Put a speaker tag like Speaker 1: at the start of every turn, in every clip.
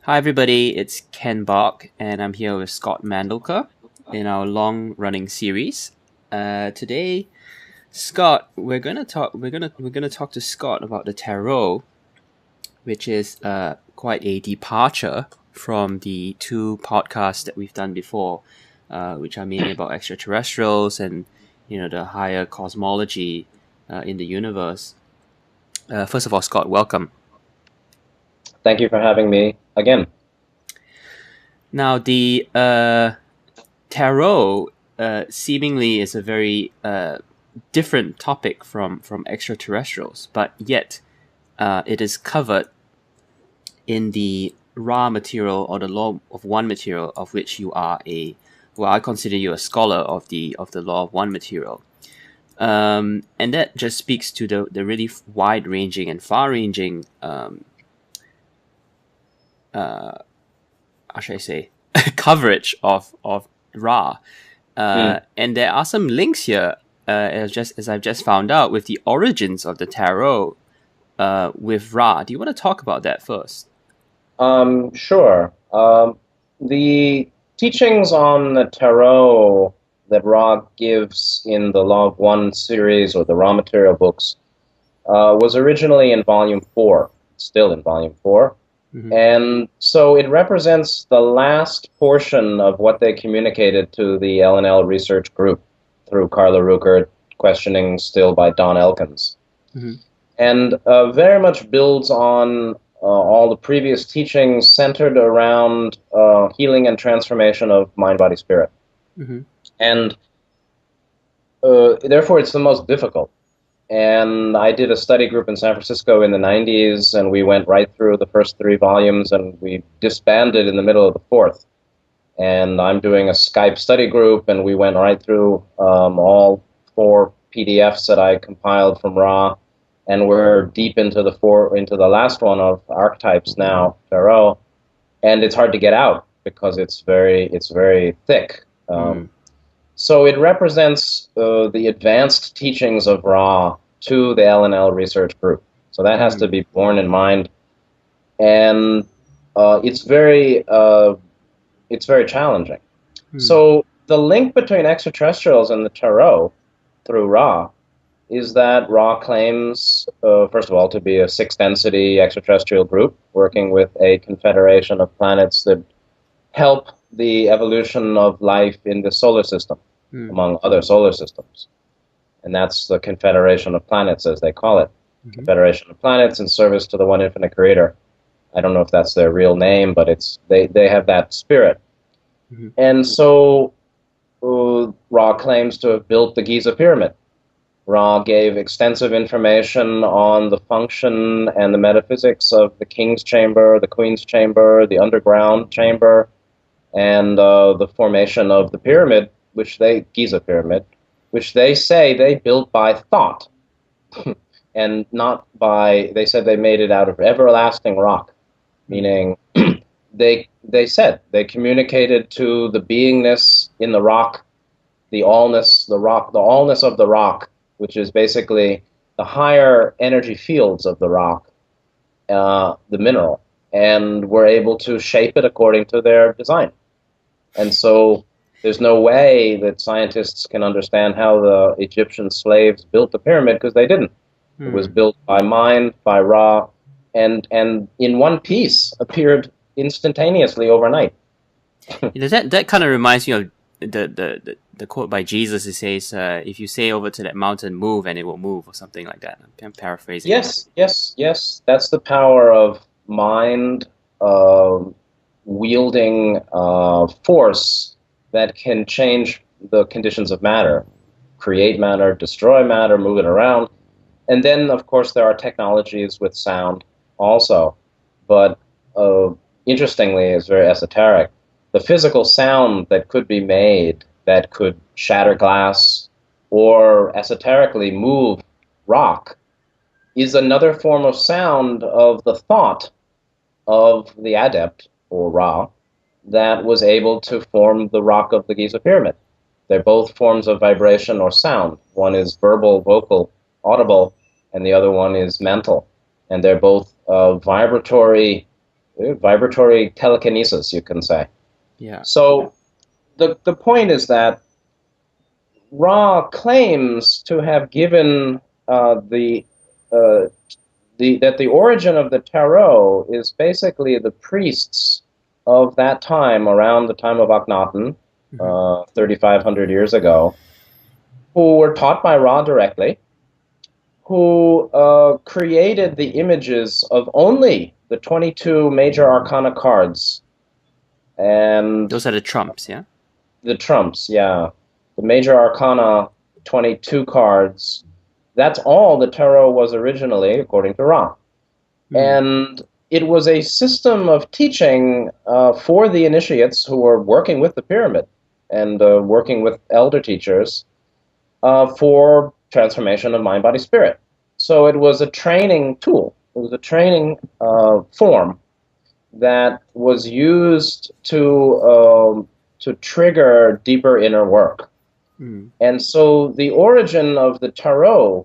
Speaker 1: Hi everybody, it's Ken Bach, and I'm here with Scott Mandelker in our long-running series. Today, Scott, we're gonna talk to Scott about the tarot, which is quite a departure from the two podcasts that we've done before, which are mainly about extraterrestrials and the higher cosmology in the universe. First of all, Scott, welcome.
Speaker 2: Thank you for having me again.
Speaker 1: Now, the tarot seemingly is a very different topic from extraterrestrials, but yet it is covered in the Ra material or the Law of One material, of which you are I consider you a scholar of the Law of One material. And that just speaks to the really wide-ranging and far-ranging how should I say, coverage of Ra. And there are some links here, as I've just found out, with the origins of the tarot with Ra. Do you want to talk about that first?
Speaker 2: Sure. The teachings on the tarot that Ra gives in the Law of One series, or the Ra material books, was originally in Volume 4, still in Volume 4. Mm-hmm. And so it represents the last portion of what they communicated to the L&L research group through Carla Rueckert, questioning still by Don Elkins. Mm-hmm. And very much builds on all the previous teachings centered around healing and transformation of mind, body, spirit. Mm-hmm. And therefore it's the most difficult. And I did a study group in San Francisco in the 90s, and we went right through the first 3 volumes, and we disbanded in the middle of the 4th. And I'm doing a Skype study group, and we went right through all 4 PDFs that I compiled from Ra, and we're deep into the last one of Archetypes now, Tarot, and it's hard to get out because it's very thick. So it represents the advanced teachings of Ra to the L&L research group. So that has to be borne in mind, and it's very challenging. So the link between extraterrestrials and the tarot through Ra is that Ra claims, first of all, to be a 6th-density extraterrestrial group working with a confederation of planets that help the evolution of life in the solar system, among other solar systems. And that's the Confederation of Planets, as they call it. Mm-hmm. Confederation of Planets in service to the One Infinite Creator. I don't know if that's their real name, but they have that spirit. Mm-hmm. And so Ra claims to have built the Giza Pyramid. Ra gave extensive information on the function and the metaphysics of the King's Chamber, the Queen's Chamber, the underground chamber, and the formation of the pyramid, Giza Pyramid, which they say they built by thought, and not by, they said they made it out of everlasting rock, meaning they said they communicated to the beingness in the rock, the allness of the rock, which is basically the higher energy fields of the rock, the mineral, and were able to shape it according to their design. And so there's no way that scientists can understand how the Egyptian slaves built the pyramid, because they didn't. It was built by mind, by Ra, and in one piece appeared instantaneously overnight.
Speaker 1: That kind of reminds me of the quote by Jesus. It says, if you say over to that mountain, move, and it will move, or something like that. I'm paraphrasing.
Speaker 2: Yes. That's the power of mind wielding force that can change the conditions of matter, create matter, destroy matter, move it around. And then, of course, there are technologies with sound also. But interestingly, it's very esoteric. The physical sound that could be made that could shatter glass or esoterically move rock is another form of sound of the thought of the adept, or Ra, that was able to form the rock of the Giza Pyramid. They're both forms of vibration or sound. One is verbal, vocal, audible, and the other one is mental. And they're both vibratory vibratory telekinesis, you can say.
Speaker 1: Yeah.
Speaker 2: So the point is that Ra claims to have given uh, that the origin of the tarot is basically the priests of that time, around the time of Akhenaten, 3,500 years ago, who were taught by Ra directly, who created the images of only the 22 major arcana cards. And
Speaker 1: those are the trumps, yeah?
Speaker 2: The trumps, yeah. The major arcana, 22 cards. That's all the tarot was originally, according to Ra. And it was a system of teaching for the initiates who were working with the pyramid and working with elder teachers for transformation of mind, body, spirit. So it was a training tool. It was a training form that was used to trigger deeper inner work. And so the origin of the tarot,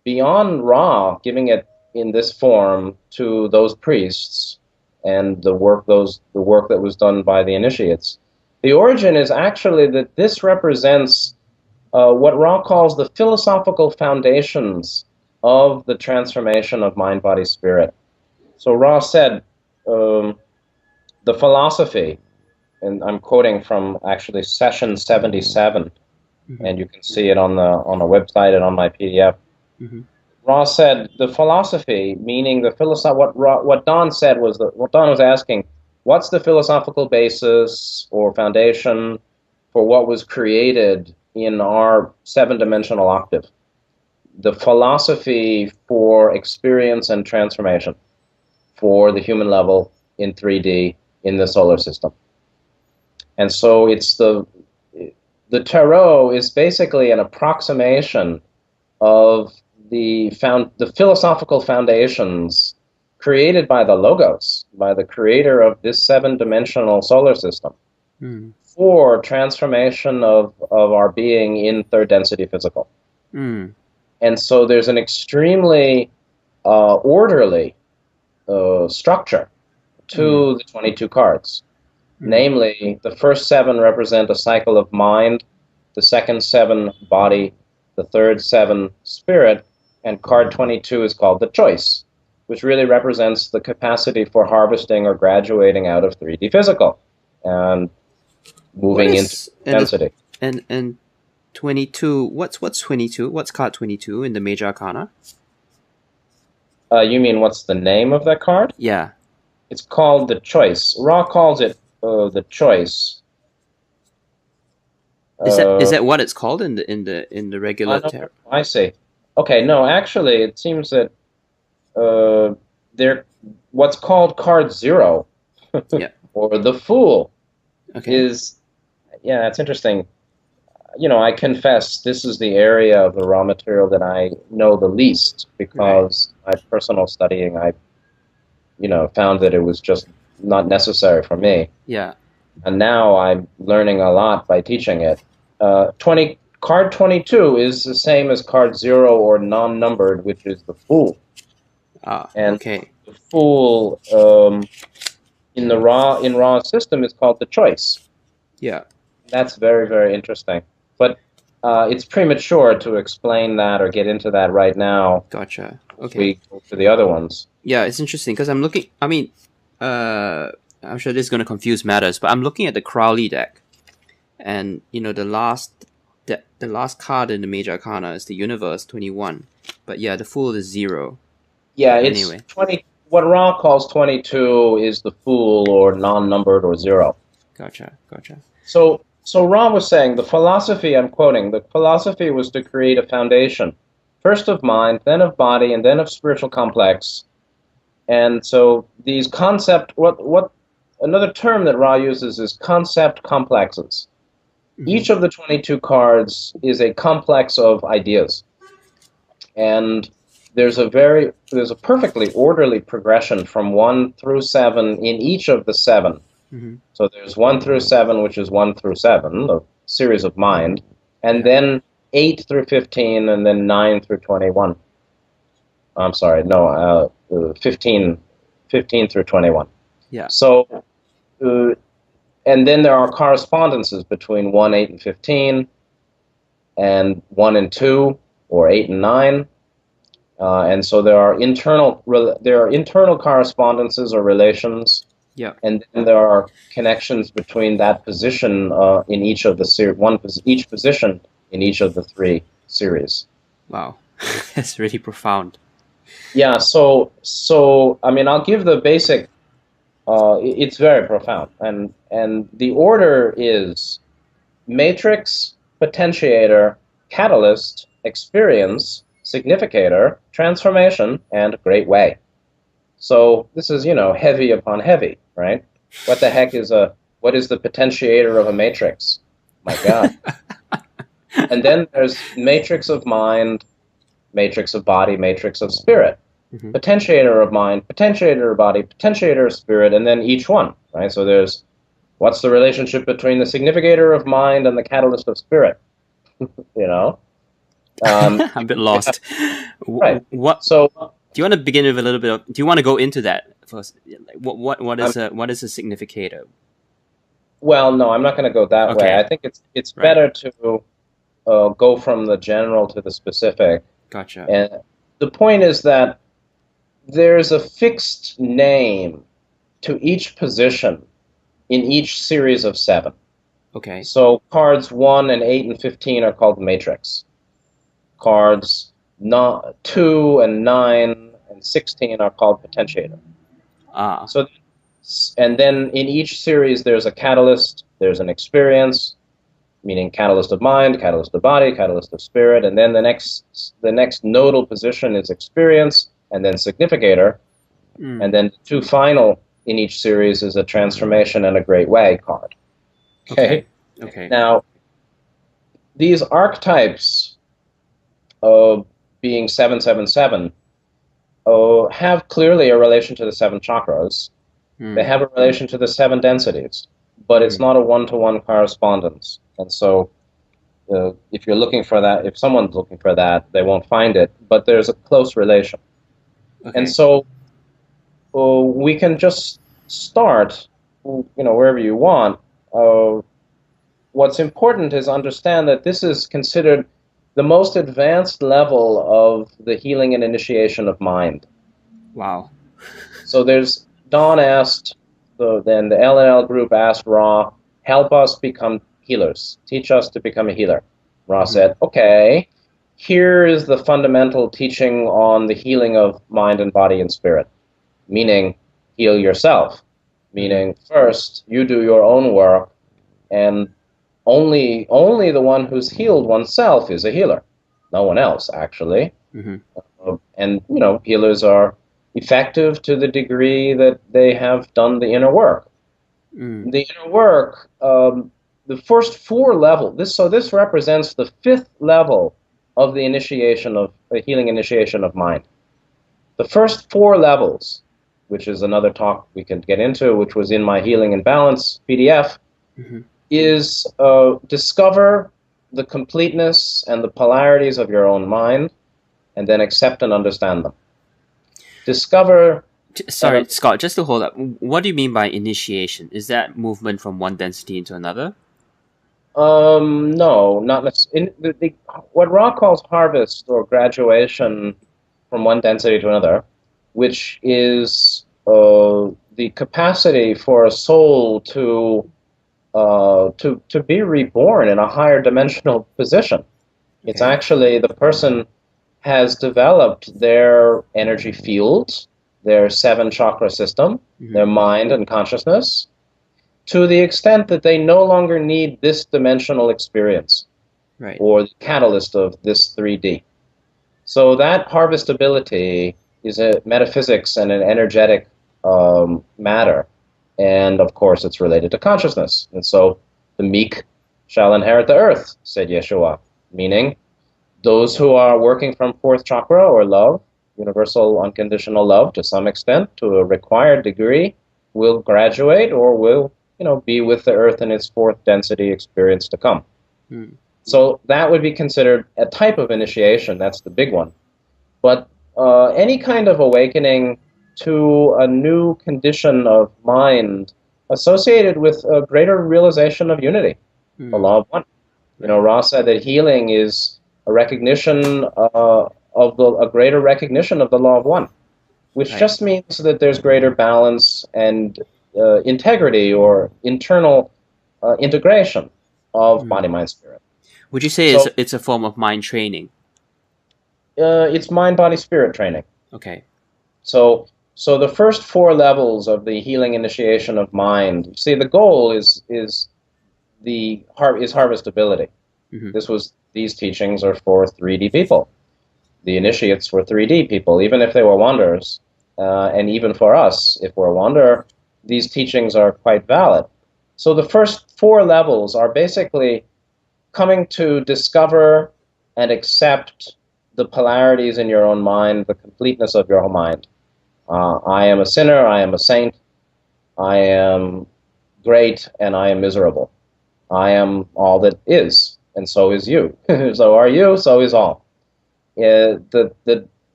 Speaker 2: beyond Ra giving it in this form to those priests and the work that was done by the initiates, the origin is actually that this represents what Ra calls the philosophical foundations of the transformation of mind, body, spirit. So Ra said, the philosophy, and I'm quoting from actually session 77, and you can see it on the website and on my PDF. Ra said the philosophy, meaning the what Don said was what Don was asking, what's the philosophical basis or foundation for what was created in our 7-dimensional octave? The philosophy for experience and transformation for the human level in 3D in the solar system. And so it's the tarot is basically an approximation of the philosophical foundations created by the Logos, by the creator of this 7-dimensional solar system, for transformation of our being in third density physical. And so there's an extremely orderly structure to the 22 cards. Namely, the first 7 represent a cycle of mind, the second 7 body, the third 7 spirit, and card 22 is called the choice, which really represents the capacity for harvesting or graduating out of 3D physical and moving into density.
Speaker 1: And 22, what's 22? What's card 22 in the major arcana?
Speaker 2: You mean what's the name of that card?
Speaker 1: Yeah.
Speaker 2: It's called the choice. Ra calls it the choice.
Speaker 1: Is that what it's called in the regular tarot?
Speaker 2: I see. Okay, no, actually, it seems that they're what's called card 0,
Speaker 1: yeah,
Speaker 2: or the Fool,
Speaker 1: is
Speaker 2: it's interesting. You know, I confess this is the area of the raw material that I know the least, because my personal studying, I found that it was just not necessary for me.
Speaker 1: Yeah.
Speaker 2: And now I'm learning a lot by teaching it. Card 22 is the same as card 0 or non-numbered, which is the Fool. And the Fool in Ra system is called the choice.
Speaker 1: Yeah.
Speaker 2: That's very, very interesting. But it's premature to explain that or get into that right now.
Speaker 1: Gotcha. Okay.
Speaker 2: We go to the other ones.
Speaker 1: Yeah, it's interesting because I'm looking. I mean, I'm sure this is going to confuse matters, but I'm looking at the Crowley deck, and the last card in the major arcana is the Universe 21, but yeah, the Fool is 0.
Speaker 2: Yeah, it's 20. What Ra calls 22 is the Fool, or non-numbered, or 0.
Speaker 1: Gotcha.
Speaker 2: So Ra was saying the philosophy, I'm quoting, the philosophy was to create a foundation, first of mind, then of body, and then of spiritual complex. And so these what another term that Ra uses is concept complexes. Each of the 22 cards is a complex of ideas. And there's a perfectly orderly progression from 1 through 7 in each of the 7. So there's 1 through 7, which is 1 through 7, a series of mind, and then 8 through 15, and then 9 through 21. I'm sorry, no, 15 through 21.
Speaker 1: Yeah.
Speaker 2: So, and then there are correspondences between 1, 8, and 15, and 1 and 2, or 8 and 9. And so there are internal correspondences or relations,
Speaker 1: Yeah.
Speaker 2: and then there are connections between that position in each of the each position in each of the 3 series.
Speaker 1: Wow. That's really profound.
Speaker 2: Yeah. So I mean, I'll give the basic. It's very profound, and the order is matrix, potentiator, catalyst, experience, significator, transformation, and great way. So this is, heavy upon heavy, right? What the heck what is the potentiator of a matrix? My God. And then there's matrix of mind, matrix of body, matrix of spirit.
Speaker 1: Mm-hmm.
Speaker 2: Potentiator of mind, potentiator of body, potentiator of spirit, and then each one, right? So there's what's the relationship between the significator of mind and the catalyst of spirit?
Speaker 1: I'm a bit lost.
Speaker 2: Right.
Speaker 1: What?
Speaker 2: So,
Speaker 1: do you want to begin with a little bit of? Do you want to go into that first? What is a significator?
Speaker 2: Well, no, I'm not going to go that way. I think it's
Speaker 1: right.
Speaker 2: better to go from the general to the specific.
Speaker 1: Gotcha.
Speaker 2: And the point is that there's a fixed name to each position in each series of 7.
Speaker 1: Okay.
Speaker 2: So cards 1 and 8 and 15 are called matrix. Cards 2 and 9 and 16 are called potentiator. So, and then in each series there's a catalyst, there's an experience, meaning catalyst of mind, catalyst of body, catalyst of spirit, and then the next nodal position is experience, and then significator, and then the 2 final in each series is a transformation and a great way card. Okay. Now, these archetypes of being 777 have clearly a relation to the 7 chakras. They have a relation to the 7 densities, but it's not a one-to-one correspondence. And so if you're looking for that, if someone's looking for that, they won't find it, but there's a close relation. Okay. And so we can just start, wherever you want. What's important is understand that this is considered the most advanced level of the healing and initiation of mind.
Speaker 1: Wow.
Speaker 2: So Don asked, then the LNL group asked Ra, help us become healers. Teach us to become a healer. Ra said, okay, here is the fundamental teaching on the healing of mind and body and spirit. Meaning, heal yourself. Meaning, first, you do your own work, and only the one who's healed oneself is a healer. No one else, actually. And, healers are effective to the degree that they have done the inner work. The inner work, the first 4 levels, this represents the 5th level of the initiation of the healing initiation of mind. The first 4 levels, which is another talk we can get into, which was in my Healing and Balance PDF, is discover the completeness and the polarities of your own mind, and then accept and understand them. Discover...
Speaker 1: Sorry, Scott, just to hold up. What do you mean by initiation? Is that movement from one density into another?
Speaker 2: No, not necessarily. What Ra calls harvest or graduation from one density to another, which is the capacity for a soul to be reborn in a higher dimensional position. Okay. It's actually the person has developed their energy fields, their 7 chakra system, their mind and consciousness, to the extent that they no longer need this dimensional experience, or the catalyst of this 3D. So that harvestability is a metaphysics and an energetic matter. And of course, it's related to consciousness. And so the meek shall inherit the earth, said Yeshua, meaning those who are working from 4th chakra or love, universal unconditional love to some extent, to a required degree, will graduate or will, be with the earth in its 4th density experience to come. So that would be considered a type of initiation. That's the big one. But any kind of awakening to a new condition of mind associated with a greater realization of unity, the
Speaker 1: Mm,
Speaker 2: law of one. You know,
Speaker 1: right.
Speaker 2: Ra said that healing is a recognition a greater recognition of the law of one, which
Speaker 1: Right.
Speaker 2: just means that there's greater balance and integrity or internal integration of body,
Speaker 1: Mm.
Speaker 2: mind, spirit.
Speaker 1: Would you say
Speaker 2: So
Speaker 1: it's a form of mind training?
Speaker 2: it's mind, body, spirit training.
Speaker 1: Okay.
Speaker 2: So, so the first four levels of the healing initiation of mind. You see, the goal is harvestability.
Speaker 1: Hmm.
Speaker 2: These teachings are for 3D people. The initiates were 3D people, even if they were wanderers, and even for us, if we're a wanderer, these teachings are quite valid. So the first four levels are basically coming to discover and accept the polarities in your own mind, the completeness of your own mind. I am a sinner, I am a saint, I am great, and I am miserable. I am all that is, and so is you. So are you, so is all.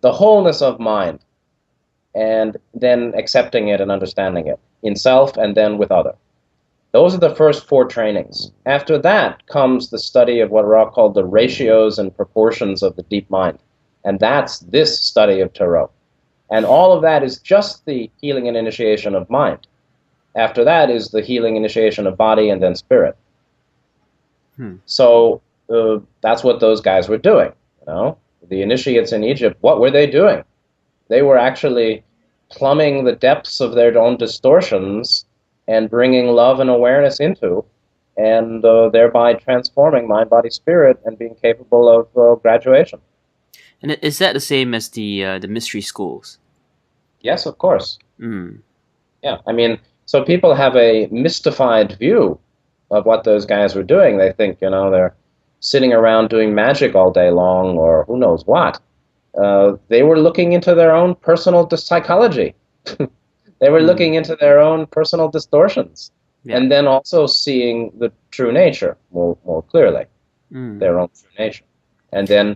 Speaker 2: The wholeness of mind, and then accepting it and understanding it in self and then with other. Those are the first four trainings. After that comes the study of what Ra called the ratios and proportions of the deep mind. And that's this study of Tarot. And all of that is just the healing and initiation of mind. After that is the healing initiation of body and then spirit.
Speaker 1: Hmm.
Speaker 2: So that's what those guys were doing. You know, the initiates in Egypt, what were they doing? They were actually plumbing the depths of their own distortions and bringing love and awareness into, and thereby transforming mind, body, spirit, and being capable of graduation.
Speaker 1: And is that the same as the mystery schools?
Speaker 2: Yes, of course.
Speaker 1: Mm.
Speaker 2: Yeah, I mean, so people have a mystified view of what those guys were doing. They think, you know, they're sitting around doing magic all day long or who knows what. They were looking into their own personal psychology. They were
Speaker 1: Mm.
Speaker 2: looking into their own personal distortions
Speaker 1: Yeah.
Speaker 2: and then also seeing the true nature more clearly,
Speaker 1: Mm.
Speaker 2: their own true nature. And then,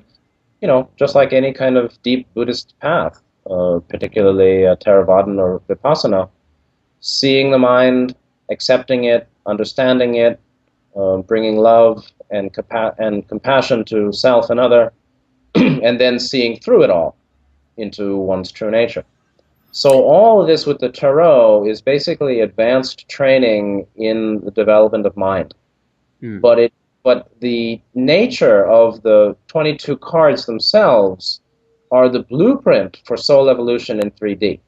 Speaker 2: you know, just like any kind of deep Buddhist path, particularly Theravadan or Vipassana, seeing the mind, accepting it, understanding it, bringing love and compassion to self and other, and then seeing through it all into one's true nature. So all of this with the tarot is basically advanced training in the development of mind.
Speaker 1: Mm.
Speaker 2: But the nature of the 22 cards themselves are the blueprint for soul evolution in 3D.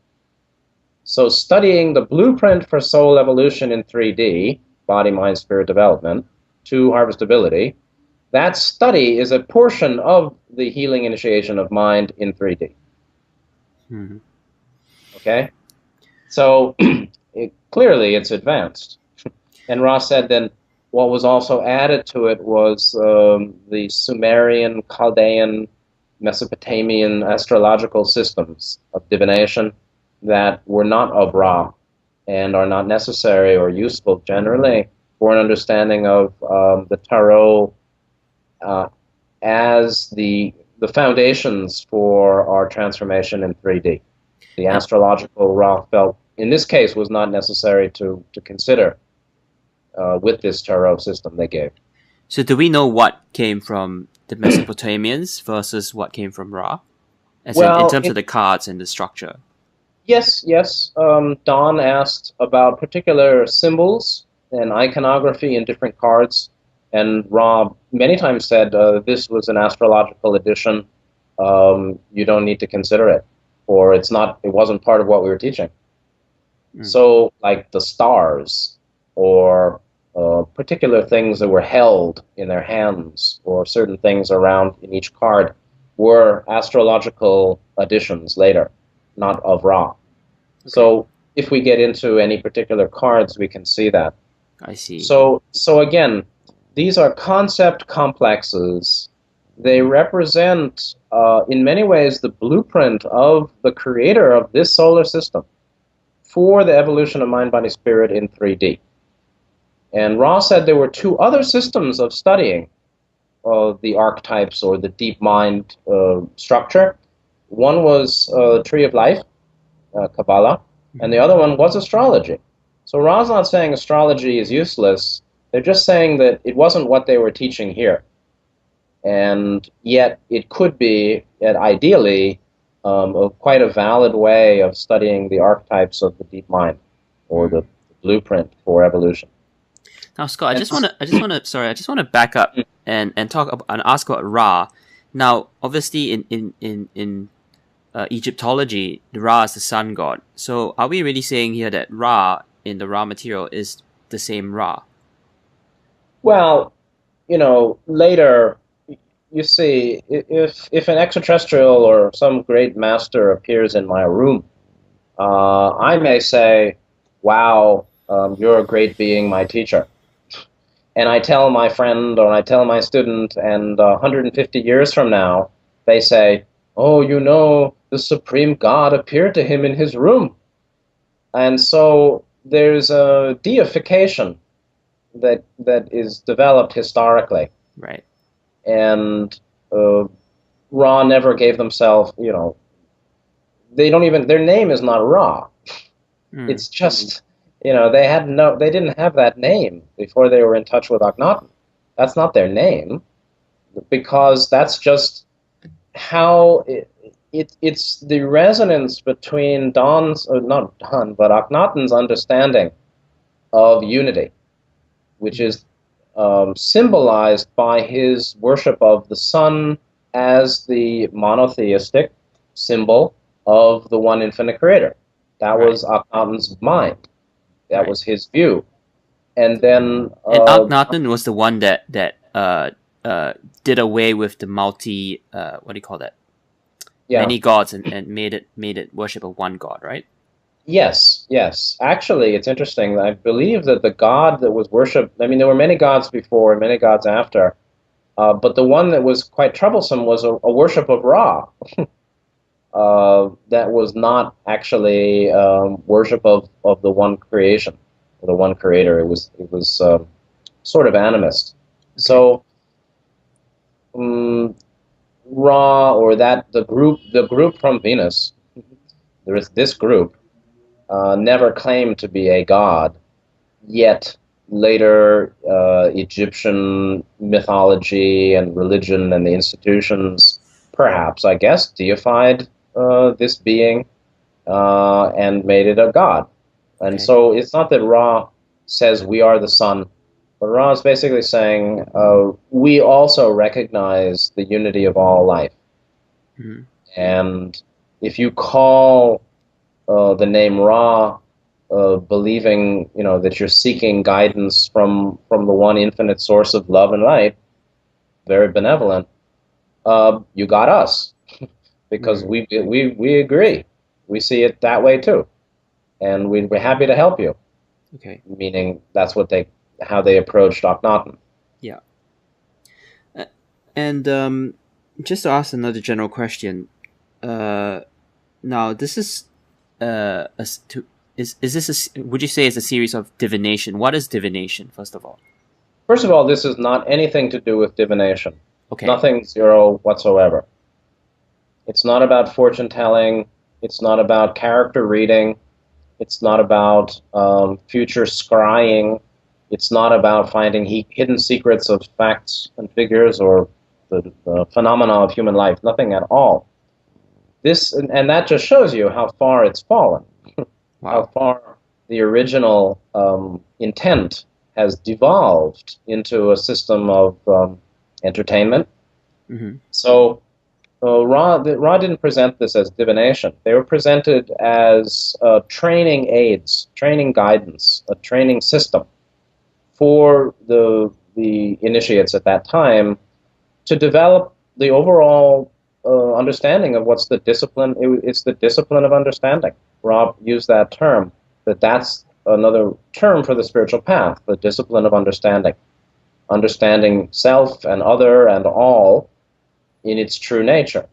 Speaker 2: So studying the blueprint for soul evolution in 3D, body, mind, spirit development, to harvestability, that study is a portion of the healing initiation of mind in 3D.
Speaker 1: Mm.
Speaker 2: Okay? So clearly it's advanced. And Ross said then what was also added to it was the Sumerian, Chaldean, Mesopotamian astrological systems of divination that were not of Ra and are not necessary or useful generally for an understanding of the tarot uh, as the foundations for our transformation in 3D. The
Speaker 1: And
Speaker 2: astrological Ra felt in this case was not necessary to consider with this tarot system they gave.
Speaker 1: so, do we know what came from the Mesopotamians versus what came from Ra? As in
Speaker 2: Well,
Speaker 1: terms of the cards and the structure.
Speaker 2: yes, yes. Don asked about particular symbols and iconography in different cards, and Rob many times said this was an astrological edition. You don't need to consider it, or it's not. It wasn't part of what we were teaching.
Speaker 1: Mm.
Speaker 2: So, like the stars, or particular things that were held in their hands, or certain things around in each card, were astrological additions later, not of Ra.
Speaker 1: Okay,
Speaker 2: So if we get into any particular cards, we can see that.
Speaker 1: I see.
Speaker 2: So again, these are concept complexes. They represent, in many ways, the blueprint of the creator of this solar system for the evolution of mind, body, spirit in 3D. And Ross said there were two other systems of studying the archetypes or the deep mind structure. One was Tree of Life, Kabbalah, and the other one was astrology. So Ra's not saying astrology is useless. They're just saying that it wasn't what they were teaching here. And yet it could be, ideally, quite a valid way of studying the archetypes of the deep mind, or the blueprint for evolution.
Speaker 1: Now, Scott, I just want to back up and talk about, and ask about Ra. Now, obviously, in Egyptology, Ra is the sun god. So, are we really saying here that Ra in the Ra material is the same Ra?
Speaker 2: Well, later, you see, if an extraterrestrial or some great master appears in my room, I may say, "Wow, you're a great being, my teacher." And I tell my friend or I tell my student, and 150 years from now, they say, "Oh, the Supreme God appeared to him in his room." And so there's a deification that is developed historically.
Speaker 1: Right.
Speaker 2: And Ra never gave themselves, they don't even, their name is not Ra. It's just, they didn't have that name before they were in touch with Akhenaten. That's not their name, because that's just how it's the resonance between not Don, but Akhenaten's understanding of unity, which is symbolized by his worship of the sun as the monotheistic symbol of the one infinite creator. That was Akhenaten's mind. That was his view. And then...
Speaker 1: and Akhenaten was the one that did away with the what do you call that? Yeah. Many gods and made it worship of one god, right?
Speaker 2: Yes. Actually, it's interesting. I believe that the god that was worshipped, there were many gods before and many gods after, but the one that was quite troublesome was a worship of Ra. That was not actually worship of the one creation, or the one creator. It was sort of animist. Okay. So Ra, or the group from Venus, there is this group, never claimed to be a god, yet later Egyptian mythology and religion and the institutions, perhaps, I guess, deified this being and made it a god. And so it's not that Ra says we are the sun, but Ra is basically saying we also recognize the unity of all life. Mm-hmm. And if you call the name Ra, believing that you're seeking guidance from the one infinite source of love and light, very benevolent, you got us. Because we agree. We see it that way too. And we're happy to help you.
Speaker 1: Okay.
Speaker 2: Meaning that's how they approached Akhenaten.
Speaker 1: Yeah. And just to ask another general question, now this is is this would you say it's a series of divination? What is divination, first of all?
Speaker 2: First of all, this is not anything to do with divination.
Speaker 1: Okay.
Speaker 2: Nothing, zero whatsoever. It's not about fortune telling. It's not about character reading. It's not about future scrying. It's not about finding hidden secrets of facts and figures or the phenomena of human life. Nothing at all. And that just shows you how far it's fallen. Wow. How far the original intent has devolved into a system of entertainment. Mm-hmm. So Ra didn't present this as divination. They were presented as training aids, training guidance, a training system for the initiates at that time to develop the overall understanding of what's the discipline. It's the discipline of understanding. Rob used that term, that's another term for the spiritual path, the discipline of understanding. Understanding self and other and all in its true nature.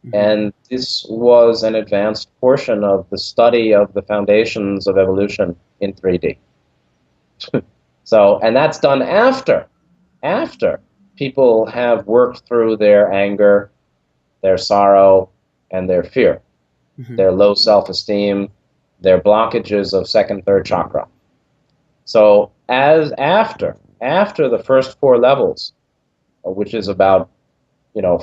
Speaker 2: Mm-hmm. And this was an advanced portion of the study of the foundations of evolution in 3D. So, and that's done after people have worked through their anger, their sorrow, and their fear. their low self-esteem, their blockages of second, third chakra. So as after the first four levels, which is about,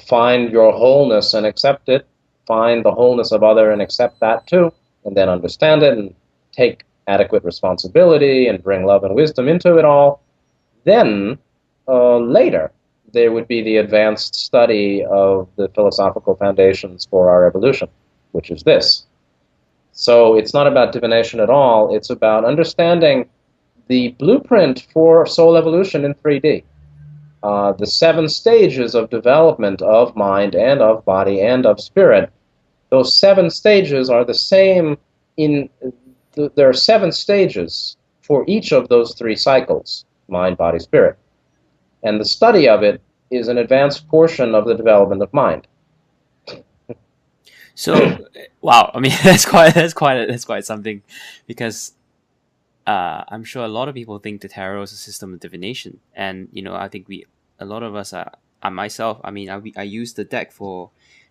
Speaker 2: find your wholeness and accept it, find the wholeness of other and accept that too, and then understand it and take adequate responsibility and bring love and wisdom into it all. Then later, there would be the advanced study of the philosophical foundations for our evolution, which is this. So it's not about divination at all. It's about understanding the blueprint for soul evolution in 3D. The 7 stages of development of mind and of body and of spirit. Those 7 stages are the same there are 7 stages for each of those 3 cycles, mind, body, spirit. And the study of it is an advanced portion of the development of mind.
Speaker 1: So, wow, I mean, that's quite something, because I'm sure a lot of people think the tarot is a system of divination, and I think a lot of us myself. I mean, I use the deck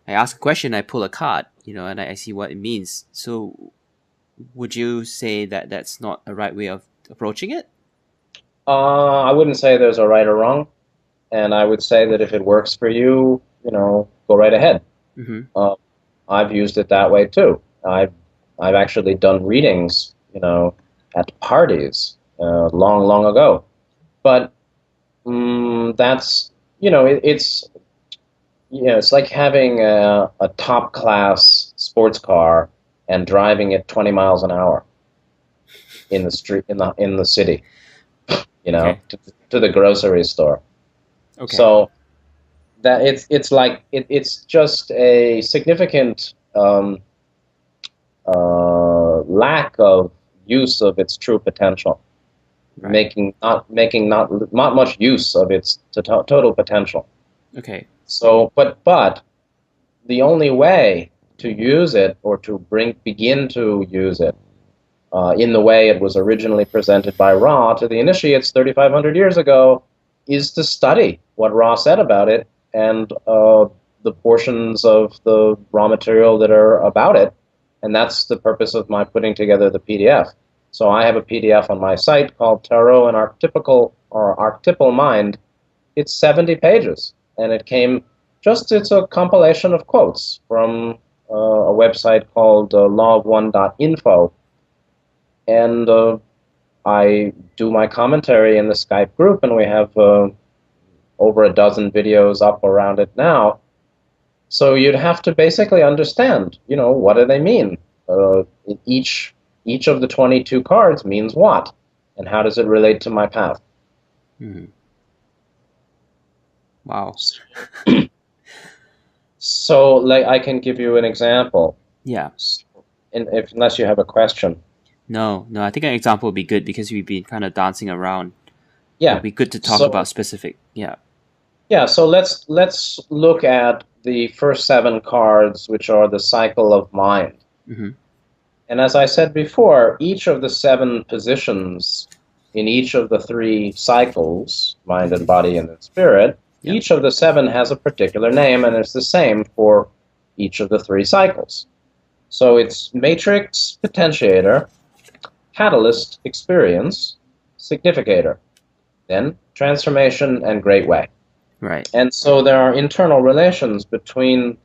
Speaker 1: I ask a question, I pull a card, and I see what it means. So, would you say that that's not a right way of approaching it?
Speaker 2: I wouldn't say there's a right or wrong, and I would say that if it works for you, go right ahead. I've used it that way too. I've actually done readings, at parties long ago. But that's it's like having a top class sports car and driving it 20 miles an hour in the street in the city,
Speaker 1: Okay.
Speaker 2: to the grocery store.
Speaker 1: Okay.
Speaker 2: So that it's just a significant lack of use of its true potential,
Speaker 1: Right.
Speaker 2: making not much use of its total potential.
Speaker 1: Okay.
Speaker 2: So, but the only way to use it, or to begin to use it in the way it was originally presented by Ra to the initiates 3,500 years ago, is to study what Ra said about it and the portions of the raw material that are about it. And that's the purpose of my putting together the PDF. So I have a PDF on my site called Tarot and Archetypal Mind. It's 70 pages, and it's a compilation of quotes from a website called lawof1.info. And I do my commentary in the Skype group, and we have over a dozen videos up around it now. So you'd have to basically understand, what do they mean? Each of the 22 cards means what? And how does it relate to my path?
Speaker 1: Wow.
Speaker 2: So, I can give you an example.
Speaker 1: Yeah.
Speaker 2: Unless you have a question.
Speaker 1: No, I think an example would be good, because we've been kind of dancing around.
Speaker 2: Yeah.
Speaker 1: It'd be good to talk about specific. Yeah.
Speaker 2: Yeah, so let's look at the first 7 cards, which are the cycle of mind. And as I said before, each of the 7 positions in each of the 3 cycles, mind and body and spirit, each of the 7 has a particular name, and it's the same for each of the 3 cycles. So it's matrix, potentiator, catalyst, experience, significator, then transformation, and great way.
Speaker 1: Right.
Speaker 2: And so there are internal relations between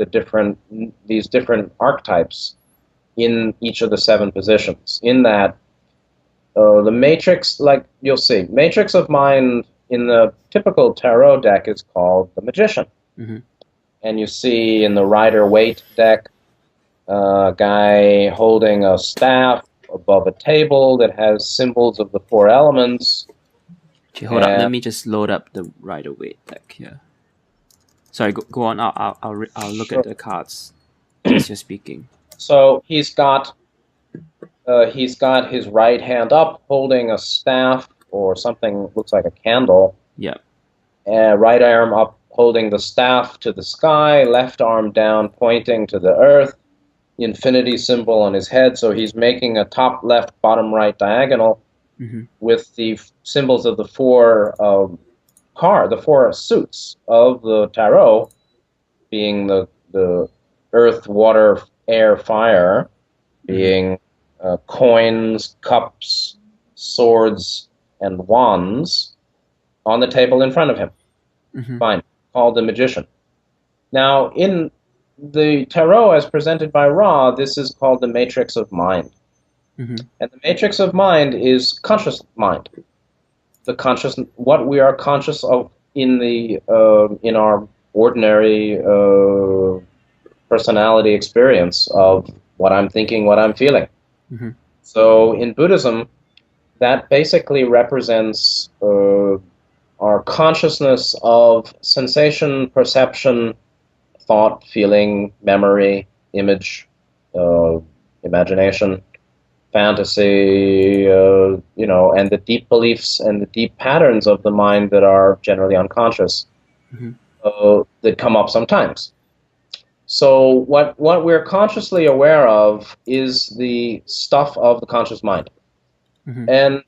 Speaker 2: these different archetypes in each of the 7 positions. In that, the matrix, like you'll see, matrix of mind in the typical tarot deck is called the magician. And you see in the Rider-Waite deck, a guy holding a staff above a table that has symbols of the 4 elements.
Speaker 1: Okay, hold up. Let me just load up the Rider-Waite deck here. Sorry, go on. I'll look at the cards as you're speaking.
Speaker 2: So he's got his right hand up, holding a staff or something that looks like a candle.
Speaker 1: Yeah.
Speaker 2: Right arm up, holding the staff to the sky. Left arm down, pointing to the earth. The infinity symbol on his head. So he's making a top left, bottom right diagonal with the symbols of the 4 the 4 suits of the tarot, being the earth, water, air, fire, being coins, cups, swords, and wands on the table in front of him.
Speaker 1: Mm-hmm.
Speaker 2: Fine, called the magician. Now, in the tarot as presented by Ra, this is called the matrix of mind.
Speaker 1: Mm-hmm.
Speaker 2: And the matrix of mind is conscious mind. The conscious, what we are conscious of in our ordinary personality experience of what I'm thinking, what I'm feeling.
Speaker 1: Mm-hmm.
Speaker 2: So in Buddhism, that basically represents our consciousness of sensation, perception, thought, feeling, memory, image, imagination, fantasy, and the deep beliefs and the deep patterns of the mind that are generally unconscious,
Speaker 1: Mm-hmm.
Speaker 2: that come up sometimes. So what we're consciously aware of is the stuff of the conscious mind.
Speaker 1: Mm-hmm.
Speaker 2: And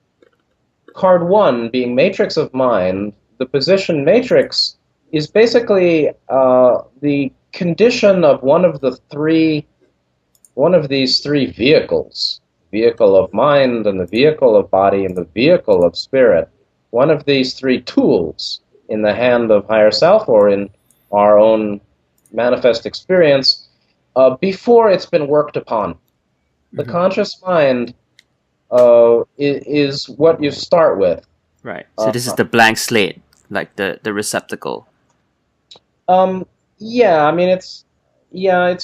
Speaker 2: card 1, being matrix of mind, the position matrix is basically the condition of one of these three vehicles: vehicle of mind, and the vehicle of body, and the vehicle of spirit. One of these three tools in the hand of higher self, or in our own manifest experience, before it's been worked upon. The
Speaker 1: Mm-hmm.
Speaker 2: conscious mind is what you start with.
Speaker 1: Right. So this is the blank slate, like the receptacle.
Speaker 2: Yeah, I mean it's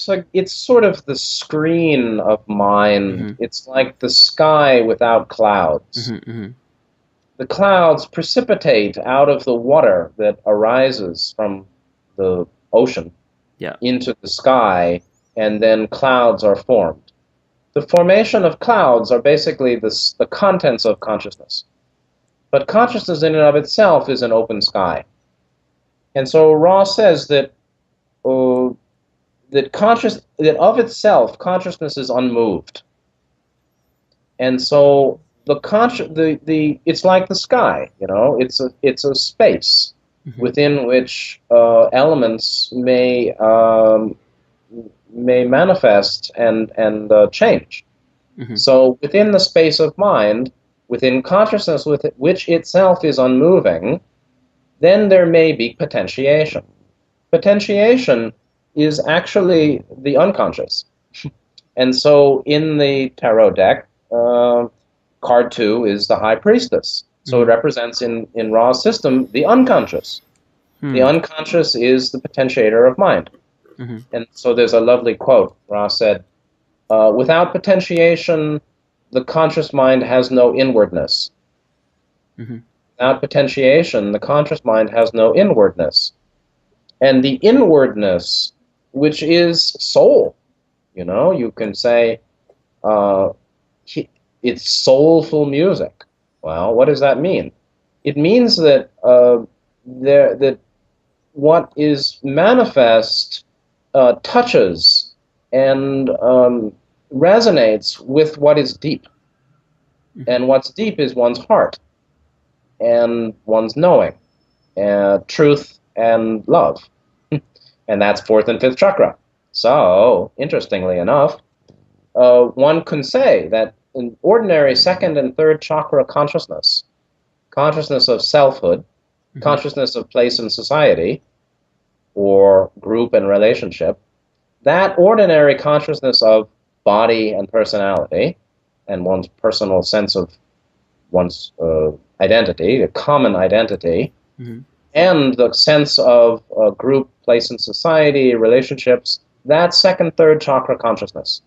Speaker 2: like it's sort of the screen of mind.
Speaker 1: Mm-hmm.
Speaker 2: It's like the sky without clouds.
Speaker 1: Mm-hmm. Mm-hmm.
Speaker 2: The clouds precipitate out of the water that arises from the ocean
Speaker 1: Yeah.
Speaker 2: into the sky, and then clouds are formed. The formation of clouds are basically the contents of consciousness. But consciousness in and of itself is an open sky. And so Ra says that that of itself, consciousness is unmoved. And so it's like the sky, it's a space
Speaker 1: Mm-hmm.
Speaker 2: within which elements may manifest and change.
Speaker 1: Mm-hmm.
Speaker 2: So within the space of mind, within consciousness which itself is unmoving, then there may be potentiation. Potentiation is actually the unconscious. And so in the tarot deck, card 2 is the High Priestess. So it represents in Ra's system the unconscious. The unconscious is the potentiator of mind.
Speaker 1: Mm-hmm.
Speaker 2: And so there's a lovely quote. Ra said, without potentiation, the conscious mind has no inwardness.
Speaker 1: Mm-hmm.
Speaker 2: Without potentiation, the conscious mind has no inwardness. And the inwardness, which is soul, you can say it's soulful music. Well, what does that mean? It means that that what is manifest touches and resonates with what is deep. Mm-hmm. And what's deep is one's heart and one's knowing, truth and love. And that's 4th and 5th chakra. So, interestingly enough, one can say that in ordinary 2nd and 3rd chakra consciousness of selfhood, mm-hmm. consciousness of place in society, or group and relationship, that ordinary consciousness of body and personality, and one's personal sense of one's identity, a common identity, mm-hmm. and the sense of group, place in society, relationships, that's 2nd, 3rd chakra consciousness.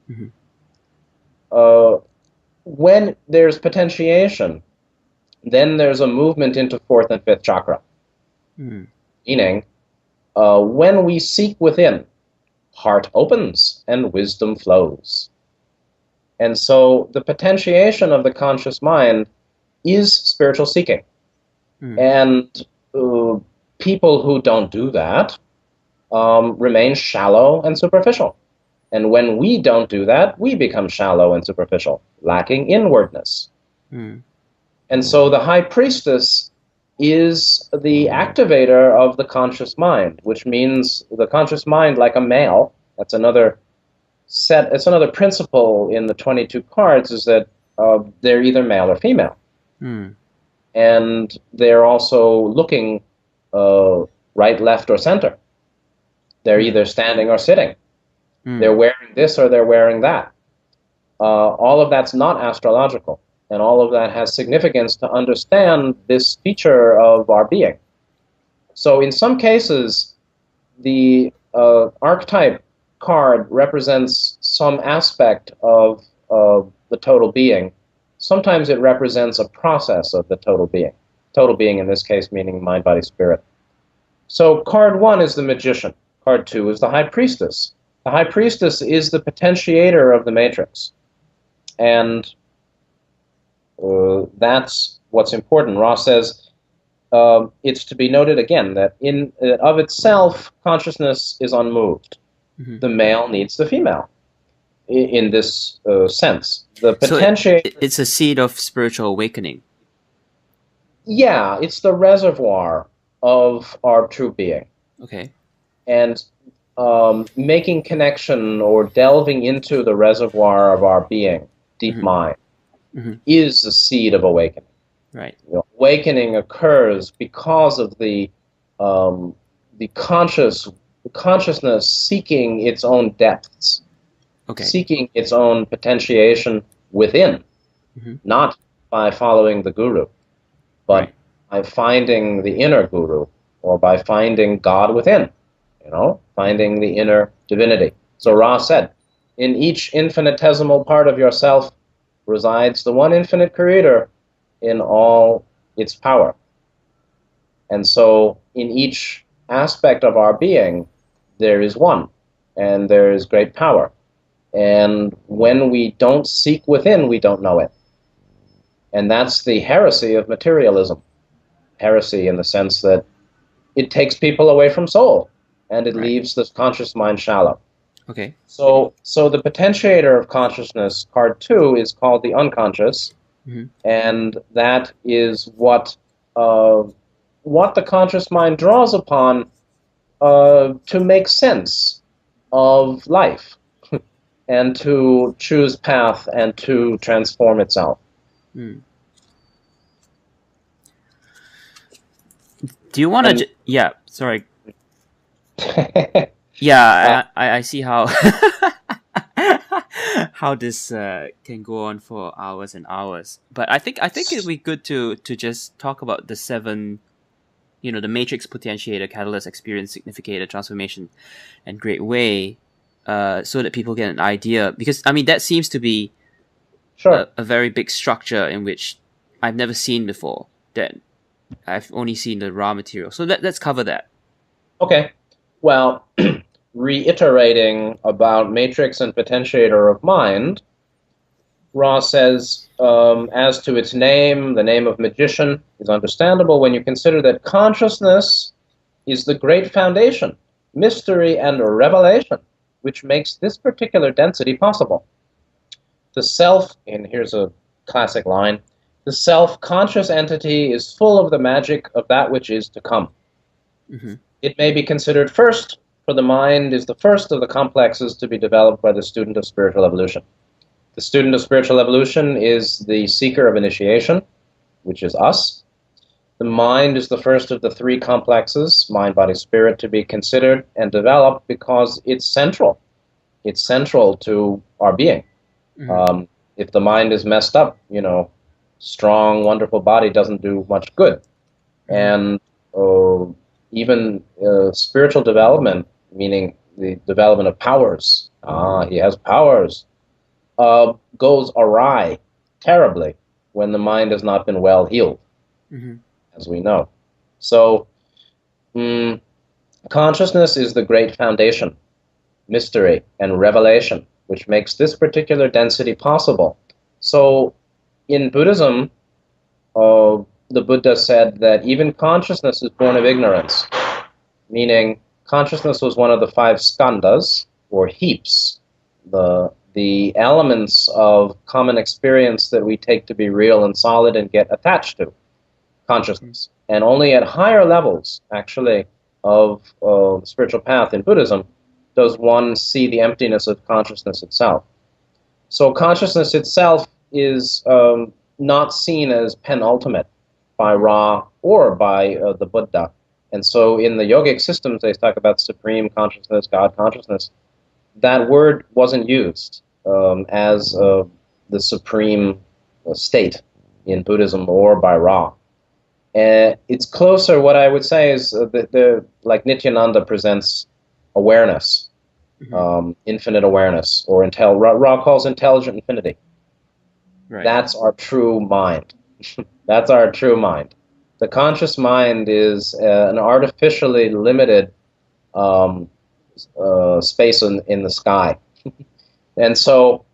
Speaker 2: Mm-hmm. When there's potentiation, then there's a movement into 4th and 5th chakra. Mm-hmm. Meaning, when we seek within, heart opens and wisdom flows. And so the potentiation of the conscious mind is spiritual seeking. Mm. And people who don't do that remain shallow and superficial. And when we don't do that, we become shallow and superficial, lacking inwardness. Mm. And so the High Priestess is the activator of the conscious mind, which means the conscious mind, like a male, that's another it's another principle in the 22 cards is that they're either male or female.
Speaker 1: Hmm.
Speaker 2: And they're also looking right, left, or center. They're either standing or sitting. They're wearing this or they're wearing that. All of that's not astrological, and all of that has significance to understand this feature of our being. So in some cases, the archetype card represents some aspect of the total being. Sometimes it represents a process of the total being. Total being in this case meaning mind, body, spirit. So card 1 is the magician. Card 2 is the high priestess. The high priestess is the potentiator of the matrix. And that's what's important. Ross says it's to be noted again that in of itself, consciousness is unmoved. Mm-hmm. The male needs the female in this sense. The potentiator...
Speaker 1: So it's a seed of spiritual awakening.
Speaker 2: Yeah, it's the reservoir of our true being.
Speaker 1: Okay.
Speaker 2: And making connection or delving into the reservoir of our being, deep mind, is the seed of awakening.
Speaker 1: Right.
Speaker 2: Awakening occurs because of the consciousness seeking its own depths, seeking its own potentiation within, not by following the guru, but by finding the inner guru, or by finding God within, finding the inner divinity. So Ra said, in each infinitesimal part of yourself resides the one infinite creator in all its power. And so in each aspect of our being, there is one, and there is great power. And when we don't seek within, we don't know it. And that's the heresy of materialism. Heresy in the sense that it takes people away from soul, and it leaves the conscious mind shallow.
Speaker 1: Okay.
Speaker 2: So the potentiator of consciousness, card 2, is called the unconscious, and that is what the conscious mind draws upon to make sense of life, and to choose path and to transform itself.
Speaker 1: Do you want to... Yeah, sorry. Yeah, I see how how this can go on for hours and hours. But I think it'd be good to just talk about the 7, the matrix, potentiator, catalyst, experience, significator, transformation, and great way, so that people get an idea. Because that seems to be a very big structure in which I've never seen before. That I've only seen the raw material. So let's cover that.
Speaker 2: Okay. Well, reiterating about matrix and potentiator of mind, Ross says, as to its name, the name of magician is understandable when you consider that consciousness is the great foundation, mystery, and revelation, which makes this particular density possible. The self, and here's a classic line, the self-conscious entity is full of the magic of that which is to come. It may be considered first, for the mind is the first of the complexes to be developed by the student of spiritual evolution. The student of spiritual evolution is the seeker of initiation, which is us. The mind is the first of the 3 complexes, mind, body, spirit, to be considered and developed because it's central. It's central to our being. If the mind is messed up, strong, wonderful body doesn't do much good. And even spiritual development, meaning the development of powers, he has powers, goes awry terribly when the mind has not been well healed, as we know. So consciousness is the great foundation, mystery, and revelation, which makes this particular density possible. So in Buddhism, the Buddha said that even consciousness is born of ignorance, meaning consciousness was one of the 5 skandhas, or heaps, the elements of common experience that we take to be real and solid and get attached to consciousness. And only at higher levels, actually, of the spiritual path in Buddhism does one see the emptiness of consciousness itself. So consciousness itself is not seen as penultimate by Ra or by the Buddha. And so in the yogic systems, they talk about supreme consciousness, God consciousness. That word wasn't used as the supreme state in Buddhism or by Ra. It's closer, what I would say is, like Nityananda presents awareness, infinite awareness, or Ra calls intelligent infinity.
Speaker 1: Right.
Speaker 2: That's our true mind. That's our true mind. The conscious mind is an artificially limited space in the sky. And so,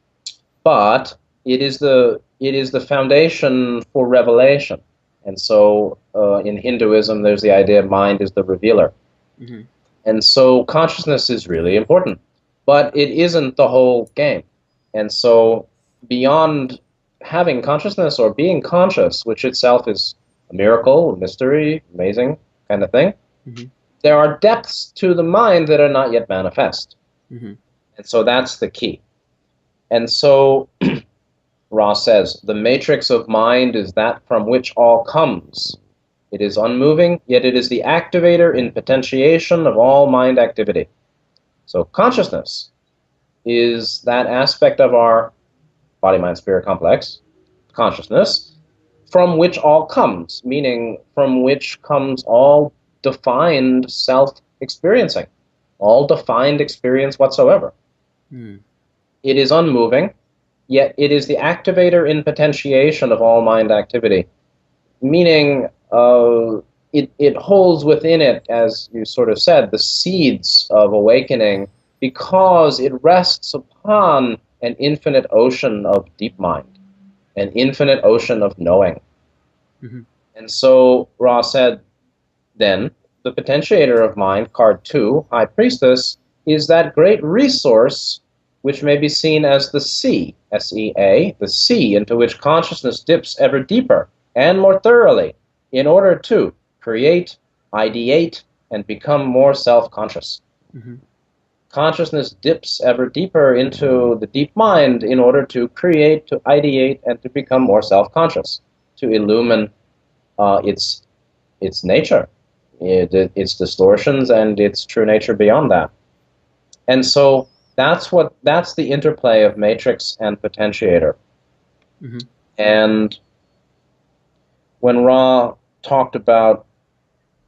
Speaker 2: but it is the foundation for revelation. And so in Hinduism, there's the idea mind is the revealer. And so consciousness is really important, but it isn't the whole game. And so beyond having consciousness or being conscious, which itself is a miracle, a mystery, amazing kind of thing, there are depths to the mind that are not yet manifest. And so that's the key. And so Ross says, the matrix of mind is that from which all comes. It is unmoving, yet it is the activator in potentiation of all mind activity. So consciousness is that aspect of our body-mind-spirit complex, consciousness, from which all comes, meaning from which comes all defined self-experiencing, all defined experience whatsoever. It is unmoving, yet it is the activator in potentiation of all mind activity, meaning it holds within it, as you sort of said, the seeds of awakening, because it rests upon an infinite ocean of deep mind, an infinite ocean of knowing. And so Ra said, then, the potentiator of mind, card 2, High Priestess, is that great resource which may be seen as the sea, S-E-A, the sea into which consciousness dips ever deeper and more thoroughly in order to create, ideate, and become more self-conscious. Consciousness dips ever deeper into the deep mind in order to create, to ideate, and to become more self-conscious, to illumine its nature, its distortions, and its true nature beyond that. And so that's the interplay of matrix and potentiator. And when Ra talked about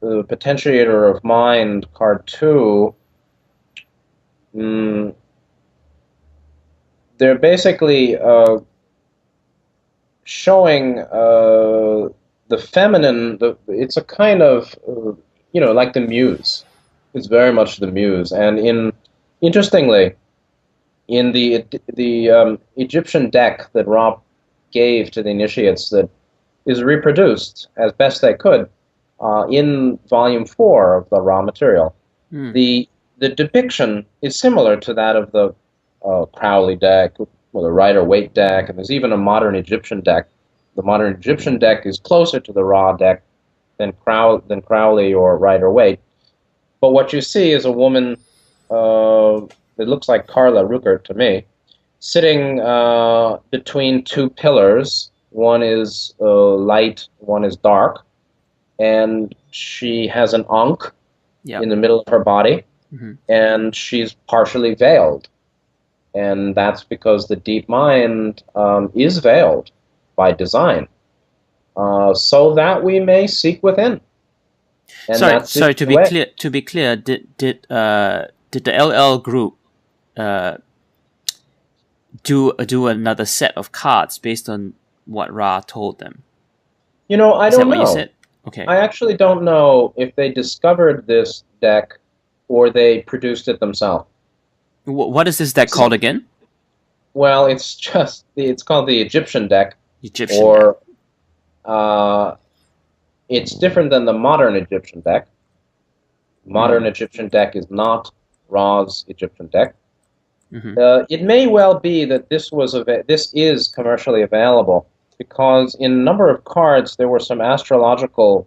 Speaker 2: the potentiator of mind, card 2, they're basically showing the feminine. It's a kind of, like the muse. It's very much the muse. And interestingly, in the Egyptian deck that Ra gave to the initiates, that is reproduced as best they could in volume 4 of the Ra material, the depiction is similar to that of the Crowley deck or the Rider-Waite deck, and there's even a modern Egyptian deck. The modern Egyptian deck is closer to the Ra deck than Crowley or Rider-Waite. But what you see is a woman, it looks like Carla Ruckert to me, sitting between two pillars. One is light, one is dark, and she has an ankh in the middle of her body, and she's partially veiled. And that's because the deep mind is veiled by design, so that we may seek within. And
Speaker 1: sorry. To be clear, did the LL group do another set of cards based on what Ra told them?
Speaker 2: I don't know.
Speaker 1: Is that what you said? Okay.
Speaker 2: I actually don't know if they discovered this deck or they produced it themselves.
Speaker 1: What is this deck called again?
Speaker 2: Well, it's called the Egyptian deck. It's different than the modern Egyptian deck. Modern Egyptian deck is not Ra's Egyptian deck. It may well be that this is commercially available, because in a number of cards there were some astrological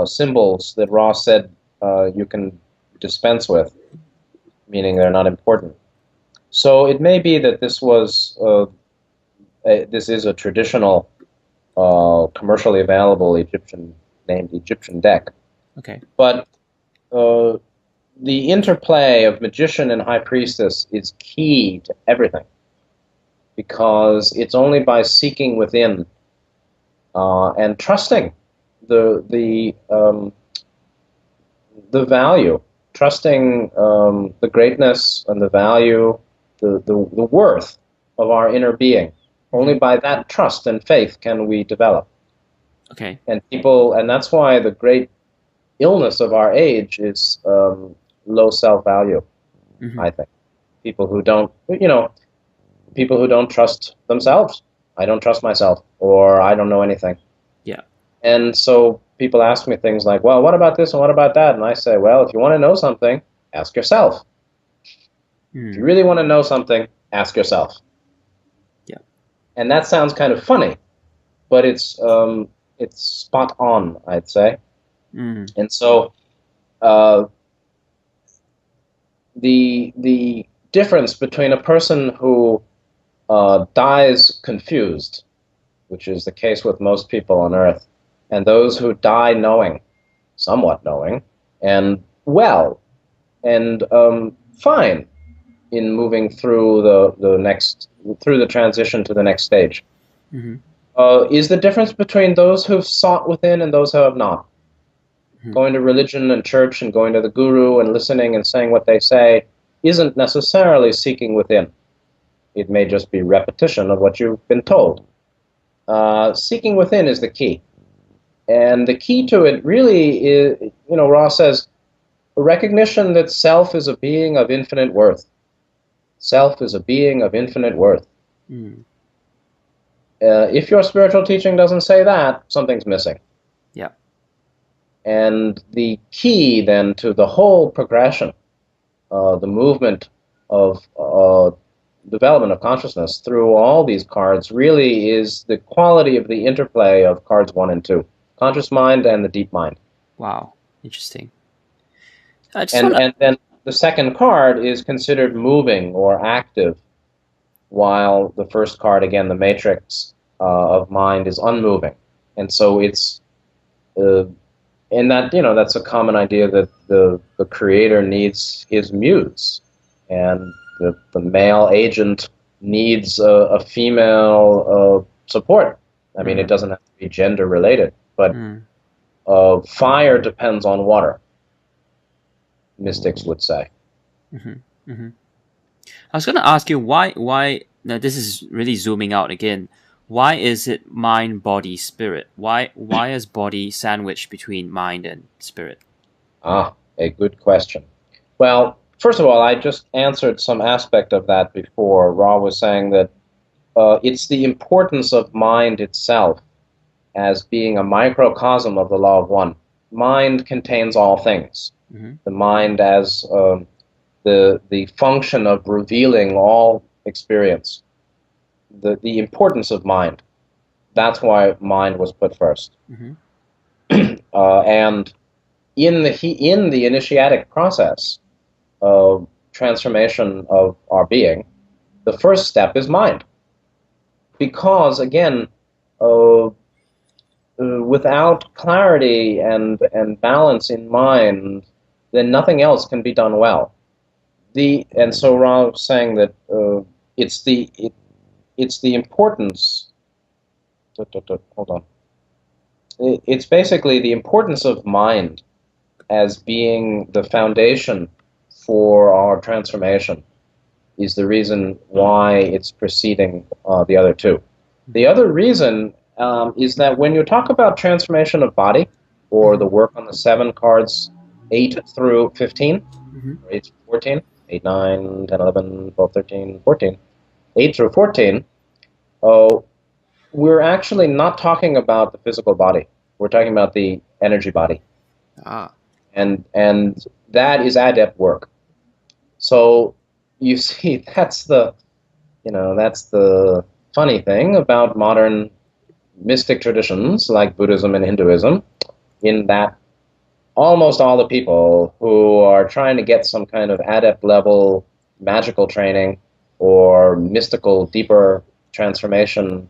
Speaker 2: symbols that Ra said you can dispense with. meaning they're not important. So it may be that this is a traditional, commercially available named Egyptian deck.
Speaker 1: Okay.
Speaker 2: But the interplay of magician and high priestess is key to everything, because it's only by seeking within and trusting the value, trusting the greatness and the value, the worth of our inner being. Only by that trust and faith can we develop.
Speaker 1: Okay.
Speaker 2: And that's why the great illness of our age is low self-value, I think. People who don't trust themselves. I don't trust myself, or I don't know anything.
Speaker 1: Yeah.
Speaker 2: And so people ask me things like, well, what about this and what about that? And I say, well, if you want to know something, ask yourself. If you really want to know something, ask yourself.
Speaker 1: Yeah.
Speaker 2: And that sounds kind of funny, but it's spot on, I'd say. And so the difference between a person who dies confused, which is the case with most people on Earth, and those who die knowing, somewhat knowing, and well, and fine in moving through the transition to the next stage, is the difference between those who've sought within and those who have not. Going to religion and church and going to the guru and listening and saying what they say isn't necessarily seeking within. It may just be repetition of what you've been told. Seeking within is the key. And the key to it really is, Ra says, a recognition that self is a being of infinite worth. Self is a being of infinite worth. If your spiritual teaching doesn't say that, something's missing.
Speaker 1: Yeah.
Speaker 2: And the key then to the whole progression, the movement of development of consciousness through all these cards really is the quality of the interplay of cards 1 and 2, conscious mind and the deep mind.
Speaker 1: Wow, interesting.
Speaker 2: And then the second card is considered moving or active, while the first card, again, the matrix of mind, is unmoving. And so it's and that, that's a common idea that the creator needs his muse, and the male agent needs a female support. I mean, it doesn't have to be gender related, but fire depends on water, mystics would say.
Speaker 1: I was going to ask you why. Now this is really zooming out again. Why is it mind, body, spirit? Why is body sandwiched between mind and spirit?
Speaker 2: A good question. Well, first of all, I just answered some aspect of that before. Ra was saying that it's the importance of mind itself as being a microcosm of the law of one. Mind contains all things. The mind as the function of revealing all experience. The importance of mind. That's why mind was put first. And in the initiatic process of transformation of our being, the first step is mind. Because, again, without clarity and balance in mind, then nothing else can be done well. And so Ra was saying that it's the importance. Hold on. It's basically the importance of mind as being the foundation for our transformation is the reason why it's preceding the other two. The other reason is that when you talk about transformation of body, or the work on the 7 cards, 8 through 15, 8 through 14, 8, 9, 10, 11, 12, 13, 14, 8 through 14, we're actually not talking about the physical body. We're talking about the energy body. And that is adept work. So you see, that's the funny thing about modern mystic traditions like Buddhism and Hinduism, in that almost all the people who are trying to get some kind of adept level magical training or mystical, deeper transformation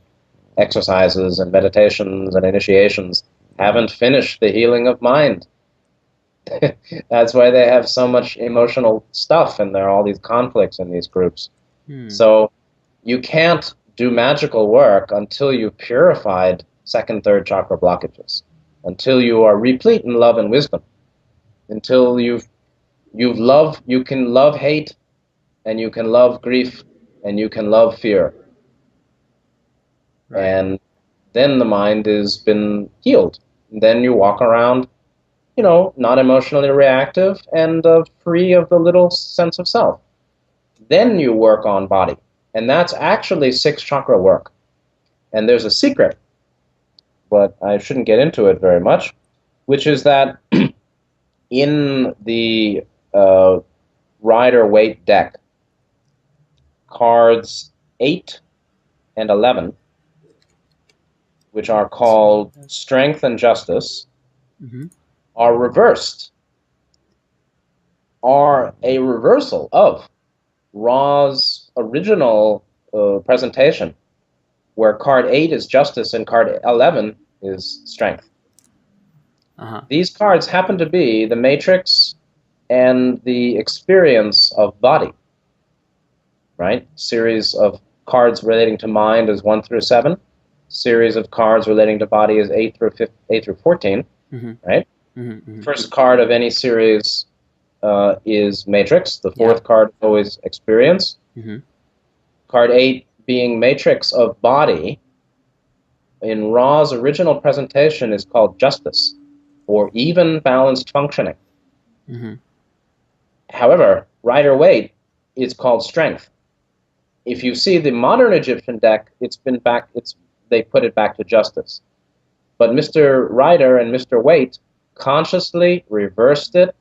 Speaker 2: exercises and meditations and initiations haven't finished the healing of mind. That's why they have so much emotional stuff and there are all these conflicts in these groups. So you can't do magical work until you've purified second, third chakra blockages, until you are replete in love and wisdom, until you can love hate, and you can love grief, and you can love fear. Right. And then the mind has been healed. And then you walk around, not emotionally reactive and free of the little sense of self. Then you work on body. And that's actually sixth chakra work. And there's a secret, but I shouldn't get into it very much, which is that in the Rider-Waite deck, cards 8 and 11, which are called Strength and Justice, are reversed, are a reversal of Ra's original presentation, where card 8 is Justice and card 11 is Strength. These cards happen to be the matrix and the experience of body, right? Series of cards relating to mind is 1 through 7. Series of cards relating to body is 8 through 14, right? First card of any series is matrix. The fourth card is always experience. Card 8 being matrix of body, in Ra's original presentation is called justice, or even balanced functioning. However, Rider-Waite is called strength. If you see the modern Egyptian deck, they put it back to justice. But Mr. Rider and Mr. Waite consciously reversed it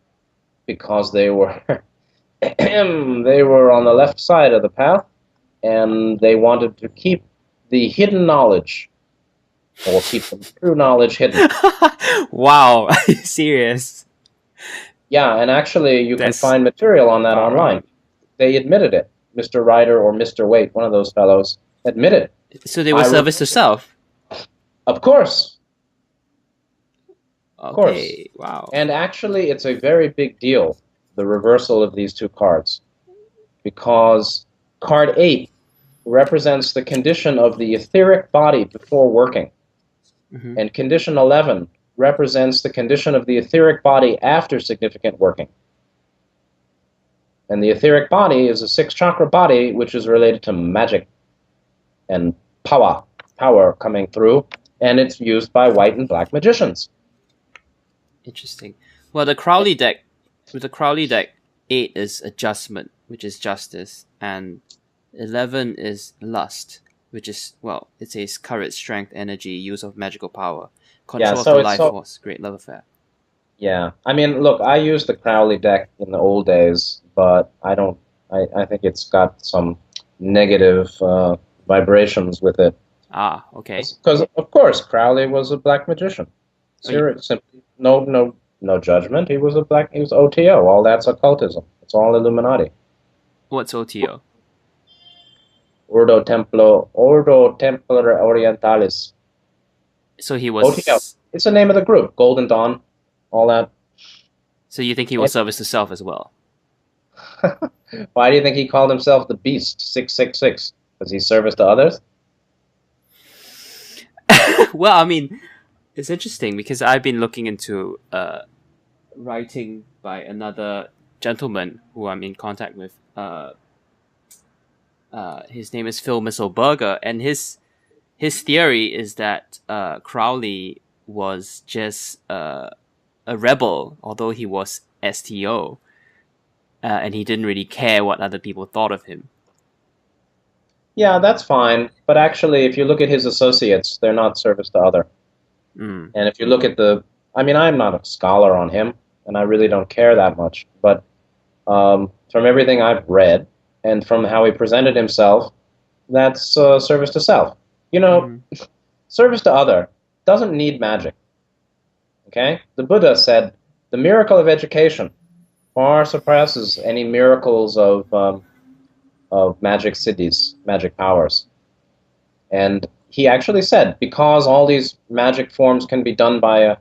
Speaker 2: because they were they were on the left side of the path, and they wanted to keep the hidden knowledge, or keep the true knowledge hidden.
Speaker 1: Wow, are you serious?
Speaker 2: Yeah, and actually you can find material on that online. They admitted it. Mr. Rider or Mr. Waite, one of those fellows, admitted.
Speaker 1: So they were service to self?
Speaker 2: Of course.
Speaker 1: Okay,
Speaker 2: of course.
Speaker 1: Wow.
Speaker 2: And actually it's a very big deal, the reversal of these two cards, because card 8 represents the condition of the etheric body before working, and condition 11 represents the condition of the etheric body after significant working. And the etheric body is a sixth chakra body, which is related to magic and power coming through, and it's used by white and black magicians.
Speaker 1: Interesting. Well, with the Crowley deck, 8 is adjustment, which is justice, and 11 is lust, which is, well, it says courage, strength, energy, use of magical power, control of the life force, great love affair. Yeah,
Speaker 2: I mean, look, I used the Crowley deck in the old days, but I think it's got some negative vibrations with it.
Speaker 1: Ah, okay.
Speaker 2: Because, of course, Crowley was a black magician. Simply, no judgment. He was OTO. All that's occultism. It's all Illuminati.
Speaker 1: What's OTO?
Speaker 2: Ordo Templar Orientalis.
Speaker 1: So he was...
Speaker 2: OTO. It's the name of the group. Golden Dawn. All that.
Speaker 1: So you think he was service to self as well?
Speaker 2: Why do you think he called himself the Beast 666? Because he's service to others?
Speaker 1: Well, I mean, it's interesting because I've been looking into writing by another gentleman who I'm in contact with. His name is Phil Misselberger, and his theory is that Crowley was just a rebel, although he was STO, and he didn't really care what other people thought of him.
Speaker 2: Yeah, that's fine. But actually, if you look at his associates, they're not service to other. And if you look at I'm not a scholar on him, and I really don't care that much. But from everything I've read, and from how he presented himself, that's service to self. Service to other doesn't need magic. Okay? The Buddha said, The miracle of education far surpasses any miracles of magic cities, magic powers. And he actually said, because all these magic forms can be done by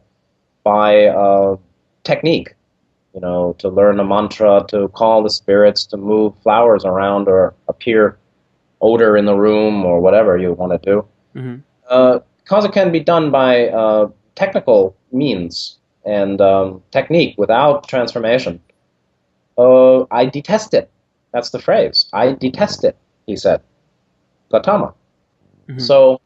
Speaker 2: technique, you know, to learn a mantra, to call the spirits, to move flowers around or appear odor in the room or whatever you want to do. Because it can be done by technical means and technique without transformation, I detest it. That's the phrase. I detest it, he said. Gautama. So,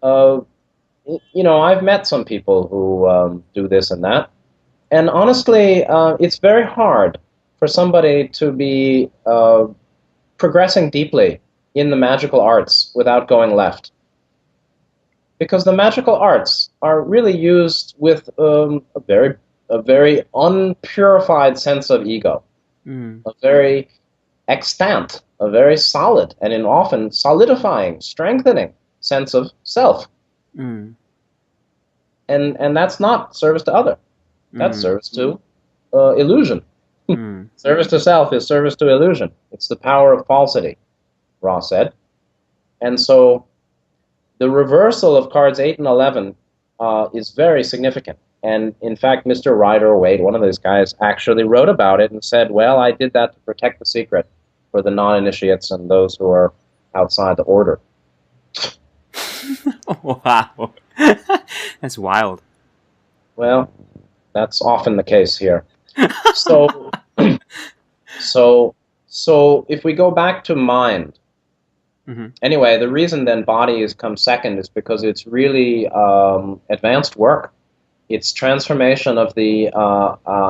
Speaker 2: you know, I've met some people who do this and that. And honestly, it's very hard for somebody to be progressing deeply in the magical arts without going left. Because the magical arts are really used with a very unpurified sense of ego, a very extant, a very solid, and an often solidifying, strengthening sense of self. And that's not service to other. That's service to illusion. Service to self is service to illusion. It's the power of falsity, Ra said. And so the reversal of cards 8 and 11 is very significant. And in fact, Mr. Rider-Waite, one of these guys, actually wrote about it and said, well, I did that to protect the secret for the non-initiates and those who are outside the order.
Speaker 1: Wow. That's wild.
Speaker 2: Well, that's often the case here. So, so if we go back to mind, anyway, the reason then body has come second is because it's really advanced work. It's transformation of the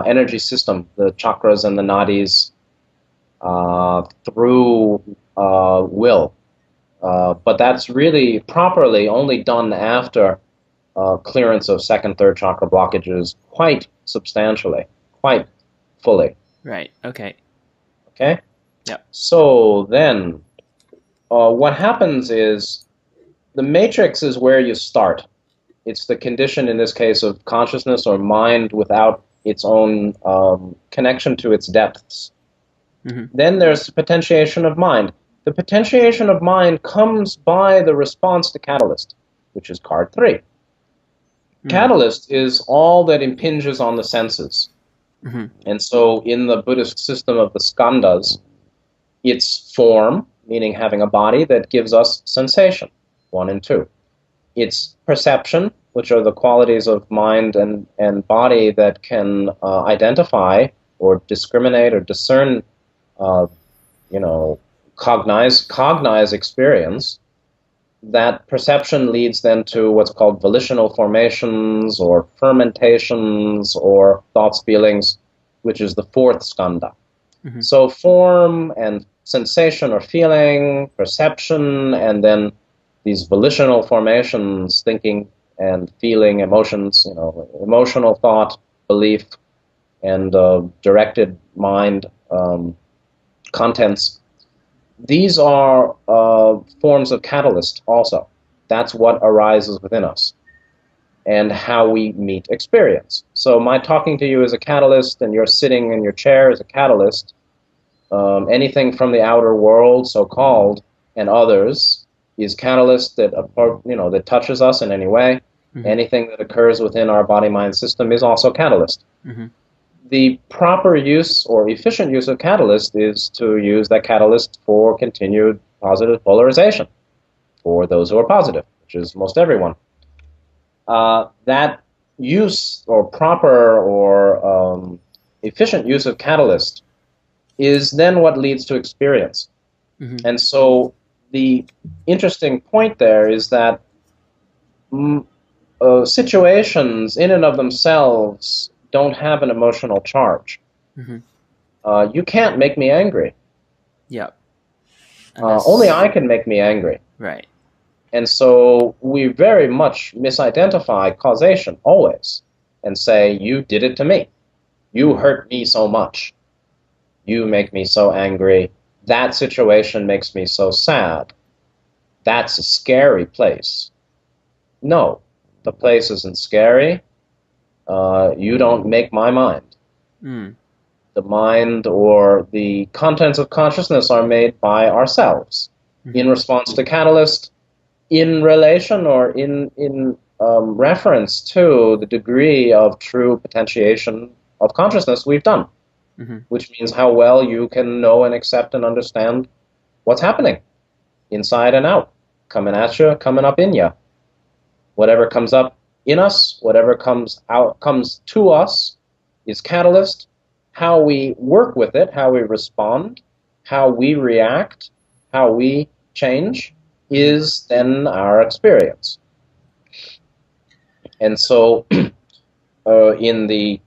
Speaker 2: energy system, the chakras and the nadis, through will. But that's really properly only done after clearance of second, third chakra blockages quite substantially, quite fully.
Speaker 1: Right. Okay.
Speaker 2: Okay?
Speaker 1: Yeah.
Speaker 2: So then, what happens is the matrix is where you start. It's the condition, in this case, of consciousness or mind without its own connection to its depths. Then there's potentiation of mind. The potentiation of mind comes by the response to catalyst, which is card 3. Catalyst is all that impinges on the senses. And so in the Buddhist system of the skandhas, it's form, meaning having a body that gives us sensation, 1 and 2. It's perception, which are the qualities of mind and body that can identify or discriminate or discern, cognize experience. That perception leads then to what's called volitional formations or fermentations or thoughts, feelings, which is the 4th skandha. So form and sensation or feeling, perception, and then these volitional formations, thinking and feeling, emotions, emotional thought, belief, and directed mind contents. These are forms of catalyst also. That's what arises within us and how we meet experience. So my talking to you is a catalyst, and you're sitting in your chair is a catalyst. Anything from the outer world, so-called, and others is catalyst that that touches us in any way. Anything that occurs within our body-mind system is also catalyst. The proper use or efficient use of catalyst is to use that catalyst for continued positive polarization for those who are positive, which is most everyone. That use or proper or efficient use of catalyst is then what leads to experience. And so the interesting point there is that situations in and of themselves don't have an emotional charge. You can't make me angry.
Speaker 1: Yeah.
Speaker 2: Only I can make me angry.
Speaker 1: Right.
Speaker 2: And so we very much misidentify causation always and say, you did it to me. You hurt me so much. You make me so angry. That situation makes me so sad. That's a scary place. No, the place isn't scary. You don't make my mind.
Speaker 1: Mm.
Speaker 2: The mind or the contents of consciousness are made by ourselves in response to catalyst, in relation or in reference to the degree of true potentiation of consciousness we've done, which means how well you can know and accept and understand what's happening inside and out, coming at you, coming up in you. Whatever comes up in us, whatever comes out, comes to us, is catalyst. How we work with it, how we respond, how we react, how we change, is then our experience. And so in the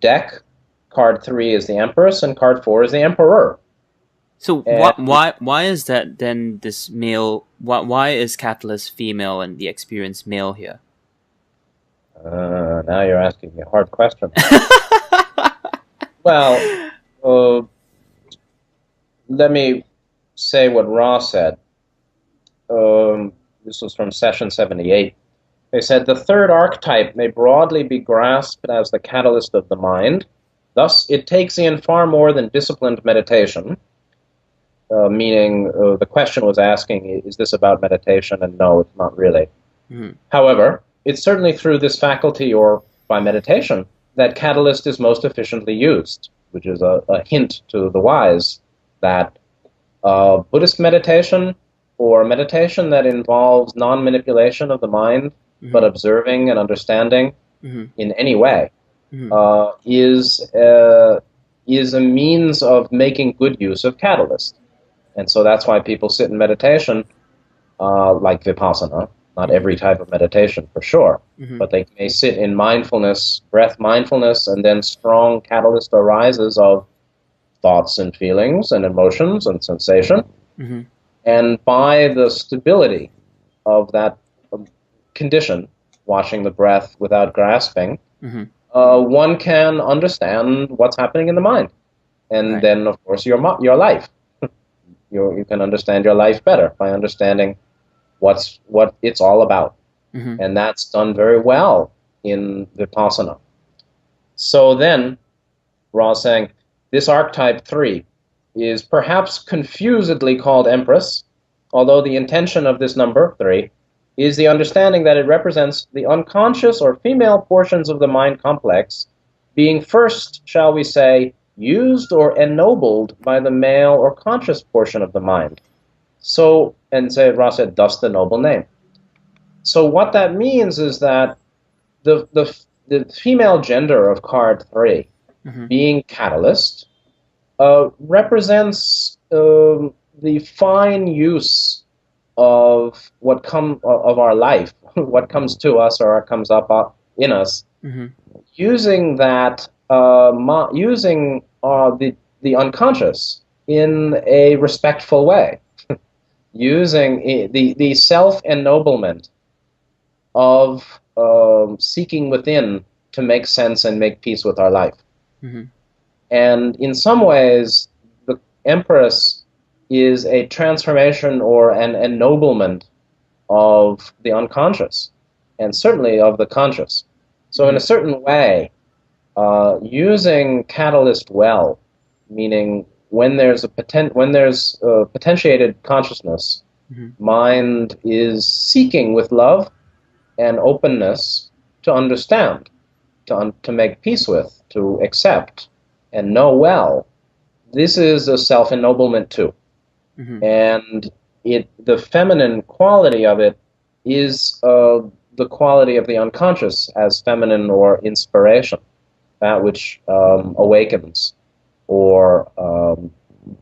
Speaker 2: deck, card 3 is the Empress and card 4 is the Emperor.
Speaker 1: So why is that then this male, why is catalyst female and the experience male here?
Speaker 2: Now you're asking me a hard question. Well, let me say what Ra said. This was from session 78. They said, the third archetype may broadly be grasped as the catalyst of the mind. Thus, it takes in far more than disciplined meditation, meaning the question was asking, is this about meditation? And no, it's not really. However, it's certainly through this faculty or by meditation that catalyst is most efficiently used, which is a hint to the wise that Buddhist meditation or meditation that involves non-manipulation of the mind, but observing and understanding in any way, is a means of making good use of catalyst. And so that's why people sit in meditation, like Vipassana, not every type of meditation for sure, but they may sit in mindfulness, breath mindfulness, and then strong catalyst arises of thoughts and feelings and emotions and sensation. And by the stability of that condition, watching the breath without grasping, one can understand what's happening in the mind. And then, of course, your life. You can understand your life better by understanding what it's all about. And that's done very well in Vipassana. So then, Ra's saying, this archetype 3 is perhaps confusedly called Empress, although the intention of this number, 3, is the understanding that it represents the unconscious or female portions of the mind complex being first, shall we say, used or ennobled by the male or conscious portion of the mind. So, and say, Ra said, thus the noble name. So what that means is that the female gender of card 3, being catalyst, represents the fine use of of our life, what comes to us or comes up in us, using that, using the unconscious in a respectful way, using the self-ennoblement of seeking within to make sense and make peace with our life. And in some ways, the Empress is a transformation or an ennoblement of the unconscious, and certainly of the conscious. So in a certain way, using catalyst well, meaning when there's potentiated consciousness, mind is seeking with love and openness to understand, to make peace with, to accept, and know well. This is a self-ennoblement too. And the feminine quality of it is the quality of the unconscious as feminine or inspiration, that which awakens or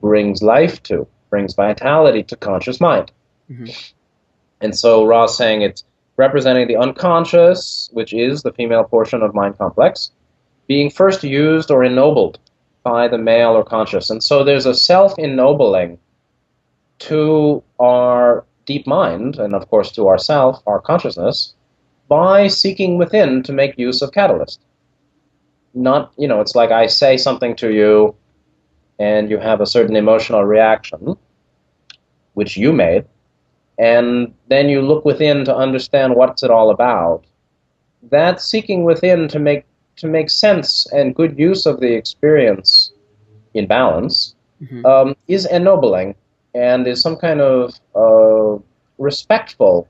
Speaker 2: brings life to, brings vitality to conscious mind. And so Ra's saying it's representing the unconscious, which is the female portion of mind complex, being first used or ennobled by the male or conscious. And so there's a self-ennobling to our deep mind, and of course to ourself, our consciousness, by seeking within to make use of catalyst. Not, it's like I say something to you, and you have a certain emotional reaction, which you made, and then you look within to understand what's it all about. that seeking within to make sense and good use of the experience in balance
Speaker 1: Mm-hmm.
Speaker 2: is ennobling and is some kind of respectful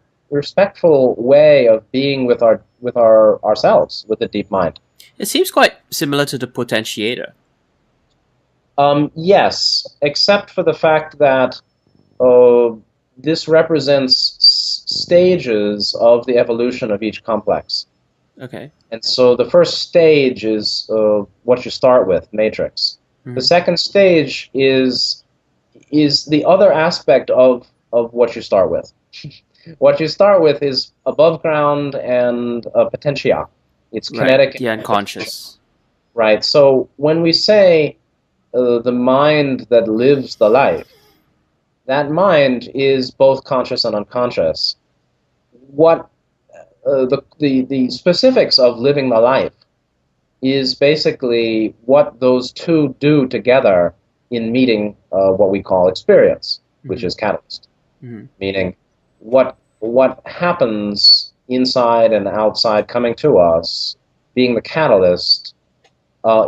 Speaker 2: way of being with our ourselves, with the deep mind.
Speaker 1: It seems quite similar to the potentiator.
Speaker 2: Yes, except for the fact that uh, this represents stages of the evolution of each complex.
Speaker 1: Okay.
Speaker 2: And so the first stage is what you start with, matrix. The
Speaker 1: Mm-hmm.
Speaker 2: second stage is the other aspect of what you start with. What you start with is above ground and potentia. It's
Speaker 1: Right.
Speaker 2: kinetic
Speaker 1: The
Speaker 2: and potential,
Speaker 1: unconscious.
Speaker 2: right? So when we say the mind that lives the life, that mind is both conscious and unconscious. What the specifics of living the life is basically what those two do together in meeting what we call experience, which
Speaker 1: Mm-hmm.
Speaker 2: is catalyst,
Speaker 1: Mm-hmm.
Speaker 2: meaning what happens inside and outside coming to us, being the catalyst,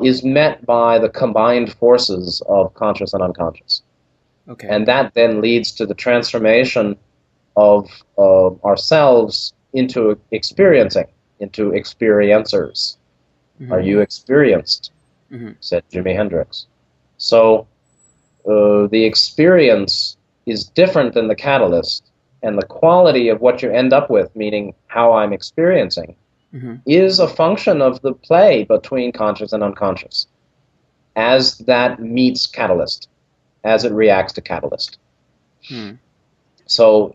Speaker 2: is met by the combined forces of conscious and unconscious.
Speaker 1: Okay.
Speaker 2: And that then leads to the transformation of ourselves into experiencing, into experiencers. Are
Speaker 1: Mm-hmm.
Speaker 2: you experienced?
Speaker 1: Mm-hmm.
Speaker 2: Said Jimi Hendrix. So the experience is different than the catalyst, and the quality of what you end up with, meaning how I'm experiencing,
Speaker 1: Mm-hmm.
Speaker 2: is a function of the play between conscious and unconscious as that meets catalyst, as it reacts to catalyst.
Speaker 1: Mm-hmm.
Speaker 2: So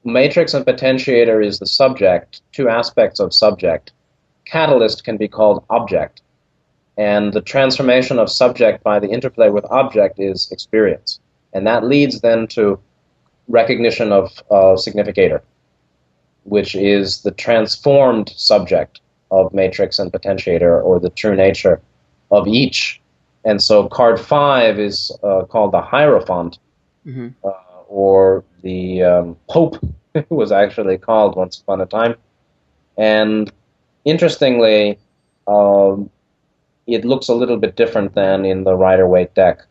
Speaker 2: matrix and potentiator is the subject, two aspects of subject. Catalyst can be called object. And the transformation of subject by the interplay with object is experience. And that leads then to recognition of significator, which is the transformed subject of matrix and potentiator, or the true nature of each. And so card 5 is called the Hierophant,
Speaker 1: Mm-hmm.
Speaker 2: or the Pope was actually called once upon a time. And interestingly, um, it looks a little bit different than in the Rider-Waite deck.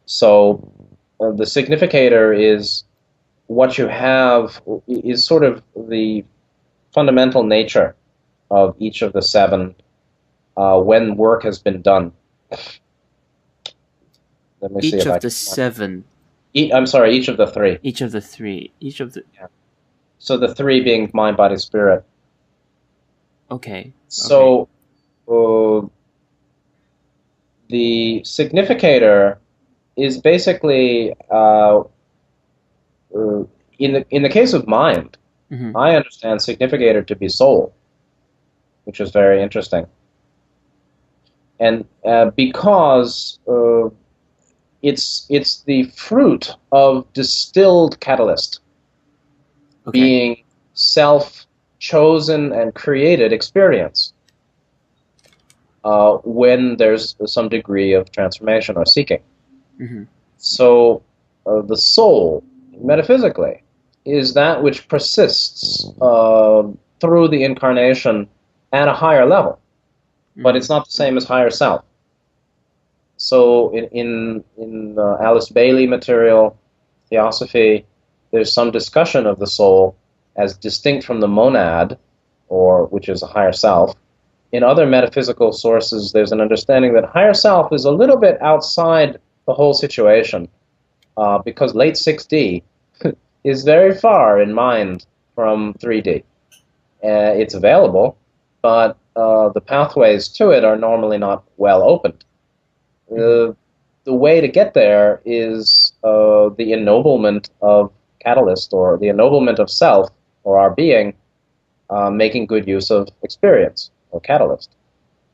Speaker 2: So the significator is what you have, is sort of the fundamental nature of each of the 7 when work has been done. Let me see
Speaker 1: Each
Speaker 2: if I
Speaker 1: of the
Speaker 2: can find
Speaker 1: 7.
Speaker 2: I'm sorry, each of the 3.
Speaker 1: Each of the 3. Each of the.
Speaker 2: Yeah. So the 3 being mind, body, spirit.
Speaker 1: Okay. Okay.
Speaker 2: So the significator is basically in the case of mind,
Speaker 1: Mm-hmm.
Speaker 2: I understand significator to be soul, which is very interesting, and because it's the fruit of distilled catalyst,
Speaker 1: Okay.
Speaker 2: being self chosen and created experience when there's some degree of transformation or seeking.
Speaker 1: Mm-hmm.
Speaker 2: So the soul, metaphysically, is that which persists through the incarnation at a higher level, but
Speaker 1: Mm-hmm.
Speaker 2: it's not the same as higher self. So in Alice Bailey material, Theosophy, there's some discussion of the soul as distinct from the monad, or which is a higher self. In other metaphysical sources, there's an understanding that higher self is a little bit outside the whole situation, because late 6D is very far in mind from 3D. It's available, but the pathways to it are normally not well opened.
Speaker 1: Mm-hmm.
Speaker 2: The way to get there is the ennoblement of catalyst, or the ennoblement of self, or our being, making good use of experience, or catalyst.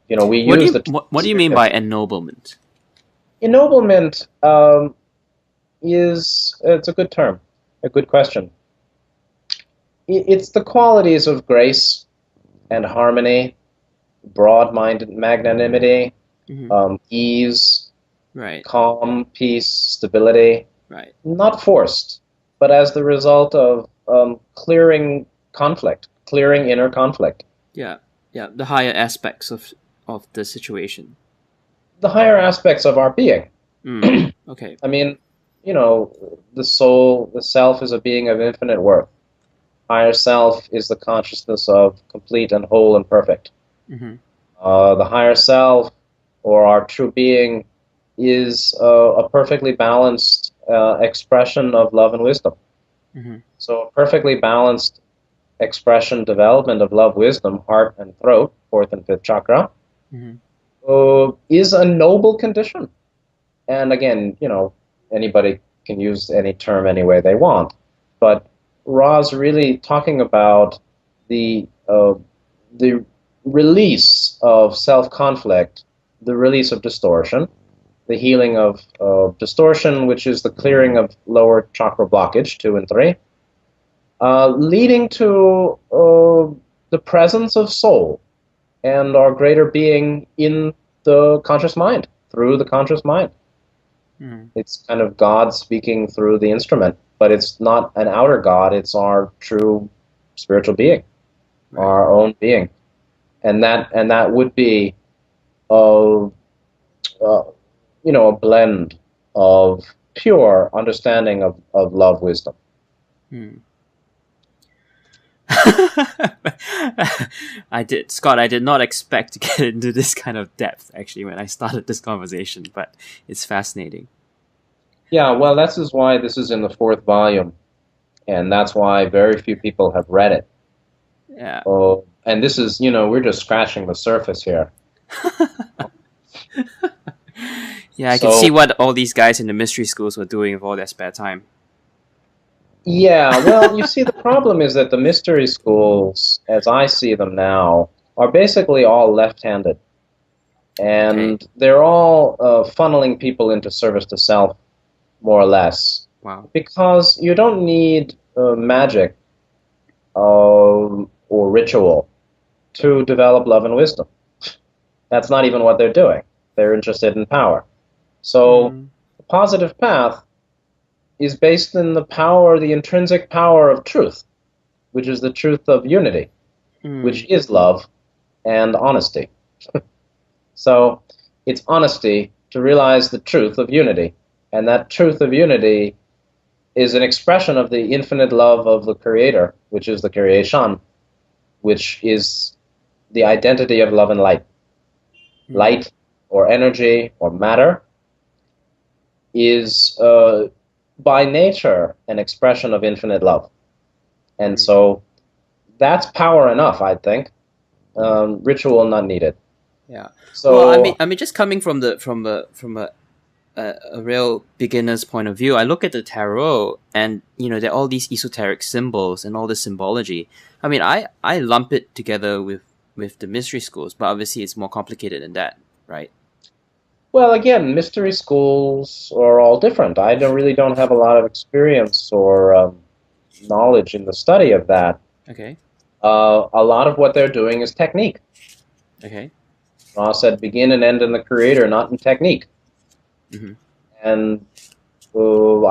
Speaker 2: We
Speaker 1: What do
Speaker 2: use
Speaker 1: you
Speaker 2: the
Speaker 1: what do you mean by ennoblement?
Speaker 2: ennoblement. It's a good term, a good question. It's the qualities of grace and harmony, broad-minded magnanimity,
Speaker 1: Mm-hmm.
Speaker 2: ease,
Speaker 1: Right.
Speaker 2: calm, peace, stability,
Speaker 1: Right.
Speaker 2: not forced, but as the result of clearing conflict, clearing inner conflict.
Speaker 1: Yeah, yeah, the higher aspects of the situation.
Speaker 2: The higher aspects of our being.
Speaker 1: Okay.
Speaker 2: I mean, you know, the soul, the self is a being of infinite worth. Higher self is the consciousness of complete and whole and perfect.
Speaker 1: Mm-hmm.
Speaker 2: The higher self, or our true being, is a perfectly balanced expression of love and wisdom.
Speaker 1: Mm-hmm.
Speaker 2: So a perfectly balanced expression, development of love, wisdom, heart and throat, fourth and fifth chakra,
Speaker 1: Mm-hmm.
Speaker 2: is a noble condition. And again, you know, anybody can use any term any way they want. But Ra's really talking about the release of self-conflict, the release of distortion, the healing of distortion, which is the clearing of lower chakra blockage, 2 and 3, leading to the presence of soul and our greater being in the conscious mind, through the conscious mind.
Speaker 1: Mm-hmm.
Speaker 2: It's kind of God speaking through the instrument, but it's not an outer God, it's our true spiritual being,
Speaker 1: Right.
Speaker 2: our own being. And that would be a, you know, a blend of pure understanding of love, wisdom.
Speaker 1: Hmm. Scott, I did not expect to get into this kind of depth actually when I started this conversation, but it's fascinating.
Speaker 2: Yeah, well, this is why this is in the fourth volume, and that's why very few people have read it.
Speaker 1: Yeah.
Speaker 2: And this is, you know, we're just scratching the surface here.
Speaker 1: Yeah, I can see
Speaker 2: So,
Speaker 1: what all these guys in the mystery schools were doing with all their spare time.
Speaker 2: yeah, well, you see, the problem is that the mystery schools, as I see them now, are basically all left-handed.
Speaker 1: Okay.
Speaker 2: And they're all funneling people into service to self, more or less.
Speaker 1: Wow.
Speaker 2: Because you don't need magic or ritual to develop love and wisdom. That's not even what they're doing. They're interested in power. So
Speaker 1: Mm.
Speaker 2: the positive path is based in the power, the intrinsic power of truth, which is the truth of unity, which
Speaker 1: Mm.
Speaker 2: is love and honesty. So it's honesty to realize the truth of unity. And that truth of unity is an expression of the infinite love of the Creator, which is the creation, which is the identity of love and light.
Speaker 1: Mm.
Speaker 2: Light or energy or matter is by nature an expression of infinite love. And
Speaker 1: Mm.
Speaker 2: so that's power enough, I think. Ritual not needed.
Speaker 1: Yeah. Well,
Speaker 2: So,
Speaker 1: I mean, just coming from a real beginner's point of view, I look at the tarot, and there are all these esoteric symbols and all this symbology. I mean, I lump it together with the mystery schools, but obviously it's more complicated than that, right?
Speaker 2: well, again, mystery schools are all different. I really don't have a lot of experience or knowledge in the study of that.
Speaker 1: Okay.
Speaker 2: A lot of what they're doing is technique.
Speaker 1: Okay.
Speaker 2: Ra said, begin and end in the Creator, not in technique.
Speaker 1: Mm-hmm.
Speaker 2: And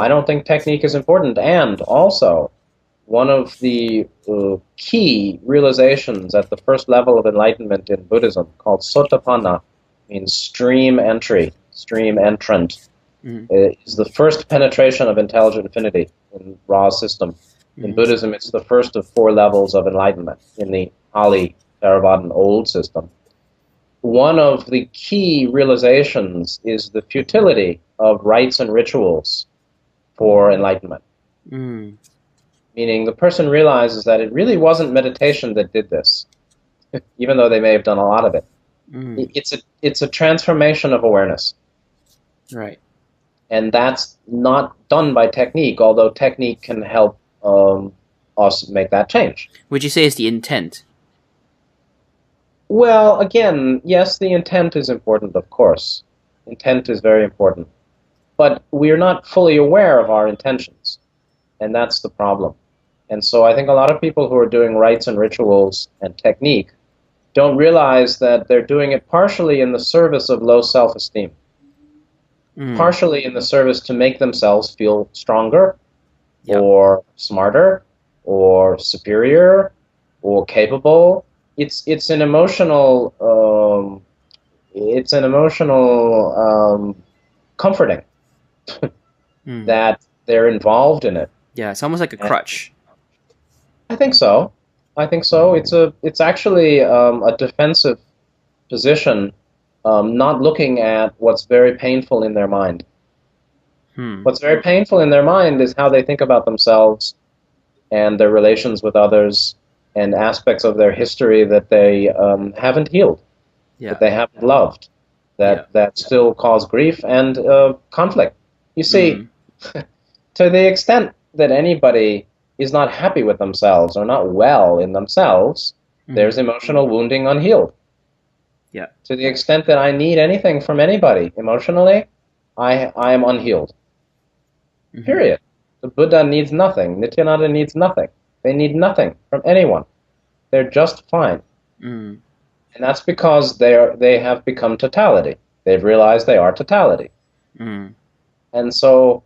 Speaker 2: I don't think technique is important. And also, one of the key realizations at the first level of enlightenment in Buddhism, called Sotapanna, means stream entry, stream entrant,
Speaker 1: Mm-hmm.
Speaker 2: is the first penetration of intelligent infinity in Ra's system. In
Speaker 1: Mm-hmm.
Speaker 2: Buddhism, it's the first of 4 levels of enlightenment in the Pali Theravadan old system. One of the key realizations is the futility of rites and rituals for enlightenment.
Speaker 1: Mm.
Speaker 2: Meaning the person realizes that it really wasn't meditation that did this, even though they may have done a lot of it.
Speaker 1: Mm.
Speaker 2: It's a transformation of awareness.
Speaker 1: Right.
Speaker 2: And that's not done by technique, although technique can help us make that change.
Speaker 1: Would you say it's the intent?
Speaker 2: Well, again, yes, the intent is important, of course. Intent is very important. But we're not fully aware of our intentions, and that's the problem. And so I think a lot of people who are doing rites and rituals and technique don't realize that they're doing it partially in the service of low self-esteem,
Speaker 1: Mm.
Speaker 2: partially in the service to make themselves feel stronger
Speaker 1: Yep.
Speaker 2: or smarter or superior or capable it's an emotional comforting that they're involved in it.
Speaker 1: Yeah, it's almost like a crutch.
Speaker 2: I think so. I think so. It's actually a defensive position, not looking at what's very painful in their mind. What's very painful in their mind is how they think about themselves and their relations with others and aspects of their history that they haven't healed, that they haven't loved, that still cause grief and conflict. You see, to the extent that anybody is not happy with themselves or not well in themselves, there's emotional wounding unhealed.
Speaker 1: Yeah.
Speaker 2: To the extent that I need anything from anybody emotionally, I am unhealed. Period. The Buddha needs nothing. Nityananda needs nothing. They need nothing from anyone. They're just fine. And that's because they have become totality. They've realized they are totality. And so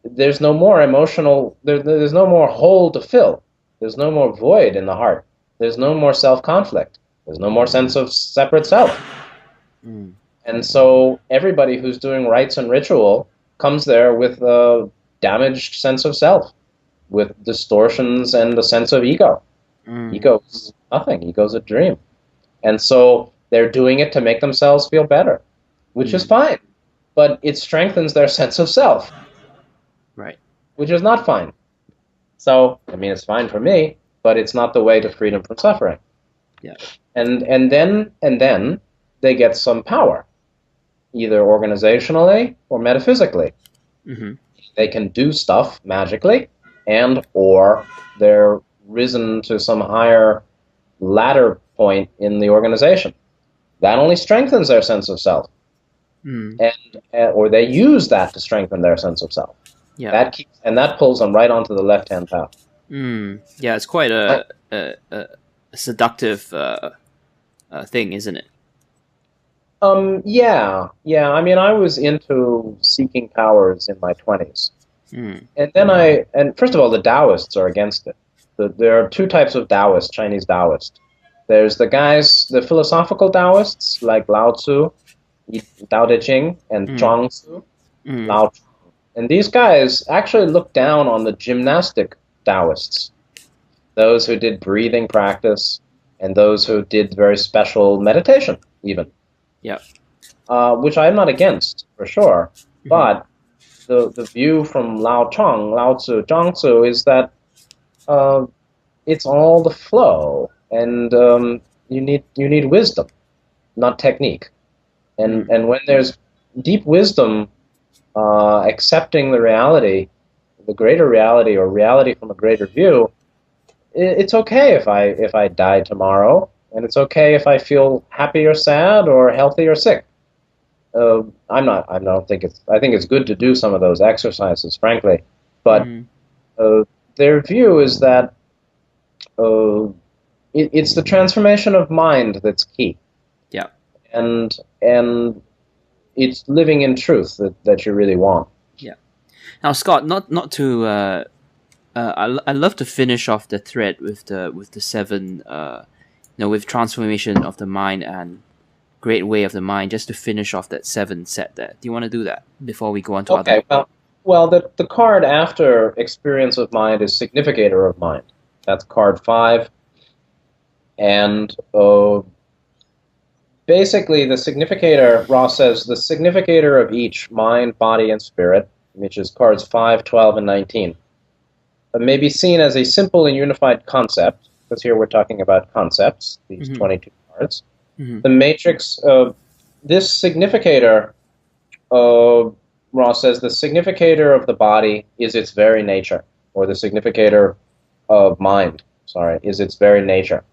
Speaker 2: there's no more emotional, there's no more hole to fill. There's no more void in the heart. There's no more self-conflict. There's no more sense of separate self. And so everybody who's doing rites and ritual comes there with a damaged sense of self, with distortions and a sense of ego. Ego is nothing. Ego is a dream. And so they're doing it to make themselves feel better, which is fine. But it strengthens their sense of self.
Speaker 1: Right.
Speaker 2: Which is not fine. So, I mean, it's fine for me, but it's not the way to freedom from suffering.
Speaker 1: Yeah.
Speaker 2: And then they get some power, either organizationally or metaphysically. They can do stuff magically, and or they're risen to some higher ladder point in the organization. That only strengthens their sense of self. Or they use that to strengthen their sense of self.
Speaker 1: Yeah.
Speaker 2: That pulls them right onto the left-hand path.
Speaker 1: Yeah, it's quite a seductive thing, isn't it?
Speaker 2: Yeah. I mean, I was into seeking powers in my 20s. And then first of all, the Taoists are against it. There are two types of Taoists, Chinese Taoists. There's the philosophical Taoists, like Lao Tzu, Tao Te Ching, and Chuang Tzu, Lao Tzu. And these guys actually look down on the gymnastic Taoists, those who did breathing practice, and those who did very special meditation, even.
Speaker 1: Yeah.
Speaker 2: Which I'm not against, for sure. But the view from Lao Tzu, Zhang Tzu, is that it's all the flow, and you need wisdom, not technique. And when there's deep wisdom, accepting the reality, the greater reality, or reality from a greater view, it's okay if I die tomorrow, and it's okay if I feel happy or sad or healthy or sick. I think it's good to do some of those exercises, frankly, but their view is that it's the transformation of mind that's key.
Speaker 1: Yeah.
Speaker 2: And it's living in truth that you really want.
Speaker 1: Yeah. Now, Scott, not to I love to finish off the thread with the seven with transformation of the mind and great way of the mind, just to finish off that 7 set there. Do you want to do that before we go on to other?
Speaker 2: Well, the card after experience of mind is significator of mind. That's card 5. And basically the significator, Ross says, the significator of each, mind, body, and spirit, which is cards 5, 12, and 19, may be seen as a simple and unified concept, because here we're talking about concepts, these 22 cards. The matrix, this significator, Ross says, the significator of the body is its very nature, or the significator of mind, is its very nature.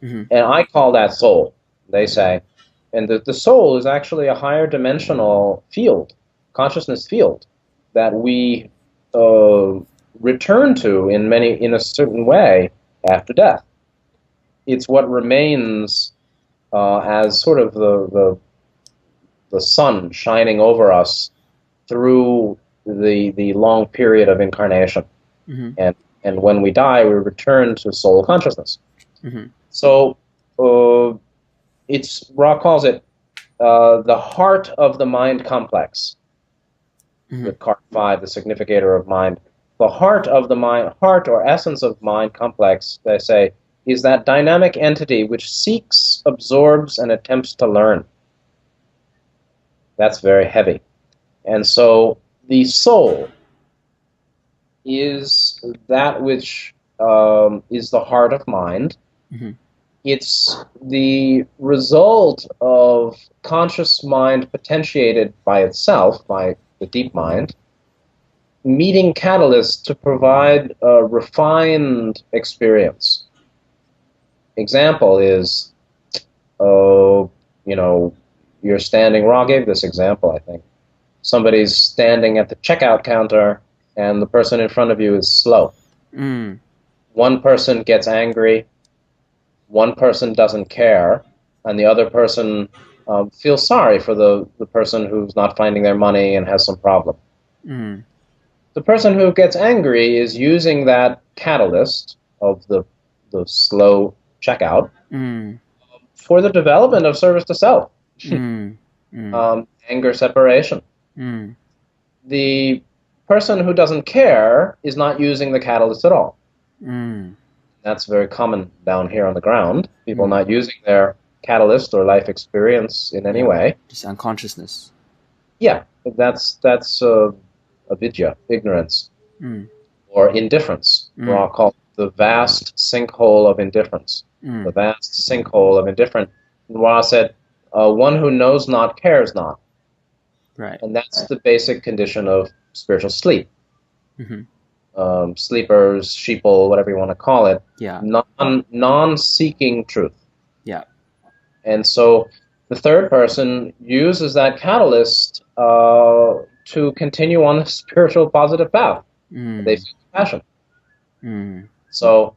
Speaker 2: And I call that soul, they say. And the soul is actually a higher dimensional field, consciousness field, that we return to in a certain way after death. It's what remains as sort of the sun shining over us through the long period of incarnation. And when we die, we return to soul consciousness. So uh, Ra calls it the heart of the mind complex, with card 5, the significator of mind. The heart of the mind, heart or essence of mind complex, they say, is that dynamic entity which seeks, absorbs, and attempts to learn. That's very heavy. And so the soul is that which is the heart of mind.
Speaker 1: Mm-hmm.
Speaker 2: It's the result of conscious mind potentiated by itself, by the deep mind, meeting catalysts to provide a refined experience. Example is, you're standing, Ra gave this example, I think. Somebody's standing at the checkout counter and the person in front of you is slow.
Speaker 1: Mm.
Speaker 2: One person gets angry, one person doesn't care, and the other person feels sorry for the person who's not finding their money and has some problem.
Speaker 1: Mm.
Speaker 2: The person who gets angry is using that catalyst of the slow checkout for the development of service to self. Anger separation. The person who doesn't care is not using the catalyst at all. That's very common down here on the ground. People not using their catalyst or life experience in any way.
Speaker 1: Just unconsciousness.
Speaker 2: Yeah, that's avidya, ignorance, or indifference. Ra called the vast sinkhole of indifference. The vast sinkhole of indifference. Ra said, one who knows not cares not.
Speaker 1: Right.
Speaker 2: And that's the basic condition of spiritual sleep. Sleepers, sheeple, whatever you want to call it.
Speaker 1: Yeah.
Speaker 2: Non-seeking truth.
Speaker 1: Yeah.
Speaker 2: And so the third person uses that catalyst to continue on the spiritual positive path. They feel passion. So,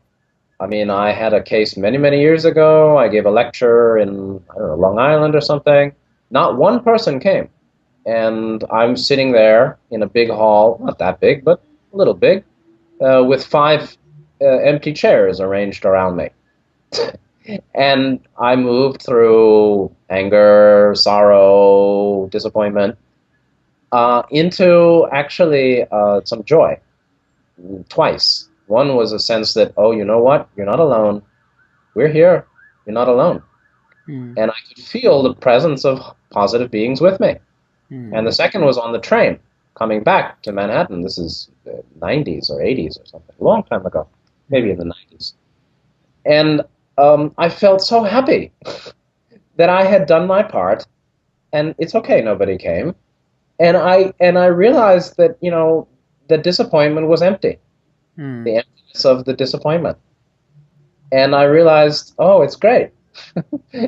Speaker 2: I mean, I had a case many, many years ago. I gave a lecture in, I don't know, Long Island or something. Not one person came. And I'm sitting there in a big hall, not that big, but a little big, with 5 empty chairs arranged around me. And I moved through anger, sorrow, disappointment, into actually some joy, twice. One was a sense that, oh, you know what? You're not alone. We're here. You're not alone. And I could feel the presence of positive beings with me. And the second was on the train coming back to Manhattan. This is the 90s or 80s or something, a long time ago, maybe in the 90s. And I felt so happy that I had done my part, and it's okay, nobody came. And I realized that, the disappointment was empty, the emptiness of the disappointment. And I realized, oh, it's great.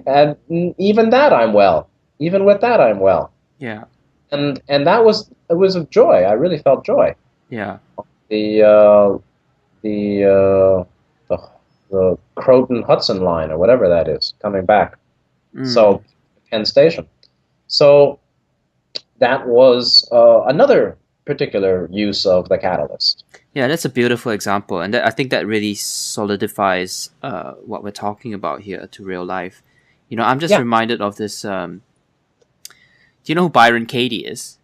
Speaker 2: And even that I'm well. Even with that I'm well.
Speaker 1: Yeah.
Speaker 2: And it was a joy. I really felt joy.
Speaker 1: Yeah.
Speaker 2: The Croton Hudson line or whatever that is coming back. So Penn Station. So that was another particular use of the catalyst.
Speaker 1: Yeah, that's a beautiful example, and I think that really solidifies what we're talking about here to real life. I'm just reminded of this. Do you know who Byron Katie is?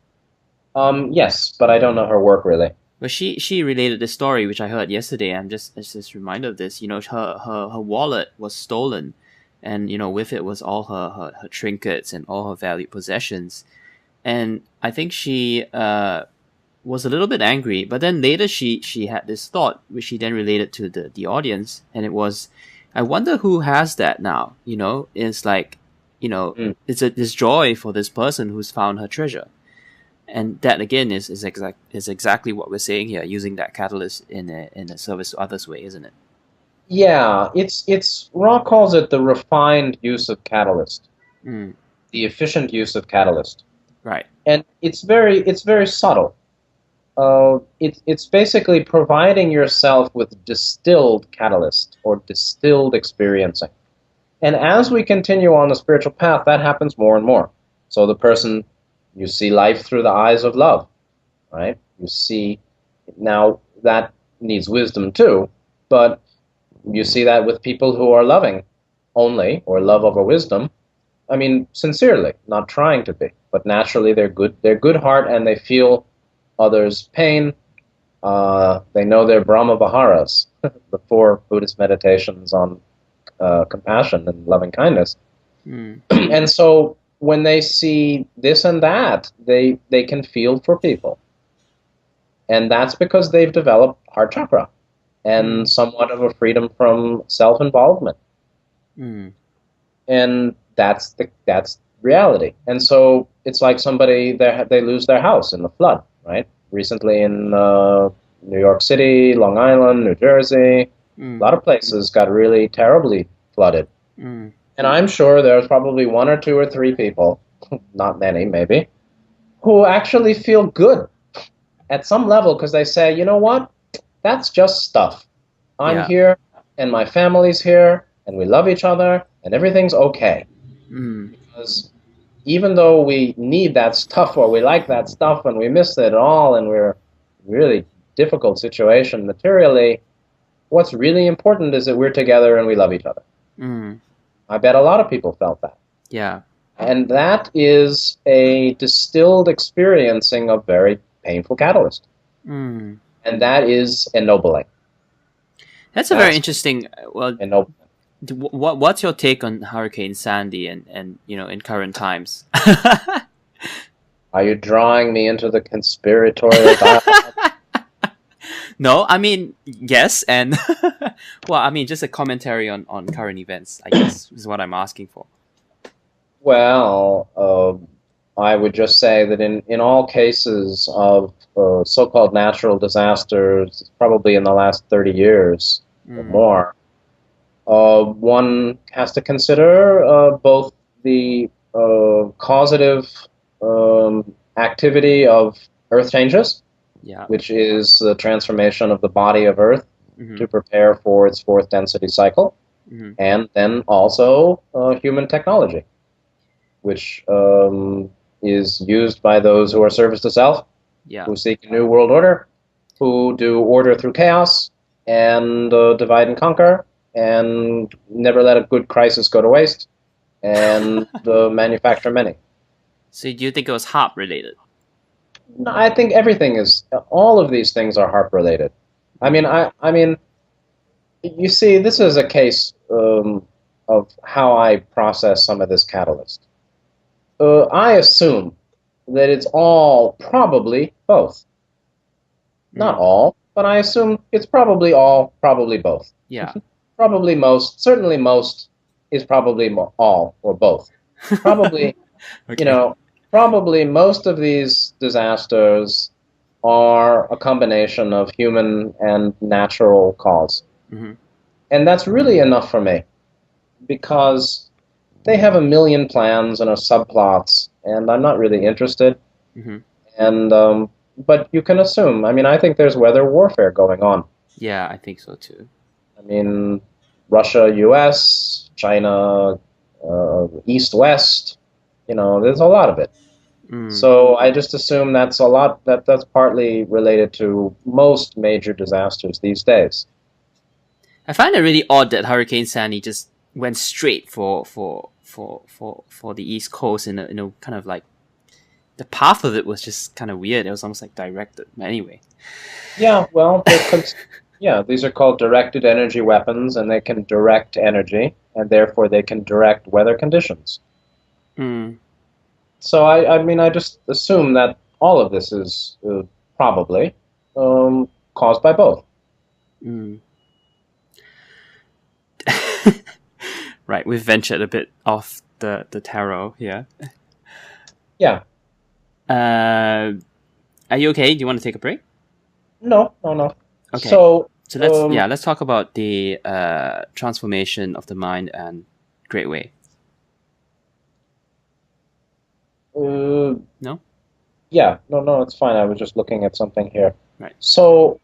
Speaker 2: Yes, but I don't know her work really.
Speaker 1: Well, she related this story which I heard yesterday. I'm just reminded of this. Her wallet was stolen, and with it was all her trinkets and all her valued possessions, and I think she was a little bit angry. But then later she had this thought which she then related to the audience, and it was, I wonder who has that now. It's like, it's this joy for this person who's found her treasure. And that again is exactly what we're saying here, using that catalyst in a service to others way, isn't it?
Speaker 2: Yeah, it's Ra calls it the refined use of catalyst, the efficient use of catalyst.
Speaker 1: Right.
Speaker 2: And it's very subtle. It's basically providing yourself with distilled catalyst or distilled experiencing. And as we continue on the spiritual path, that happens more and more. So the person, you see life through the eyes of love, right? You see, now that needs wisdom too, but you see that with people who are loving only or love over wisdom. I mean, sincerely, not trying to be, but naturally they're good. They're good heart, and they feel others' pain. They know their Brahma Viharas, the 4 Buddhist meditations on compassion and loving kindness.
Speaker 1: Mm.
Speaker 2: And so when they see this and that, they can feel for people. And that's because they've developed heart chakra and somewhat of a freedom from self-involvement.
Speaker 1: Mm.
Speaker 2: And that's reality. And so it's like somebody, they lose their house in the flood, right? Recently in New York City, Long Island, New Jersey, a lot of places got really terribly flooded.
Speaker 1: Mm.
Speaker 2: And I'm sure there's probably 1 or 2 or 3 people, not many maybe, who actually feel good at some level because they say, you know what, that's just stuff. I'm here and my family's here and we love each other and everything's okay. Because even though we need that stuff or we like that stuff and we miss it all and we're in a really difficult situation materially, what's really important is that we're together and we love each other. I bet a lot of people felt that.
Speaker 1: Yeah.
Speaker 2: And that is a distilled experiencing of very painful catalyst. And that is ennobling.
Speaker 1: That's a very interesting. Well,
Speaker 2: ennobling.
Speaker 1: What's your take on Hurricane Sandy and in current times?
Speaker 2: Are you drawing me into the conspiratorial dialogue?
Speaker 1: No, I mean, yes, and well, I mean, just a commentary on current events, I guess, is what I'm asking for.
Speaker 2: Well, I would just say that in all cases of so-called natural disasters, probably in the last 30 years or more, one has to consider both the causative activity of earth changes, which is the transformation of the body of Earth to prepare for its 4th density cycle, and then also human technology, which is used by those who are service to self, who seek a new world order, who do order through chaos, and divide and conquer, and never let a good crisis go to waste, and manufacture many.
Speaker 1: So do you think it was harp related?
Speaker 2: No, I think everything is. All of these things are harp related. I mean, you see, this is a case of how I process some of this catalyst. I assume that it's all probably both. Not all, but I assume it's probably all, probably both.
Speaker 1: Yeah.
Speaker 2: Probably most, certainly most is probably all or both. Probably,
Speaker 1: Okay.
Speaker 2: Probably most of these disasters are a combination of human and natural cause. And that's really enough for me, because they have a million plans and subplots, and I'm not really interested. And but you can assume. I mean, I think there's weather warfare going on.
Speaker 1: Yeah, I think so too.
Speaker 2: I mean, Russia, US, China, East, West. There's a lot of it. So I just assume that's a lot. That's partly related to most major disasters these days.
Speaker 1: I find it really odd that Hurricane Sandy just went straight for the East Coast, and kind of like the path of it was just kind of weird. It was almost like directed. Anyway.
Speaker 2: Yeah, well, these are called directed energy weapons, and they can direct energy, and therefore they can direct weather conditions. So I mean, I just assume that all of this is probably caused by both.
Speaker 1: Right, we've ventured a bit off the tarot here.
Speaker 2: Yeah.
Speaker 1: Are you okay? Do you want to take a break?
Speaker 2: No.
Speaker 1: Okay.
Speaker 2: So
Speaker 1: let's talk about the transformation of the mind and Great Way. No?
Speaker 2: Yeah, no, it's fine. I was just looking at something here.
Speaker 1: Right.
Speaker 2: So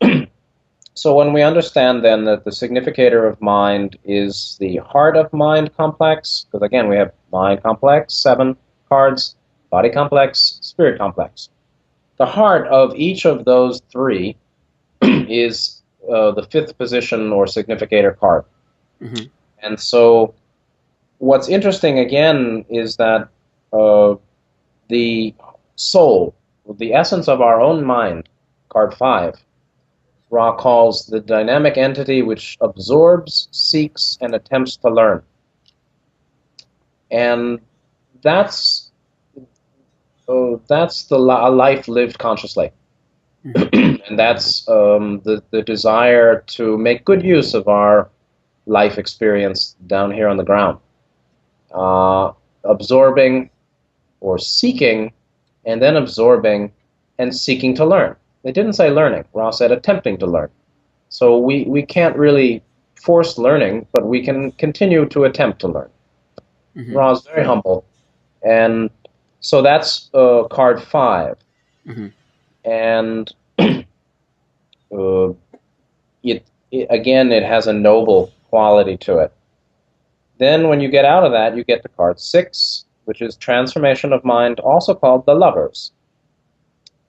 Speaker 2: when we understand then that the significator of mind is the heart of mind complex, because again we have mind complex, 7 cards, body complex, spirit complex. The heart of each of those 3 is the 5th position or significator card. And so what's interesting again is that uh, the soul, the essence of our own mind, card 5, Ra calls the dynamic entity which absorbs, seeks, and attempts to learn. And that's a life lived consciously. And that's the desire to make good use of our life experience down here on the ground. Absorbing or seeking, and then absorbing and seeking to learn. They didn't say learning. Ra said attempting to learn. So we can't really force learning, but we can continue to attempt to learn. Ra is very humble. And so that's card 5. And it has a noble quality to it. Then when you get out of that, you get to card 6, which is transformation of mind, also called the lovers.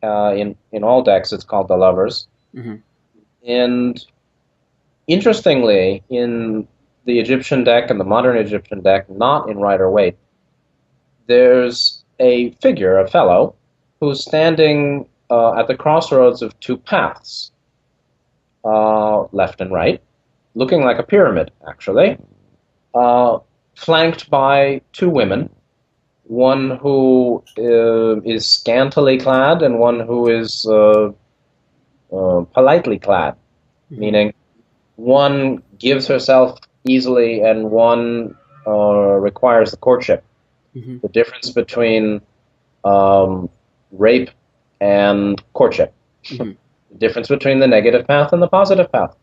Speaker 2: In all decks, it's called the lovers. And interestingly, in the Egyptian deck and the modern Egyptian deck, not in Rider-Waite, there's a figure, a fellow, who's standing at the crossroads of two paths, left and right, looking like a pyramid, actually, flanked by two women, one who is scantily clad and one who is politely clad, meaning one gives herself easily and one requires the courtship. The difference between rape and courtship. The difference between the negative path and the positive path.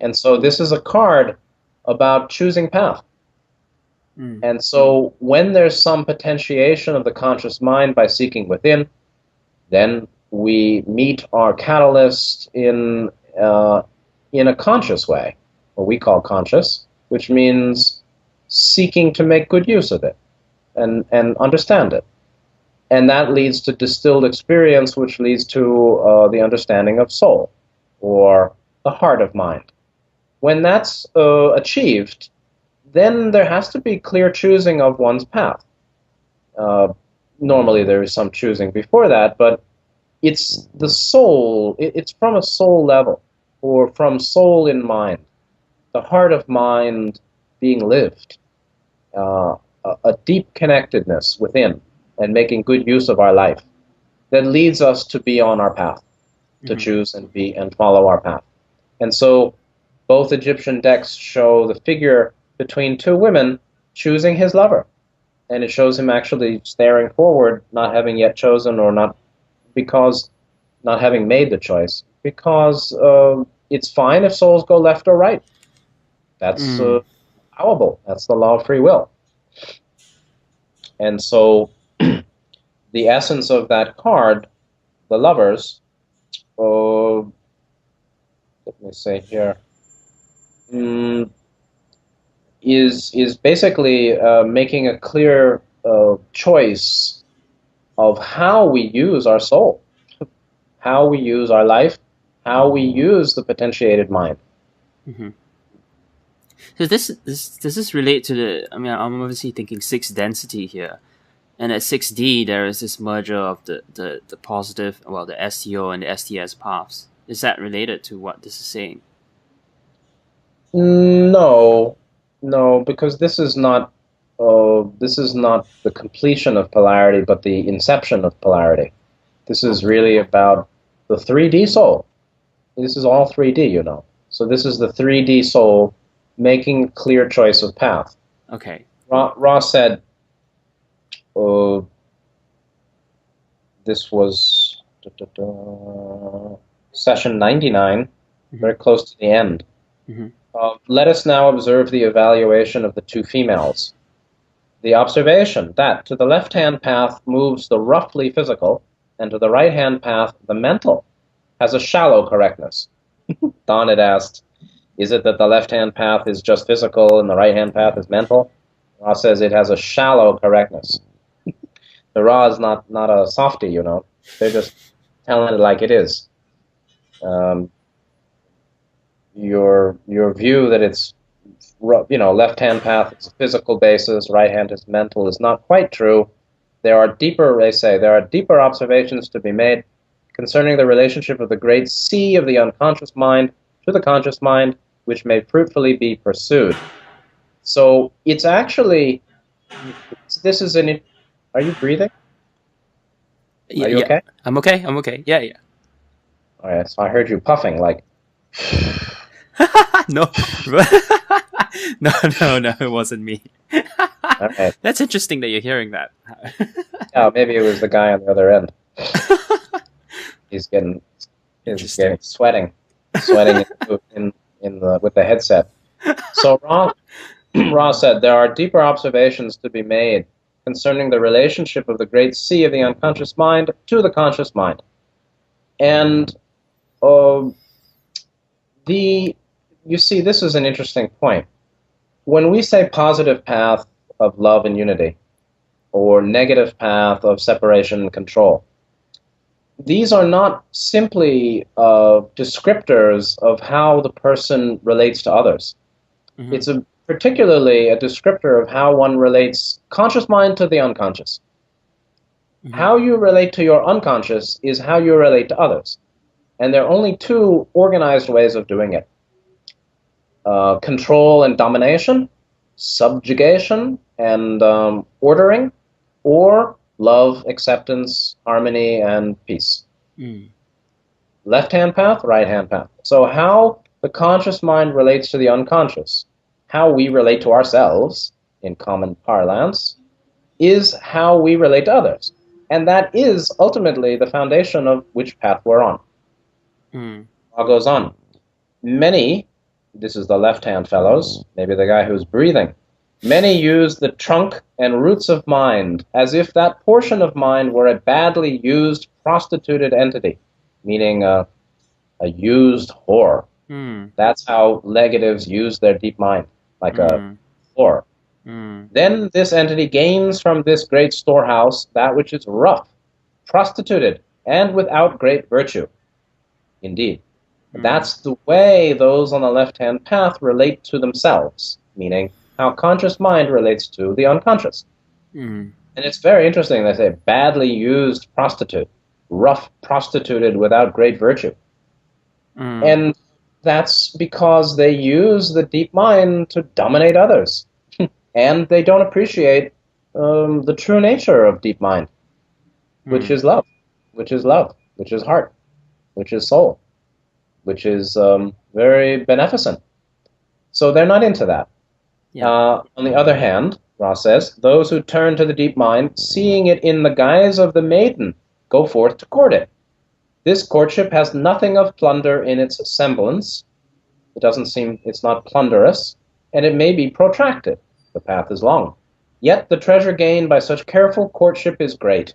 Speaker 2: And so this is a card about choosing path. And so when there's some potentiation of the conscious mind by seeking within, then we meet our catalyst in a conscious way, what we call conscious, which means seeking to make good use of it and understand it. And that leads to distilled experience, which leads to the understanding of soul, or the heart of mind. When that's achieved, then there has to be clear choosing of one's path. Normally there is some choosing before that, but it's the soul, it's from a soul level, or from soul in mind, the heart of mind being lived, a deep connectedness within, and making good use of our life that leads us to be on our path, to choose and be and follow our path. And so both Egyptian decks show the figure between two women choosing his lover. And it shows him actually staring forward, not having yet chosen, or not because not having made the choice, because it's fine if souls go left or right. That's allowable. That's the law of free will. And so the essence of that card, the lovers, let me say here, is basically making a clear choice of how we use our soul, how we use our life, how we use the potentiated mind.
Speaker 1: So does this relate to the? I mean, I'm obviously thinking 6 density here, and at 6D there is this merger of the positive, well, the STO and the STS paths. Is that related to what this is saying?
Speaker 2: No, because this is not the completion of polarity, but the inception of polarity. This is really about the 3D soul. This is all 3D, you know. So this is the 3D soul making clear choice of path.
Speaker 1: Okay.
Speaker 2: Ross said, this was session 99, very close to the end. Let us now observe the evaluation of the two females. The observation that to the left-hand path moves the roughly physical, and to the right-hand path the mental, has a shallow correctness. Don had asked, is it that the left-hand path is just physical and the right-hand path is mental? Ra says it has a shallow correctness. The Ra is not a softie, you know. They're just telling it like it is. Your view that it's left-hand path is a physical basis, right hand is mental, is not quite true. They say, there are deeper observations to be made concerning the relationship of the great sea of the unconscious mind to the conscious mind, which may fruitfully be pursued. So it's actually, this is an, are you breathing?
Speaker 1: Yeah,
Speaker 2: Are you
Speaker 1: yeah.
Speaker 2: okay?
Speaker 1: I'm okay. I'm okay. Yeah, yeah.
Speaker 2: All right, so I heard you puffing like,
Speaker 1: No, no, no, no. It wasn't me.
Speaker 2: all right.
Speaker 1: That's interesting that you're hearing that.
Speaker 2: Yeah, maybe it was the guy on the other end. He's getting
Speaker 1: Interesting.
Speaker 2: sweating with the headset. So Ra said there are deeper observations to be made concerning the relationship of the great sea of the unconscious mind to the conscious mind, and you see, this is an interesting point. When we say positive path of love and unity, or negative path of separation and control, these are not simply descriptors of how the person relates to others.
Speaker 1: Mm-hmm.
Speaker 2: It's particularly a descriptor of how one relates conscious mind to the unconscious.
Speaker 1: Mm-hmm.
Speaker 2: How you relate to your unconscious is how you relate to others. And there are only two organized ways of doing it. Control and domination, subjugation and ordering, or love, acceptance, harmony, and peace.
Speaker 1: Mm.
Speaker 2: Left-hand path, right-hand path. So how the conscious mind relates to the unconscious, how we relate to ourselves, in common parlance, is how we relate to others. And that is ultimately the foundation of which path we're on.
Speaker 1: Mm.
Speaker 2: Goes on. Many, this is the left-hand fellows, maybe the guy who's breathing, many use the trunk and roots of mind as if that portion of mind were a badly used, prostituted entity, meaning a used whore.
Speaker 1: Mm.
Speaker 2: That's how negatives use their deep mind, like a whore.
Speaker 1: Mm.
Speaker 2: Then this entity gains from this great storehouse that which is rough, prostituted, and without great virtue. Indeed. That's the way those on the left-hand path relate to themselves, meaning how conscious mind relates to the unconscious.
Speaker 1: Mm.
Speaker 2: And it's very interesting, they say, badly used prostitute, rough prostituted without great virtue.
Speaker 1: Mm.
Speaker 2: And that's because they use the deep mind to dominate others. And they don't appreciate the true nature of deep mind, which is love, which is heart, which is soul, which is very beneficent. So they're not into that.
Speaker 1: Yeah.
Speaker 2: On the other hand, Ross says, those who turn to the deep mind, seeing it in the guise of the maiden, go forth to court it. This courtship has nothing of plunder in its semblance. It's not plunderous, and it may be protracted. The path is long. Yet the treasure gained by such careful courtship is great.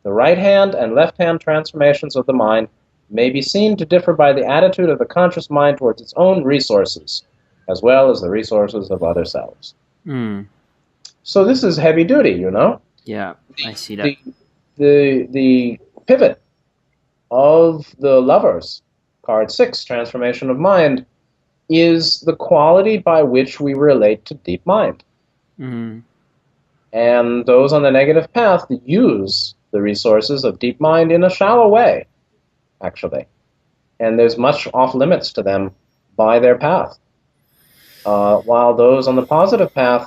Speaker 2: The right hand and left hand transformations of the mind may be seen to differ by the attitude of the conscious mind towards its own resources, as well as the resources of other selves.
Speaker 1: Mm.
Speaker 2: So this is heavy duty, you know?
Speaker 1: Yeah, I see that.
Speaker 2: The pivot of the lovers, card 6, transformation of mind, is the quality by which we relate to deep mind.
Speaker 1: Mm.
Speaker 2: And those on the negative path use the resources of deep mind in a shallow way, actually. And there's much off limits to them by their path. While those on the positive path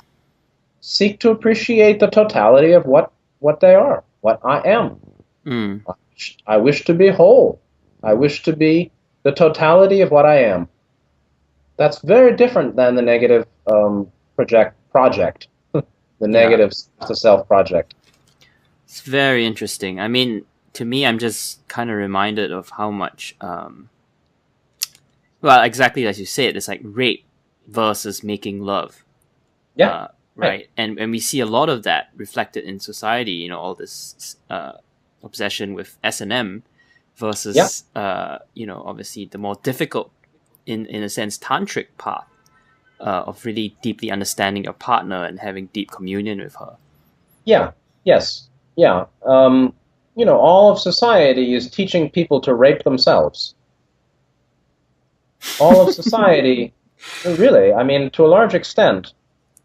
Speaker 2: seek to appreciate the totality of what they are, what I am.
Speaker 1: Mm.
Speaker 2: I wish to be whole. I wish to be the totality of what I am. That's very different than the negative project, the negative to self project.
Speaker 1: It's very interesting. I mean, to me, I'm just kind of reminded of how much, well, exactly as you said, it's like rape versus making love.
Speaker 2: Yeah.
Speaker 1: Right. And we see a lot of that reflected in society, you know, all this obsession with S&M versus, you know, obviously the more difficult, in a sense, tantric path of really deeply understanding your partner and having deep communion with her.
Speaker 2: Yeah. Yes. Yeah. You know, all of society is teaching people to rape themselves. All of society Really, I mean, to a large extent,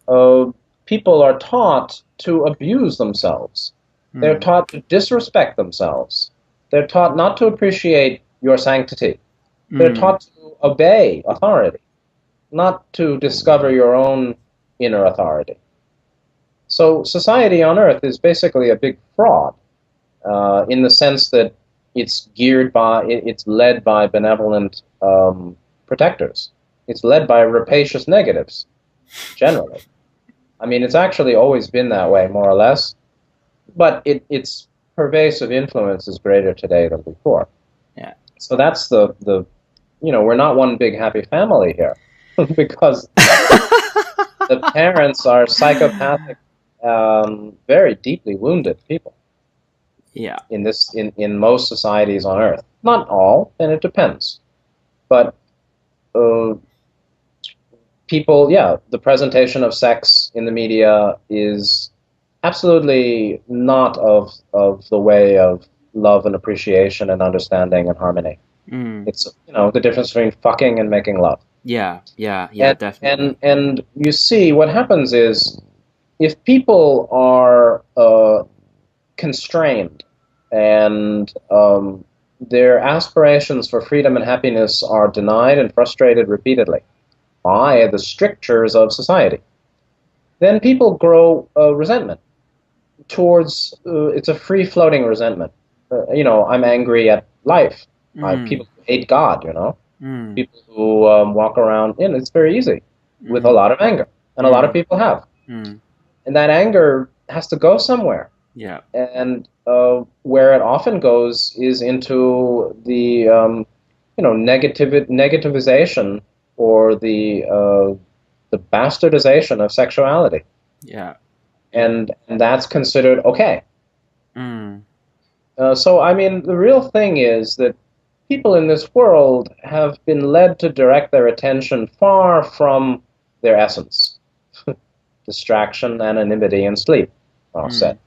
Speaker 2: uh, people are taught to abuse themselves. They're
Speaker 1: Mm.
Speaker 2: taught to disrespect themselves. They're taught not to appreciate your sanctity. They're
Speaker 1: Mm.
Speaker 2: taught to obey authority, not to discover your own inner authority. So society on Earth is basically a big fraud in the sense that it's led by benevolent protectors. It's led by rapacious negatives, generally. I mean, it's actually always been that way, more or less, but its pervasive influence is greater today than before.
Speaker 1: Yeah.
Speaker 2: So that's we're not one big happy family here because the parents are psychopathic, very deeply wounded people
Speaker 1: Yeah.
Speaker 2: in most societies on Earth. Not all, and it depends. But uh, people, yeah, the presentation of sex in the media is absolutely not of the way of love and appreciation and understanding and harmony.
Speaker 1: Mm.
Speaker 2: It's the difference between fucking and making love.
Speaker 1: Yeah. Yeah. Yeah.
Speaker 2: And
Speaker 1: Definitely.
Speaker 2: you see what happens is if people are constrained and their aspirations for freedom and happiness are denied and frustrated repeatedly by the strictures of society, then people grow resentment towards it's a free floating resentment. I'm angry at life.
Speaker 1: Mm.
Speaker 2: People who hate God,
Speaker 1: Mm.
Speaker 2: people who walk around, it's very easy with a
Speaker 1: Mm.
Speaker 2: lot of anger, and a lot of
Speaker 1: Mm.
Speaker 2: people have.
Speaker 1: Mm.
Speaker 2: And that anger has to go somewhere.
Speaker 1: Yeah.
Speaker 2: And where it often goes is into the negativization or the bastardization of sexuality,
Speaker 1: Yeah. Yeah.
Speaker 2: and that's considered okay.
Speaker 1: Mm.
Speaker 2: So I mean, the real thing is that people in this world have been led to direct their attention far from their essence: distraction, anonymity, and sleep. All said.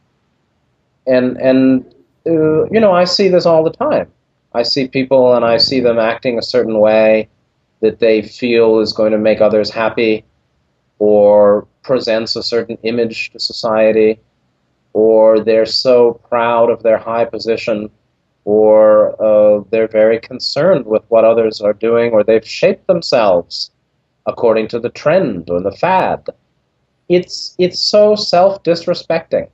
Speaker 1: Mm.
Speaker 2: And I see this all the time. I see people and I see them acting a certain way that they feel is going to make others happy or presents a certain image to society, or they're so proud of their high position, or they're very concerned with what others are doing, or they've shaped themselves according to the trend or the fad. It's so self-disrespecting.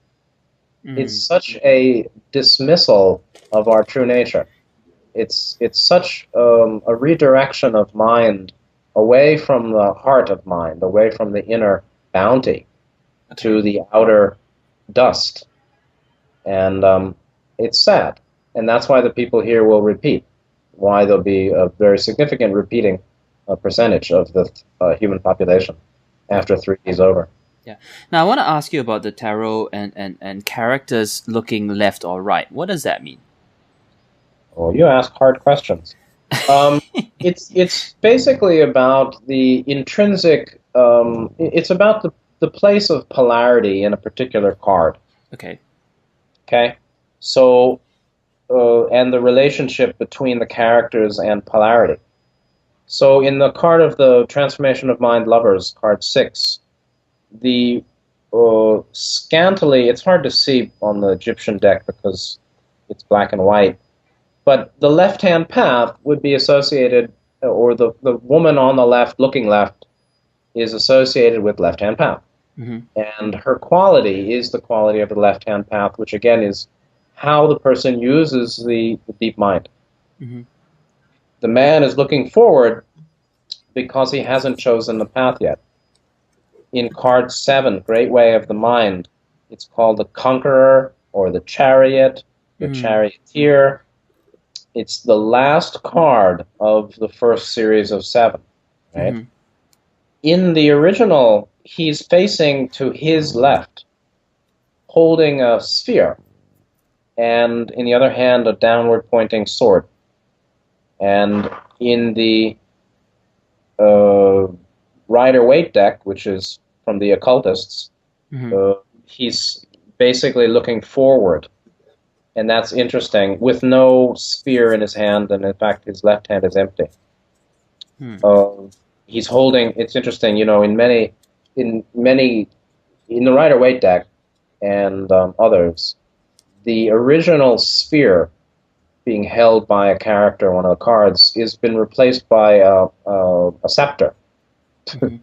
Speaker 2: It's
Speaker 1: Mm.
Speaker 2: such a dismissal of our true nature. It's such a redirection of mind away from the heart of mind, away from the inner bounty to
Speaker 1: Okay.
Speaker 2: the outer dust, and it's sad. And that's why the people here will repeat. Why there'll be a very significant repeating percentage of the human population
Speaker 1: Yeah.
Speaker 2: after 3D is over.
Speaker 1: Yeah. Now I want to ask you about the tarot and characters looking left or right. What does that mean?
Speaker 2: Well, you ask hard questions. Um, it's basically about the intrinsic. It's about the place of polarity in a particular card.
Speaker 1: Okay.
Speaker 2: Okay, so and the relationship between the characters and polarity. So in the card of the Transformation of Mind Lovers, card 6, the scantily, it's hard to see on the Egyptian deck because it's black and white. But the left-hand path would be associated, or the woman on the left, looking left, is associated with left-hand path.
Speaker 1: Mm-hmm.
Speaker 2: And her quality is the quality of the left-hand path, which again is how the person uses the deep mind.
Speaker 1: Mm-hmm.
Speaker 2: The man is looking forward because he hasn't chosen the path yet. In card 7, Great Way of the Mind, it's called the Conqueror or the Chariot, the
Speaker 1: Mm.
Speaker 2: Charioteer. It's the last card of the first series of 7, right?
Speaker 1: Mm-hmm.
Speaker 2: In the original, he's facing to his left, holding a sphere, and in the other hand, a downward pointing sword. And in the Rider-Waite deck, which is from the occultists,
Speaker 1: Mm-hmm.
Speaker 2: he's basically looking forward. And that's interesting, with no sphere in his hand, and in fact, his left hand is empty.
Speaker 1: Hmm.
Speaker 2: he's holding. It's interesting, in many in the Rider-Waite deck and others, the original sphere being held by a character, one of the cards, has been replaced by a scepter.
Speaker 1: Mm-hmm.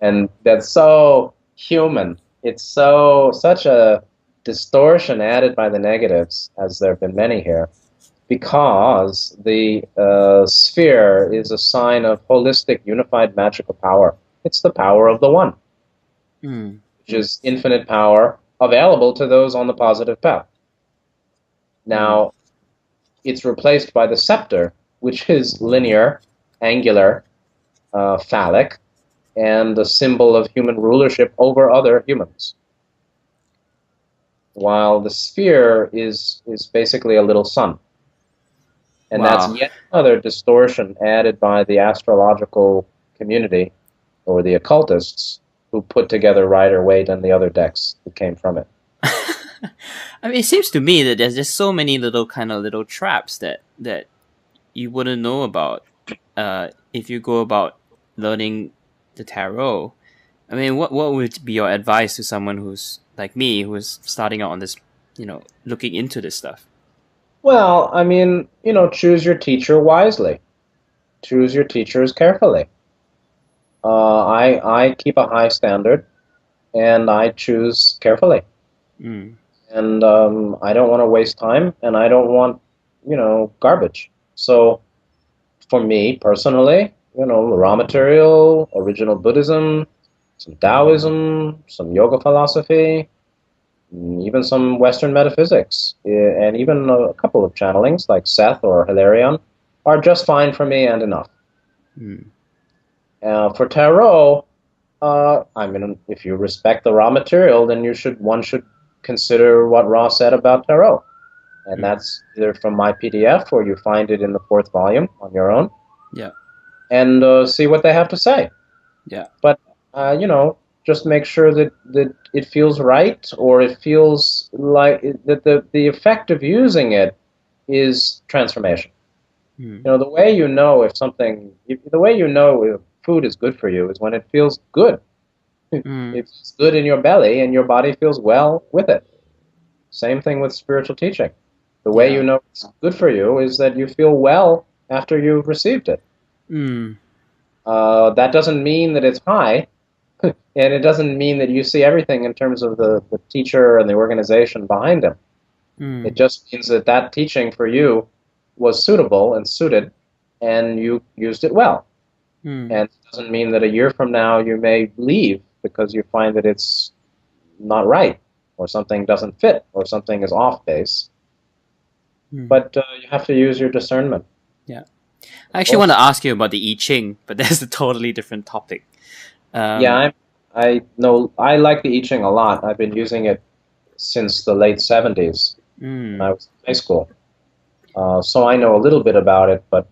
Speaker 2: And that's so human. It's such a distortion added by the negatives, as there have been many here, because the sphere is a sign of holistic, unified, magical power. It's the power of the One, which is infinite power available to those on the positive path. Now, it's replaced by the scepter, which is linear, angular, phallic, and a symbol of human rulership over other humans. While the sphere is basically a little sun. And that's yet another distortion added by the astrological community, or the occultists, who put together Rider-Waite and the other decks that came from it.
Speaker 1: I mean, it seems to me that there's just so many little traps that you wouldn't know about if you go about learning the tarot. I mean, what would be your advice to someone who's like me, who's starting out on this, looking into this stuff?
Speaker 2: Well, I mean, choose your teacher wisely. Choose your teachers carefully. I keep a high standard, and I choose carefully. And I don't want to waste time, and I don't want, garbage. So, for me personally, raw material, original Buddhism, some Taoism, some yoga philosophy, even some Western metaphysics, and even a couple of channelings like Seth or Hilarion are just fine for me and enough. For tarot, I mean, if you respect the raw material, then one should consider what Ra said about tarot. And that's either from my PDF or you find it in the 4th volume on your own.
Speaker 1: Yeah.
Speaker 2: And see what they have to say.
Speaker 1: Yeah.
Speaker 2: But, just make sure that it feels right, or it feels like that the effect of using it is transformation. The way you know if food is good for you is when it feels good. It's good in your belly and your body feels well with it. Same thing with spiritual teaching. The way you know it's good for you is that you feel well after you've received it. That doesn't mean that it's high, and it doesn't mean that you see everything in terms of the teacher and the organization behind him. It just means that teaching for you was suitable and suited, and you used it well. And it doesn't mean that a year from now you may leave because you find that it's not right, or something doesn't fit, or something is off base. But you have to use your discernment.
Speaker 1: Yeah. I actually want to ask you about the I Ching, but that's a totally different topic.
Speaker 2: I know I like the I Ching a lot. I've been using it since the late 70s when I was in high school. So I know a little bit about it, but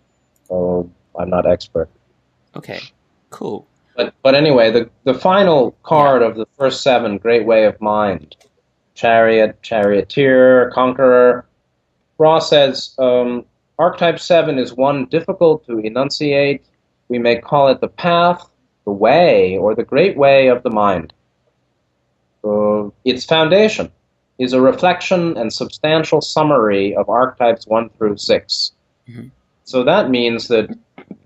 Speaker 2: I'm not expert.
Speaker 1: Okay, cool.
Speaker 2: But anyway, the final card of the first 7, Great Way of Mind, Chariot, Charioteer, Conqueror. Ra says, Archetype 7 is one difficult to enunciate. We may call it the path, the way, or the great way of the mind. Its foundation is a reflection and substantial summary of archetypes 1 through 6. So that means that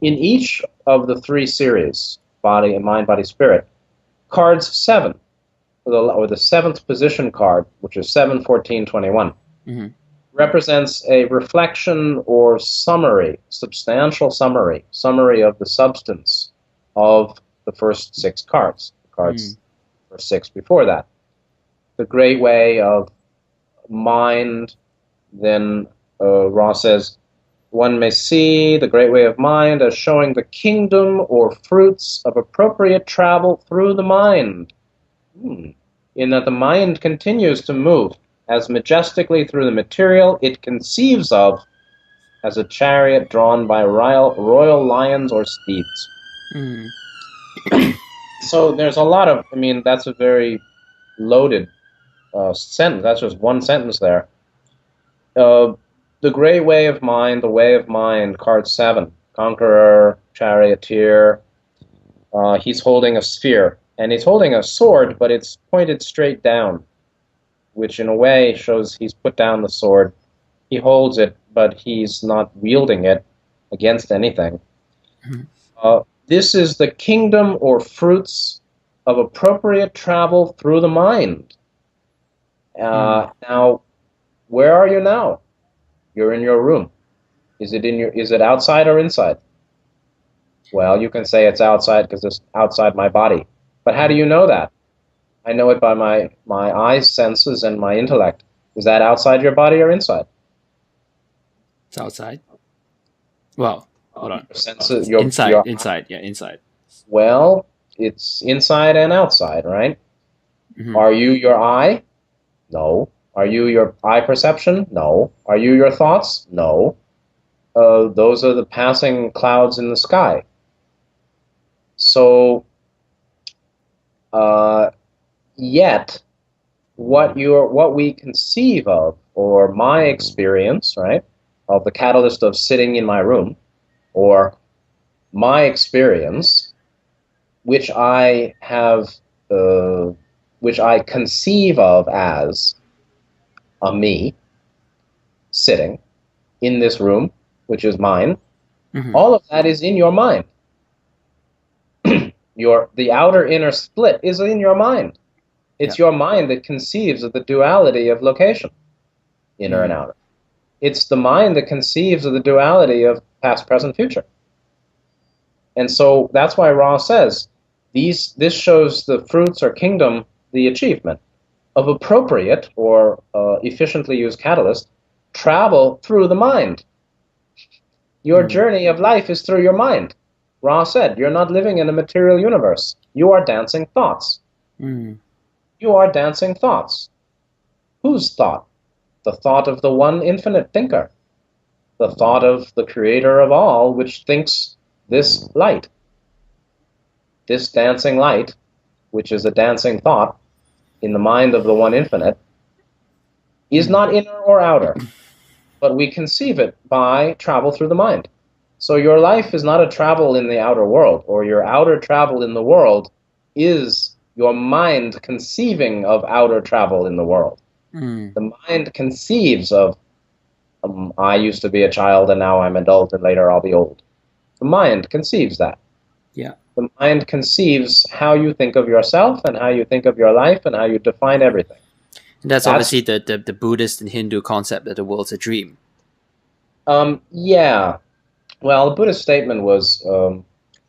Speaker 2: in each of the 3 series, body and mind, body, spirit, cards 7, or the 7th position card, which is 7, 14, 21, represents a reflection or summary, substantial summary of the substance of the first 6 cards, the cards for 6 before that. The great way of mind, then Ra says, one may see the great way of mind as showing the kingdom or fruits of appropriate travel through the mind, in that the mind continues to move as majestically through the material it conceives of as a chariot drawn by royal lions or steeds. So there's a lot of, that's a very loaded sentence. That's just one sentence there. The great way of mind, card 7, Conqueror, Charioteer, He's holding a sphere, and he's holding a sword, but it's pointed straight down, which in a way shows he's put down the sword. He holds it, but he's not wielding it against anything. This is the kingdom or fruits of appropriate travel through the mind. Now, where are you now? You're in your room. Is it outside or inside? Well, you can say it's outside because it's outside my body. But how do you know that? I know it by my eyes, senses, and my intellect. Is that outside your body or inside?
Speaker 1: It's outside. Well, hold on.
Speaker 2: Senses,
Speaker 1: inside. Yeah, inside.
Speaker 2: Well, it's inside and outside, right? Are you your eye? No. Are you your eye perception? No. Are you your thoughts? No. Those are the passing clouds in the sky. So, yet, what we conceive of, or my experience, right, of the catalyst of sitting in my room, or my experience, which I conceive of as a me sitting in this room, which is mine, all of that is in your mind. The outer inner split is in your mind. It's your mind that conceives of the duality of location, inner and outer. It's the mind that conceives of the duality of past, present, future. And so that's why Ra says, this shows the fruits or kingdom, the achievement of appropriate or efficiently used catalyst, travel through the mind. Your journey of life is through your mind. Ra said, you're not living in a material universe. You are dancing thoughts. You are dancing thoughts. Whose thought? The thought of the one infinite thinker. The thought of the creator of all, which thinks this light. This dancing light, which is a dancing thought in the mind of the one infinite, is not inner or outer, but we conceive it by travel through the mind. So your life is not a travel in the outer world, or your outer travel in the world is your mind conceiving of outer travel in the world. The mind conceives of, I used to be a child and now I'm adult and later I'll be old. The mind conceives that.
Speaker 1: Yeah.
Speaker 2: The mind conceives how you think of yourself and how you think of your life and how you define everything.
Speaker 1: And that's obviously the Buddhist and Hindu concept that the world's a dream.
Speaker 2: Yeah. Well, the Buddhist statement was,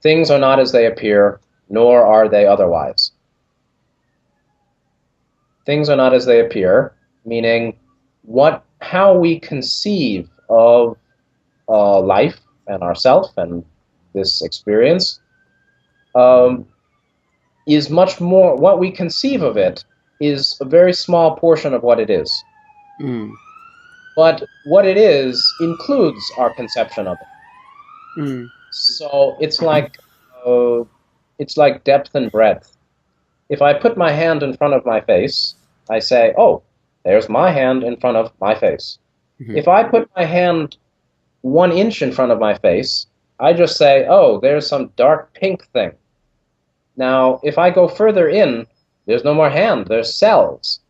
Speaker 2: things are not as they appear, nor are they otherwise. Things are not as they appear, meaning how we conceive of life and ourself and this experience is much more, what we conceive of it is a very small portion of what it is. But what it is includes our conception of it. So it's like depth and breadth. If I put my hand in front of my face, I say, oh, there's my hand in front of my face. If I put my hand 1 inch in front of my face, I just say, oh, there's some dark pink thing. Now, if I go further in, there's no more hand, there's cells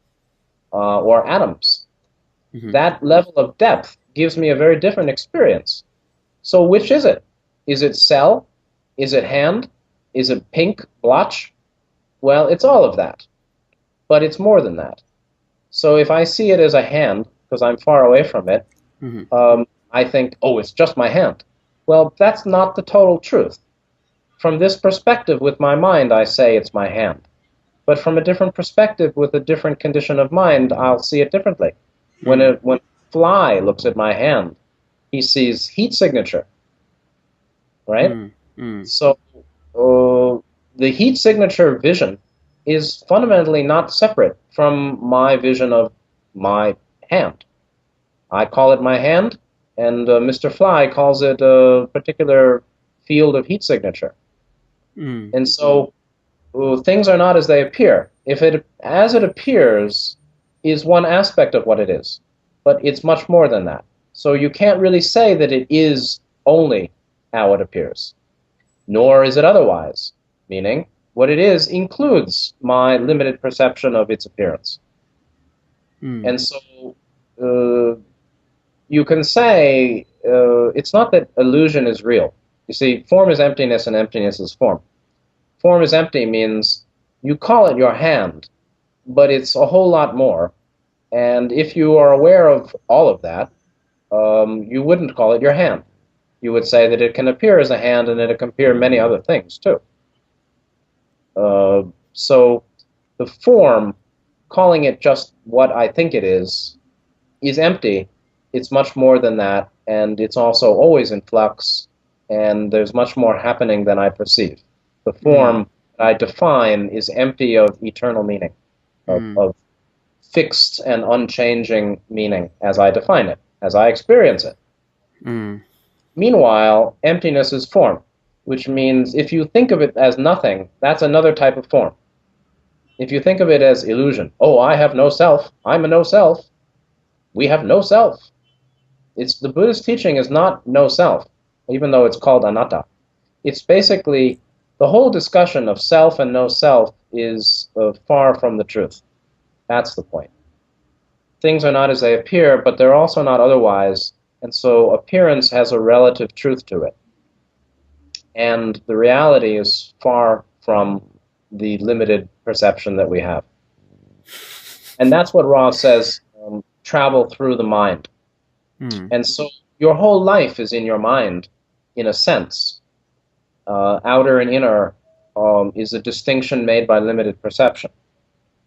Speaker 2: or atoms. That level of depth gives me a very different experience. So which is it? Is it cell? Is it hand? Is it pink blotch? Well, it's all of that. But it's more than that. So if I see it as a hand, because I'm far away from it, I think, oh, it's just my hand. Well, that's not the total truth. From this perspective, with my mind, I say it's my hand. But from a different perspective, with a different condition of mind, I'll see it differently. When a fly looks at my hand, he sees heat signature, right? So the heat signature vision is fundamentally not separate from my vision of my hand. I call it my hand, and Mr. Fly calls it a particular field of heat signature. And so things are not as they appear. As it appears is one aspect of what it is, but it's much more than that. So you can't really say that it is only how it appears, nor is it otherwise. meaning what it is includes my limited perception of its appearance. And so you can say it's not that illusion is real. You see, form is emptiness and emptiness is form. Form is empty means you call it your hand, but it's a whole lot more. And if you are aware of all of that, you wouldn't call it your hand. You would say that it can appear as a hand and it can appear many other things too. So the form, calling it just what I think it is empty. It's much more than that, and it's also always in flux, and there's much more happening than I perceive. The form that I define is empty of eternal meaning, of fixed and unchanging meaning as I define it, as I experience it. Meanwhile, emptiness is form, which means if you think of it as nothing, that's another type of form. If you think of it as illusion, oh, I have no self, I'm a no self, we have no self. The Buddhist teaching is not no self, even though it's called anatta. It's basically the whole discussion of self and no self is far from the truth. That's the point. Things are not as they appear, but they're also not otherwise, and so appearance has a relative truth to it. And the reality is far from the limited perception that we have. And that's what Ra says, travel through the mind. And so your whole life is in your mind, in a sense. Outer and inner is a distinction made by limited perception.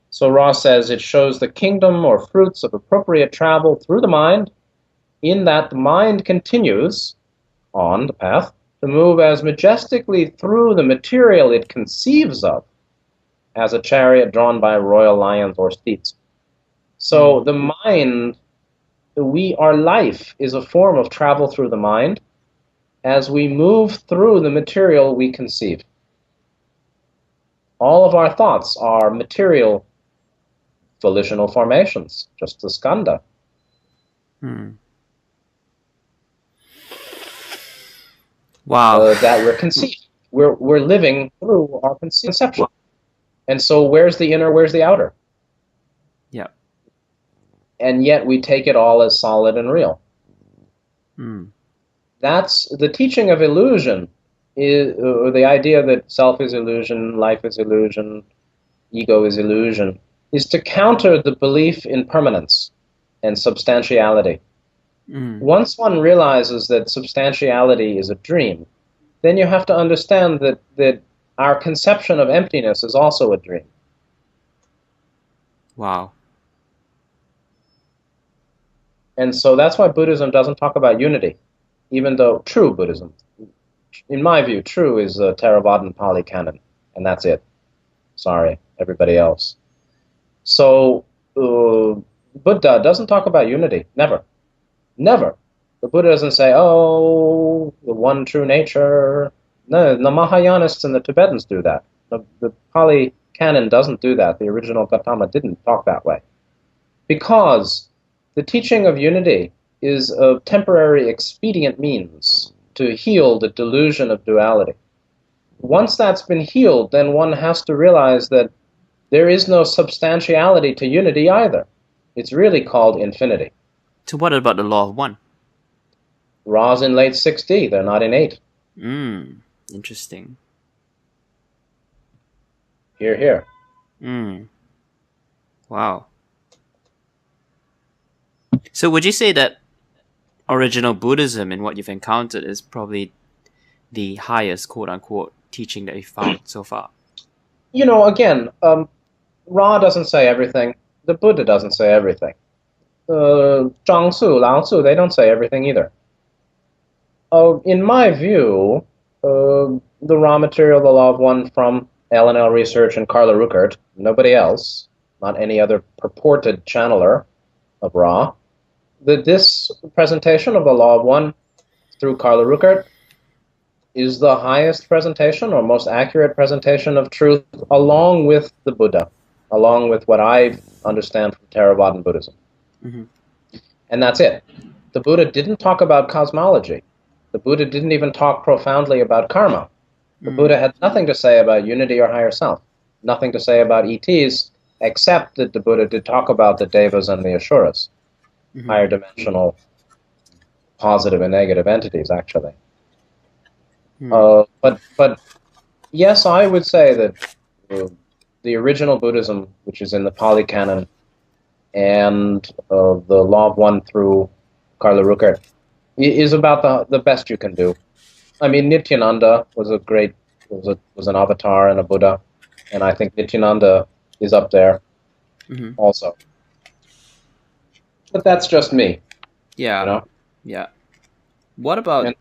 Speaker 2: So Ra says it shows the kingdom or fruits of appropriate travel through the mind, in that the mind continues on the path to move as majestically through the material it conceives of as a chariot drawn by royal lions or steeds. So the mind, our life is a form of travel through the mind as we move through the material we conceive. All of our thoughts are material volitional formations, just the skandha.
Speaker 1: Wow.
Speaker 2: That we're conceived. We're living through our conception. And so where's the inner, where's the outer?
Speaker 1: Yeah.
Speaker 2: And yet we take it all as solid and real. That's the teaching of illusion, or the idea that self is illusion, life is illusion, ego is illusion, is to counter the belief in permanence and substantiality. Once one realizes that substantiality is a dream, then you have to understand that our conception of emptiness is also a dream.
Speaker 1: Wow.
Speaker 2: And so that's why Buddhism doesn't talk about unity, even though true Buddhism, in my view, true is a Theravadan Pali canon, and that's it. Sorry, everybody else. So Buddha doesn't talk about unity, never. Never. The Buddha doesn't say, oh, the one true nature. No, the Mahayanists and the Tibetans do that. The Pali canon doesn't do that. The original Gautama didn't talk that way. Because the teaching of unity is a temporary expedient means to heal the delusion of duality. Once that's been healed, then one has to realize that there is no substantiality to unity either. It's really called infinity.
Speaker 1: So what about the law of one?
Speaker 2: Ra's in late 6D, they're not in 8.
Speaker 1: Interesting.
Speaker 2: Hear, hear.
Speaker 1: Wow. So would you say that original Buddhism in what you've encountered is probably the highest quote-unquote teaching that you've found so far?
Speaker 2: You know, again, Ra doesn't say everything. The Buddha doesn't say everything. Zhang Su, Lao Tzu, they don't say everything either. In my view, the raw material, the law of one from L&L Research and Carla Ruckert, nobody else, not any other purported channeler of Ra, that this presentation of the law of one through Carla Ruckert is the highest presentation or most accurate presentation of truth along with the Buddha, along with what I understand from Theravadan Buddhism. And that's it. The Buddha didn't talk about cosmology. The Buddha didn't even talk profoundly about karma. The Buddha had nothing to say about unity or higher self, nothing to say about ETs, except that the Buddha did talk about the devas and the asuras, higher dimensional positive and negative entities, actually. But yes, I would say that the original Buddhism, which is in the Pali Canon, and the Law of One through Karla Ruckert, is about the best you can do. I mean, Nityananda was was an avatar and a Buddha, and I think Nityananda is up there also. But that's just me.
Speaker 1: Yeah.
Speaker 2: You know?
Speaker 1: Yeah. What about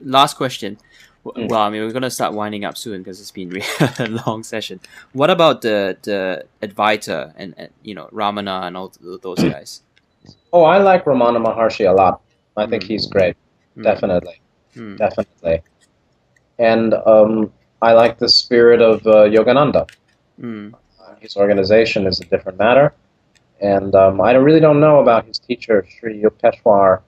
Speaker 1: last question? Well, I mean, we're gonna start winding up soon because it's been a long session. What about the Advaita and Ramana and all those guys?
Speaker 2: Oh, I like Ramana Maharshi a lot. I think he's great. Definitely. Definitely. And I like the spirit of Yogananda. His organization is a different matter. And I really don't know about his teacher, Sri Yukteswar,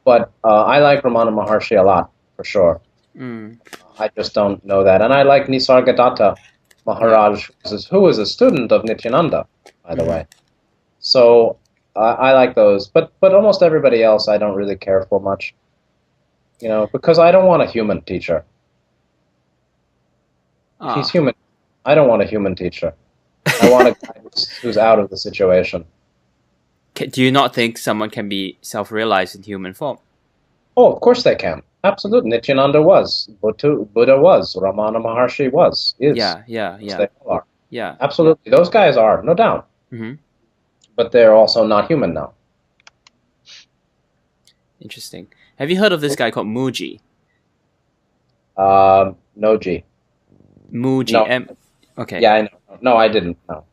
Speaker 2: but I like Ramana Maharshi a lot, for sure. I just don't know that. And I like Nisargadatta Maharaj, who was a student of Nityananda, by the way. So I like those. But almost everybody else I don't really care for much. You know, because I don't want a human teacher. If he's human, I don't want a human teacher. I want a guy who's out of the situation.
Speaker 1: Do you not think someone can be self-realized in human form?
Speaker 2: Oh, of course they can. Absolutely. Nityananda was. Buddha was. Ramana Maharshi was. Is.
Speaker 1: Yeah.
Speaker 2: They all are.
Speaker 1: Yeah.
Speaker 2: Absolutely. Those guys are, no doubt. But they're also not human now.
Speaker 1: Interesting. Have you heard of this guy called Muji?
Speaker 2: Noji.
Speaker 1: Muji.
Speaker 2: No.
Speaker 1: Okay.
Speaker 2: Yeah, I know. No, I didn't. No.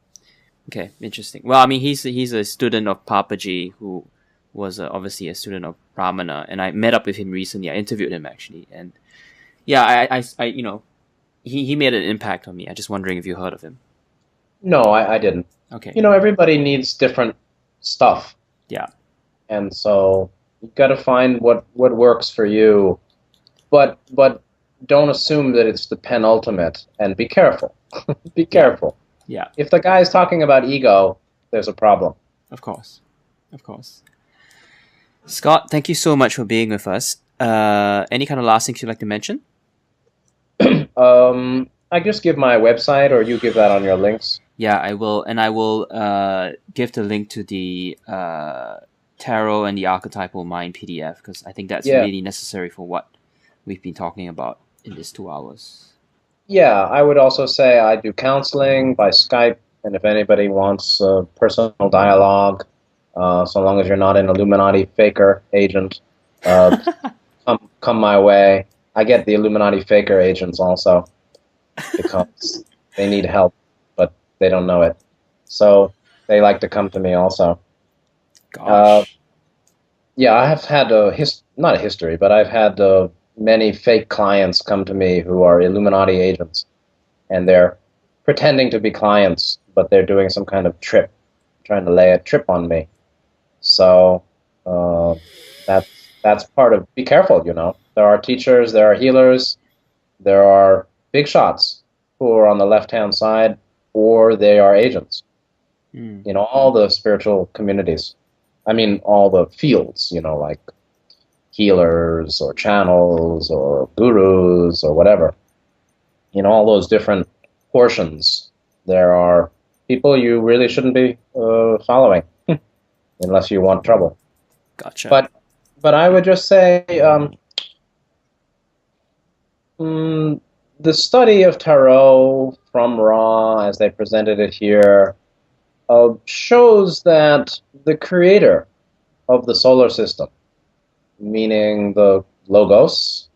Speaker 1: Okay, interesting. Well, I mean, he's a student of Papaji, who was obviously a student of Ramana, and I met up with him recently. I interviewed him actually, and yeah, I he made an impact on me. I'm just wondering if you heard of him.
Speaker 2: No, I didn't.
Speaker 1: Okay.
Speaker 2: You know, everybody needs different stuff.
Speaker 1: Yeah.
Speaker 2: And so you've got to find what works for you, but don't assume that it's the penultimate, and be careful. Be careful.
Speaker 1: Yeah.
Speaker 2: If the guy's talking about ego, there's a problem.
Speaker 1: Of course. Scott, thank you so much for being with us. Any kind of last things you'd like to mention?
Speaker 2: I just give my website, or you give that on your links.
Speaker 1: Yeah, I will, and I will give the link to the Tarot and the Archetypal Mind PDF, because I think that's really necessary for what we've been talking about in these 2 hours.
Speaker 2: Yeah, I would also say I do counseling by Skype, and if anybody wants personal dialogue, so long as you're not an Illuminati faker agent, come my way. I get the Illuminati faker agents also, because they need help, but they don't know it. So they like to come to me also.
Speaker 1: Gosh.
Speaker 2: Yeah, I have had not a history, but I've had many fake clients come to me who are Illuminati agents, and they're pretending to be clients, but they're doing some kind of trip, trying to lay a trip on me. So that's part of, be careful, you know. There are teachers, there are healers, there are big shots who are on the left-hand side, or they are agents. You know, all the spiritual communities. I mean, all the fields, you know, like healers or channels or gurus or whatever. You know, all those different portions. There are people you really shouldn't be following unless you want trouble.
Speaker 1: Gotcha.
Speaker 2: But I would just say the study of tarot from Ra, as they presented it here, shows that the creator of the solar system, meaning the Logos,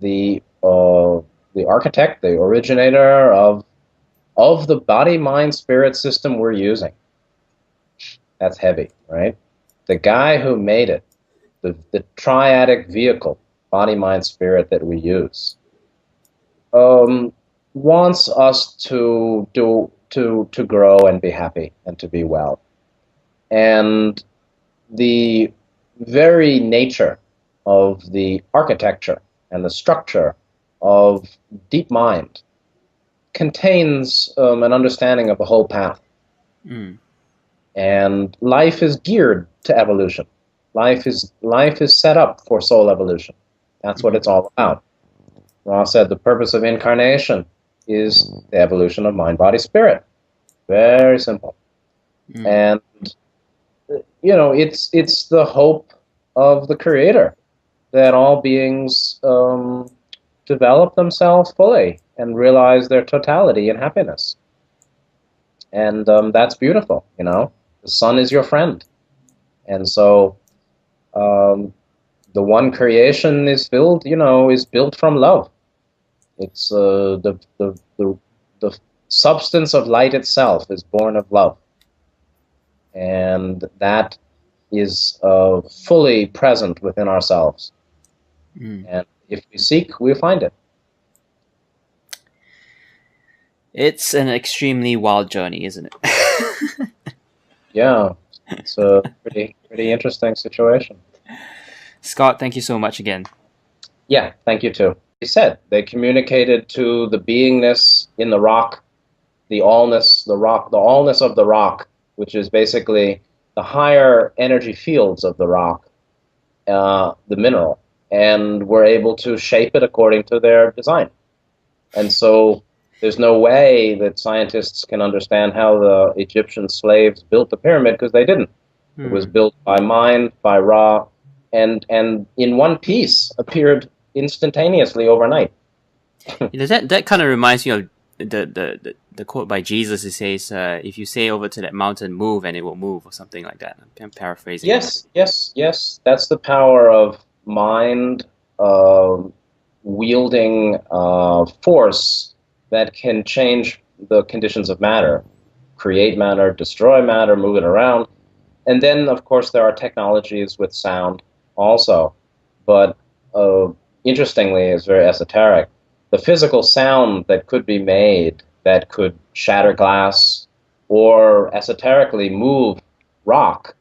Speaker 2: the architect, the originator of the body, mind, spirit system we're using. That's heavy, right? The guy who made it, the triadic vehicle, body, mind, spirit that we use, wants us to grow and be happy and to be well. And the very nature of the architecture and the structure of deep mind contains an understanding of the whole path.
Speaker 1: Mm.
Speaker 2: And life is geared to evolution. Life is set up for soul evolution. That's what
Speaker 1: Mm-hmm.
Speaker 2: it's all about. Ra said the purpose of incarnation is the evolution of mind, body, spirit. Very simple.
Speaker 1: Mm.
Speaker 2: And it's the hope of the Creator that all beings develop themselves fully and realize their totality and happiness. And that's beautiful. The sun is your friend. And so the one creation is built from love. It's the substance of light itself is born of love. And that is fully present within ourselves.
Speaker 1: Mm.
Speaker 2: And if we seek, we find it.
Speaker 1: It's an extremely wild journey, isn't it?
Speaker 2: Yeah, it's a pretty interesting situation.
Speaker 1: Scott, thank you so much again.
Speaker 2: Yeah, thank you too. He said they communicated to the beingness in the rock, the allness, the allness of the rock, which is basically the higher energy fields of the rock, the mineral, and were able to shape it according to their design. And so there's no way that scientists can understand how the Egyptian slaves built the pyramid, because they didn't. It was built by mind, by Ra, and in one piece appeared instantaneously overnight.
Speaker 1: That kind of reminds me of the quote by Jesus. It says, "If you say over to that mountain, move, and it will move," or something like that. I'm paraphrasing.
Speaker 2: Yes. That's the power of mind wielding force that can change the conditions of matter, create matter, destroy matter, move it around. And then, of course, there are technologies with sound also. But interestingly, it's very esoteric. The physical sound that could be made that could shatter glass or esoterically move rock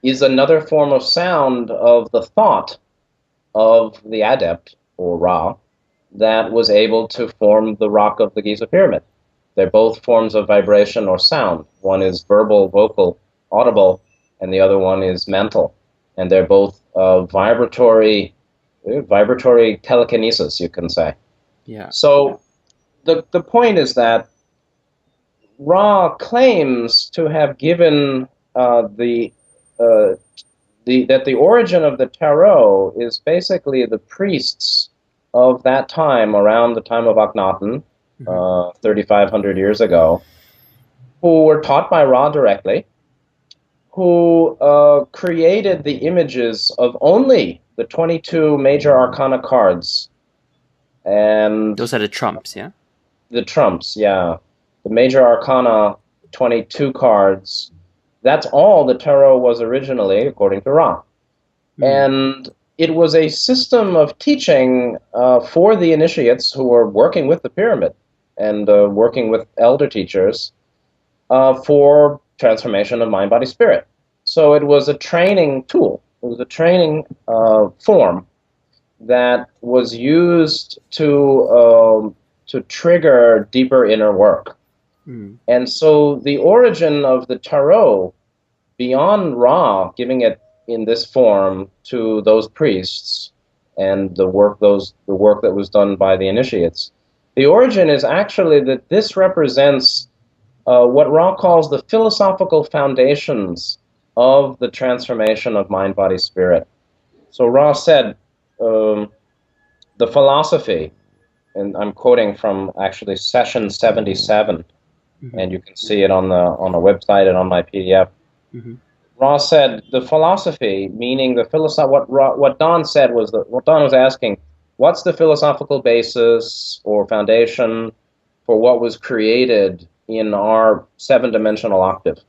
Speaker 2: is another form of sound of the thought of the adept, or Ra, that was able to form the rock of the Giza pyramid. They're both forms of vibration or sound. One is verbal, vocal, audible, and the other one is mental. And they're both vibratory telekinesis, you can say.
Speaker 1: Yeah.
Speaker 2: So the point is that Ra claims to have given that the origin of the tarot is basically the priests of that time, around the time of Akhenaten, 3,500 years ago, who were taught by Ra directly, who created the images of only the 22 major arcana cards. And
Speaker 1: Those are the trumps, yeah?
Speaker 2: The trumps, yeah. The major arcana, 22 cards. That's all the tarot was originally, according to Ra. And it was a system of teaching for the initiates who were working with the pyramid and working with elder teachers for transformation of mind, body, spirit. So it was a training tool. It was a training form that was used to trigger deeper inner work. And so the origin of the tarot, beyond Ra giving it in this form to those priests and the work that was done by the initiates, the origin is actually that this represents what Ra calls the philosophical foundations of the transformation of mind, body, spirit. So Ra said, the philosophy, and I'm quoting from actually session 77, and you can see it on the website and on my PDF. Ra said the philosophy, meaning the what Don said was what Don was asking, what's the philosophical basis or foundation for what was created in our 7-dimensional octave?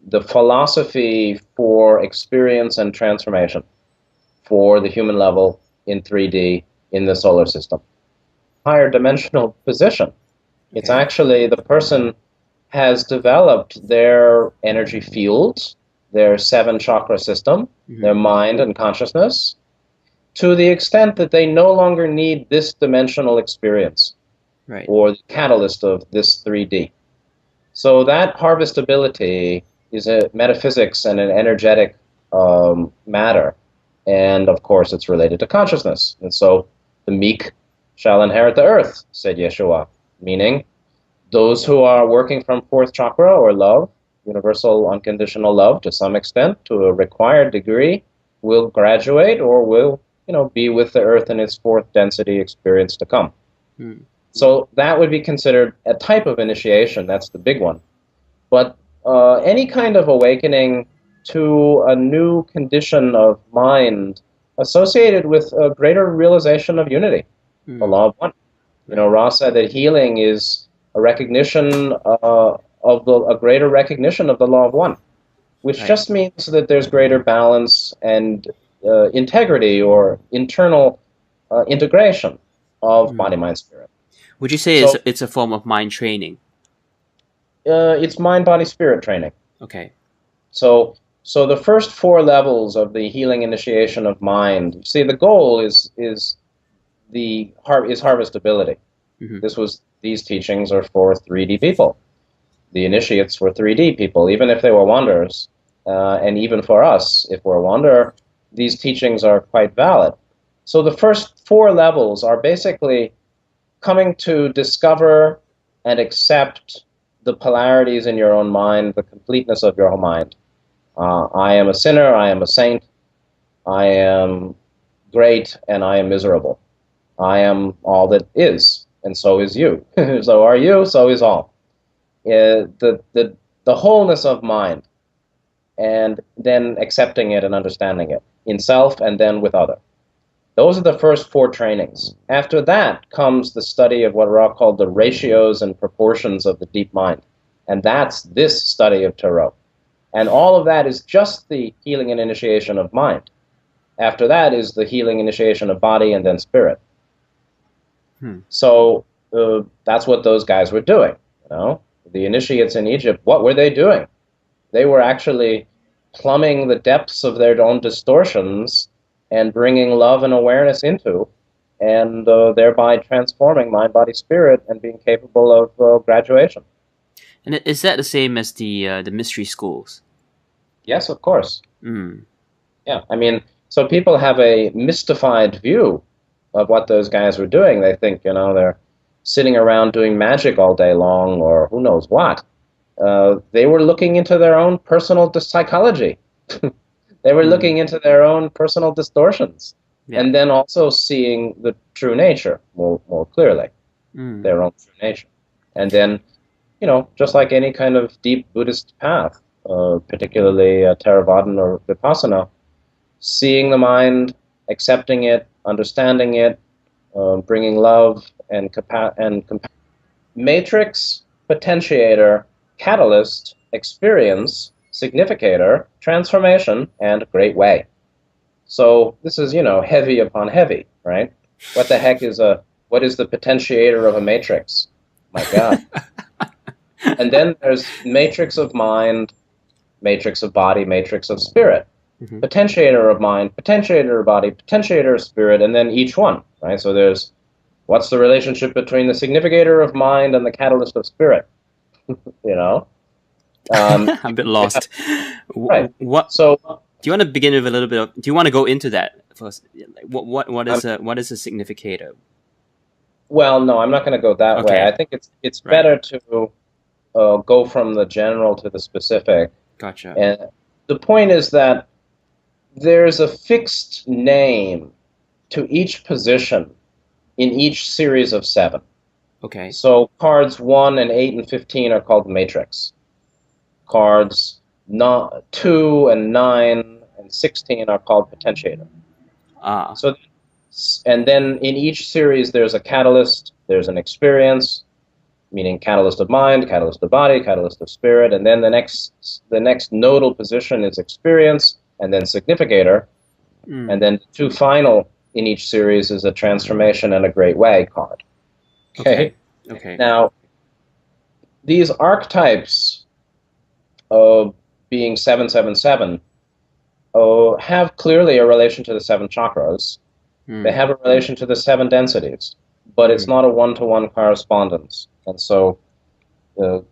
Speaker 2: The philosophy for experience and transformation for the human level in 3D in the solar system. Higher dimensional position. It's actually the person has developed their energy fields, their 7 chakra system, their mind and consciousness, to the extent that they no longer need this dimensional experience
Speaker 1: Right.
Speaker 2: or the catalyst of this 3D. So that harvestability is a metaphysics and an energetic matter. And of course, it's related to consciousness. And so the meek shall inherit the earth, said Yeshua, meaning those who are working from fourth chakra or love, universal unconditional love to some extent, to a required degree, will graduate or will, be with the earth in its fourth density experience to come.
Speaker 1: Hmm.
Speaker 2: So that would be considered a type of initiation. That's the big one. But any kind of awakening to a new condition of mind associated with a greater realization of unity, the law of one. Ra said that healing is a recognition a greater recognition of the law of one, which
Speaker 1: Right.
Speaker 2: just means that there's greater balance and integrity or internal integration of body, mind, spirit.
Speaker 1: Would you say
Speaker 2: So
Speaker 1: it's a form of mind training?
Speaker 2: it's mind, body, spirit training.
Speaker 1: Okay.
Speaker 2: So the first four levels of the healing initiation of mind. You see, the goal is harvestability.
Speaker 1: Mm-hmm.
Speaker 2: These teachings are for 3D people. The initiates were 3D people, even if they were wanderers, and even for us, if we're a wanderer, these teachings are quite valid. So the first four levels are basically coming to discover and accept the polarities in your own mind, the completeness of your own mind. I am a sinner, I am a saint, I am great, and I am miserable. I am all that is, and so is you. So are you, so is all. The wholeness of mind, and then accepting it and understanding it in self and then with other. Those are the first four trainings. After that comes the study of what Ra called the ratios and proportions of the deep mind. And that's this study of Tarot. And all of that is just the healing and initiation of mind. After that is the healing initiation of body and then spirit. So that's what those guys were doing. The initiates in Egypt, what were they doing? They were actually plumbing the depths of their own distortions and bringing love and awareness into, and thereby transforming mind, body, spirit, and being capable of graduation.
Speaker 1: And is that the same as the mystery schools?
Speaker 2: Yes, of course.
Speaker 1: Mm.
Speaker 2: Yeah, I mean, so people have a mystified view of what those guys were doing. They think, they're sitting around doing magic all day long or who knows what. They were looking into their own personal psychology. They were looking into their own personal distortions, and then also seeing the true nature more clearly, their own true nature. And then, just like any kind of deep Buddhist path, particularly Theravadan or Vipassana, seeing the mind, accepting it, understanding it, bringing love and matrix, potentiator, catalyst, experience, significator, transformation, and great way. So this is, heavy upon heavy, right? What the heck what is the potentiator of a matrix? My God. And then there's matrix of mind, matrix of body, matrix of spirit. Potentiator of mind, potentiator of body, potentiator of spirit, and then each one, right? So there's what's the relationship between the significator of mind and the catalyst of spirit?
Speaker 1: I'm a bit lost.
Speaker 2: Right.
Speaker 1: What?
Speaker 2: So,
Speaker 1: do you want to begin with a little bit of? Do you want to go into that first? What is a significator?
Speaker 2: Well, no, I'm not going to go that way. I think it's better to go from the general to the specific.
Speaker 1: Gotcha.
Speaker 2: And the point is that there's a fixed name to each position in each series of 7.
Speaker 1: Okay.
Speaker 2: So cards 1 and 8 and 15 are called matrix. Cards 2 and 9 and 16 are called potentiator. So, and then in each series there's a catalyst, there's an experience, meaning catalyst of mind, catalyst of body, catalyst of spirit, and then the next nodal position is experience, and then significator, and then the 2 final in each series is a transformation and a great way card. Okay. Now, these archetypes of being 777 have clearly a relation to the 7 chakras, They
Speaker 1: Mm.
Speaker 2: have a relation to the seven densities, but it's
Speaker 1: Mm.
Speaker 2: not a one-to-one correspondence. And so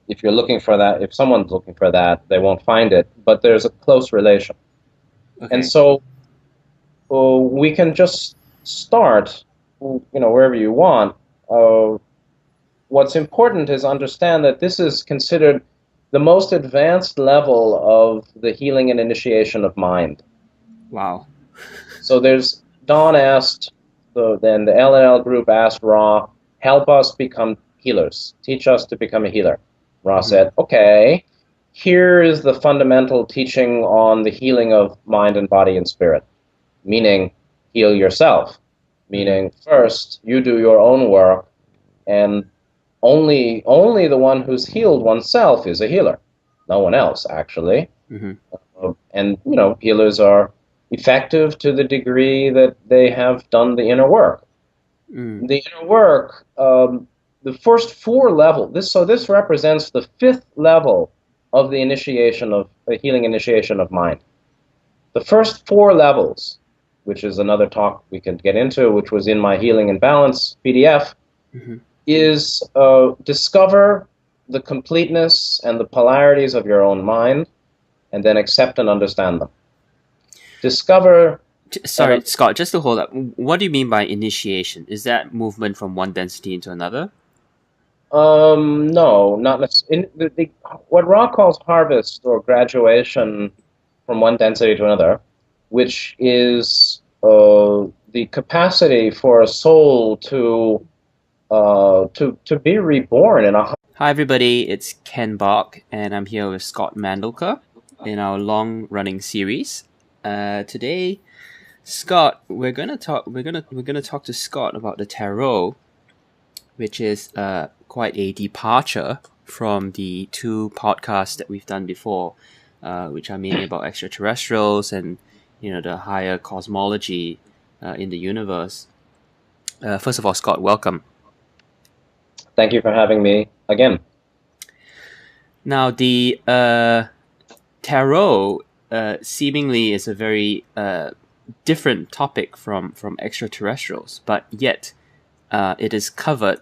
Speaker 2: if you're looking for that, if someone's looking for that, they won't find it, but there's a close relation. And
Speaker 1: Okay.
Speaker 2: so we can just start, wherever you want. What's important is understand that this is considered the most advanced level of the healing and initiation of mind.
Speaker 1: Wow.
Speaker 2: So Don asked, then the LNL group asked Ra, help us become healers. Teach us to become a healer. Ra
Speaker 1: Mm-hmm.
Speaker 2: said, okay, here is the fundamental teaching on the healing of mind and body and spirit, meaning heal yourself,
Speaker 1: Mm-hmm.
Speaker 2: meaning first you do your own work, and only the one who's healed oneself is a healer. No one else, actually.
Speaker 1: Mm-hmm.
Speaker 2: And, healers are effective to the degree that they have done the inner work.
Speaker 1: Mm.
Speaker 2: The inner work, the first four levels, this represents the fifth level of the initiation of the healing initiation of mind. The first four levels, which is another talk we can get into, which was in my Healing and Balance PDF,
Speaker 1: Mm-hmm.
Speaker 2: is discover the completeness and the polarities of your own mind, and then accept and understand them. Discover
Speaker 1: Sorry,
Speaker 2: and
Speaker 1: Scott, just to hold up. What do you mean by initiation? Is that movement from one density into another?
Speaker 2: no, not necessarily. What Ra calls harvest or graduation from one density to another, which is the capacity for a soul to be reborn in a.
Speaker 1: Hi, everybody. It's Ken Bach, and I'm here with Scott Mandelker in our long-running series. Today, Scott, we're gonna talk to Scott about the tarot, which is quite a departure from the two podcasts that we've done before, which are mainly about extraterrestrials and the higher cosmology in the universe. First of all, Scott, welcome.
Speaker 2: Thank you for having me again.
Speaker 1: Now, the tarot seemingly is a very different topic from extraterrestrials, but yet it is covered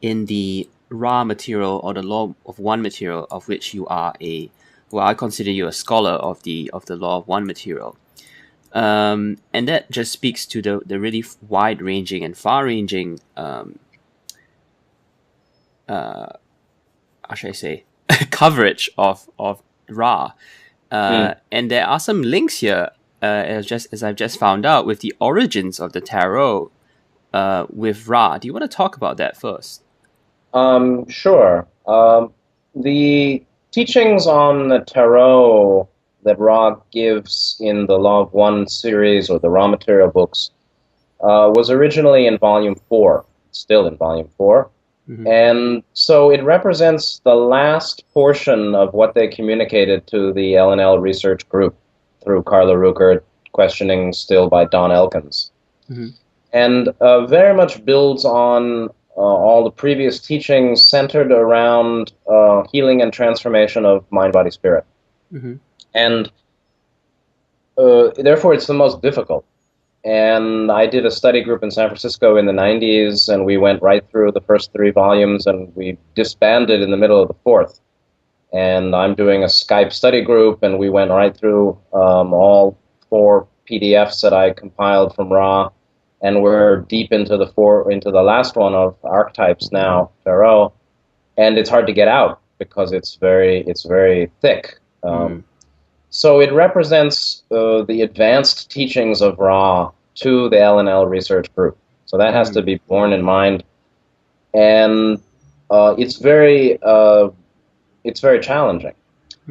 Speaker 1: in the raw material or the law of one material, of which you are I consider you a scholar of the law of one material. And that just speaks to the really wide-ranging and far-ranging, how should I say, coverage of Ra. And there are some links here, as I've just found out, with the origins of the tarot with Ra. Do you want to talk about that first?
Speaker 2: Sure. The teachings on the tarot that Ra gives in the Law of One series or the raw material books was originally in Volume 4, still in Volume 4.
Speaker 1: Mm-hmm.
Speaker 2: And so it represents the last portion of what they communicated to the LNL research group through Carla Ruckert, questioning still by Don Elkins.
Speaker 1: Mm-hmm.
Speaker 2: And very much builds on all the previous teachings centered around healing and transformation of mind, body, spirit.
Speaker 1: Mm-hmm.
Speaker 2: And therefore, it's the most difficult. And I did a study group in San Francisco in the 90s, and we went right through the first 3 volumes, and we disbanded in the middle of the 4th. And I'm doing a Skype study group, and we went right through all 4 PDFs that I compiled from Ra, and we're deep into the last one of Archetypes now, Tarot, and it's hard to get out because it's very thick. So it represents the advanced teachings of Ra to the LNL research group. So that has to be borne in mind, and it's very challenging.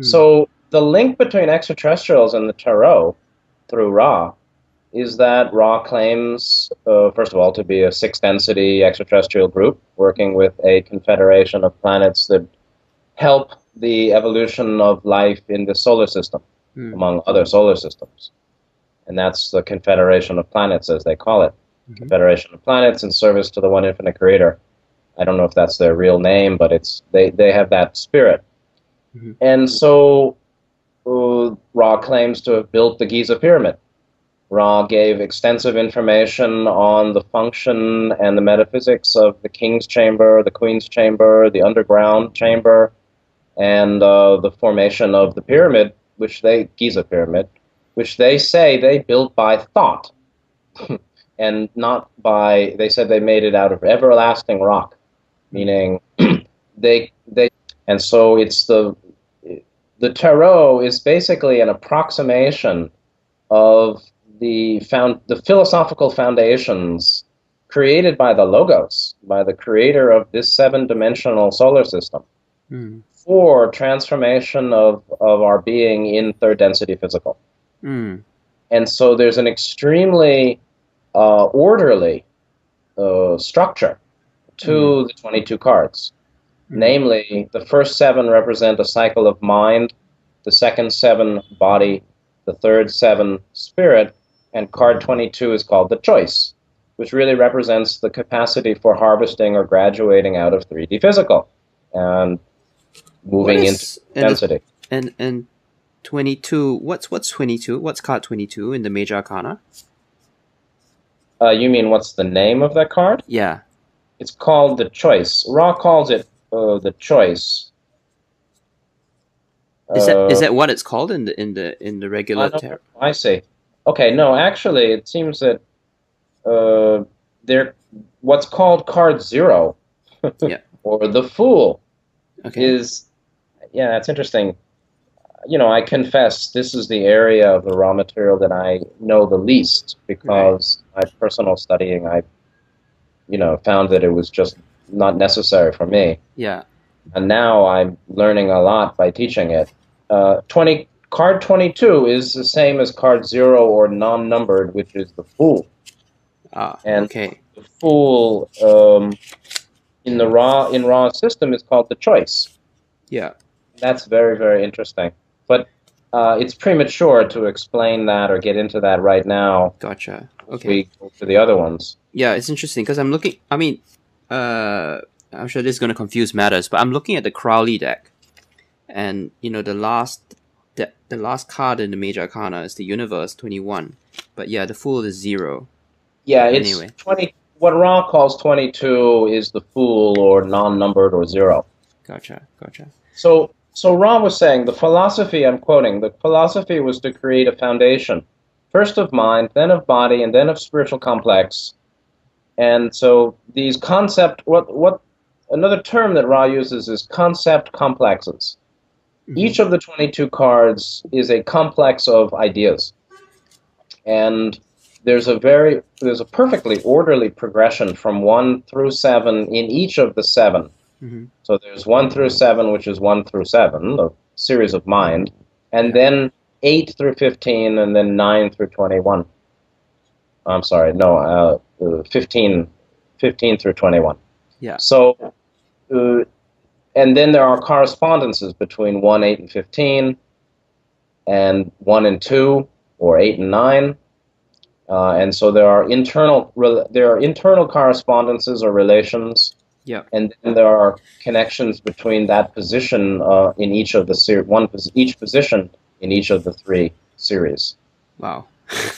Speaker 2: So the link between extraterrestrials and the tarot through Ra is that Ra claims, first of all, to be a 6th-density extraterrestrial group working with a confederation of planets that help the evolution of life in the solar system, among other solar systems. And that's the Confederation of Planets, as they call it. Confederation of Planets in service to the one infinite creator. I don't know if that's their real name, but they have that spirit. And so Ra claims to have built the Giza pyramid. Ra gave extensive information on the function and the metaphysics of the king's chamber, the queen's chamber, the underground chamber, and the formation of the pyramid, Giza pyramid, which they say they built by thought, and not by, they said they made it out of everlasting rock, meaning and so it's the tarot is basically an approximation of the philosophical foundations created by the Logos, by the creator of this 7-dimensional solar system, for transformation of our being in third density physical. And so there's an extremely orderly structure to the 22 cards. Namely, the first 7 represent a cycle of mind, the second 7 body, the third 7 spirit, and card 22 is called the choice, which really represents the capacity for harvesting or graduating out of 3D physical and moving into density.
Speaker 1: And 22, what's 22? What's card 22 in the major arcana?
Speaker 2: You mean what's the name of that card?
Speaker 1: Yeah.
Speaker 2: It's called the choice. Ra calls it the choice.
Speaker 1: Is that what it's called in the regular tarot?
Speaker 2: I see. Okay, no, actually, it seems that they're what's called card 0,
Speaker 1: yeah,
Speaker 2: or the Fool,
Speaker 1: okay,
Speaker 2: is, yeah, that's interesting. You know, I confess this is the area of the raw material that I know the least, because my personal studying, I, found that it was just not necessary for me.
Speaker 1: Yeah.
Speaker 2: And now I'm learning a lot by teaching it. Card 22 is the same as card 0 or non-numbered, which is the Fool. And
Speaker 1: okay.
Speaker 2: the Fool in Ra system is called the choice.
Speaker 1: Yeah.
Speaker 2: That's very, very interesting. But it's premature to explain that or get into that right now.
Speaker 1: Gotcha. Okay.
Speaker 2: We go to the other ones.
Speaker 1: Yeah, it's interesting because I'm looking. I mean, I'm sure this is going to confuse matters, but I'm looking at the Crowley deck, and the last card in the major arcana is the Universe 21, but yeah, the Fool is 0.
Speaker 2: Yeah,
Speaker 1: but
Speaker 2: it's
Speaker 1: anyway.
Speaker 2: 20. What Ra calls 22 is the Fool, or non-numbered, or 0.
Speaker 1: Gotcha.
Speaker 2: So Ra was saying, the philosophy, I'm quoting, the philosophy was to create a foundation, first of mind, then of body, and then of spiritual complex. And so these another term that Ra uses is concept complexes. Each of the 22 cards is a complex of ideas. And there's a perfectly orderly progression from 1 through 7 in each of the 7. So there's 1 through 7, which is 1 through 7, a series of mind, and then 8 through 15, and then 9 through 21. I'm sorry, no, 15 through 21.
Speaker 1: Yeah.
Speaker 2: So, and then there are correspondences between 1, 8, and 15, and 1 and 2, or 8 and 9. And so there are internal correspondences or relations.
Speaker 1: Yeah.
Speaker 2: And then there are connections between that position in each of the each position in each of the 3 series. Wow,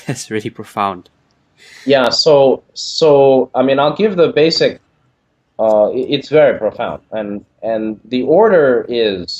Speaker 1: that's really profound.
Speaker 2: Yeah. So I mean, I'll give the basic. It's very profound, and the order is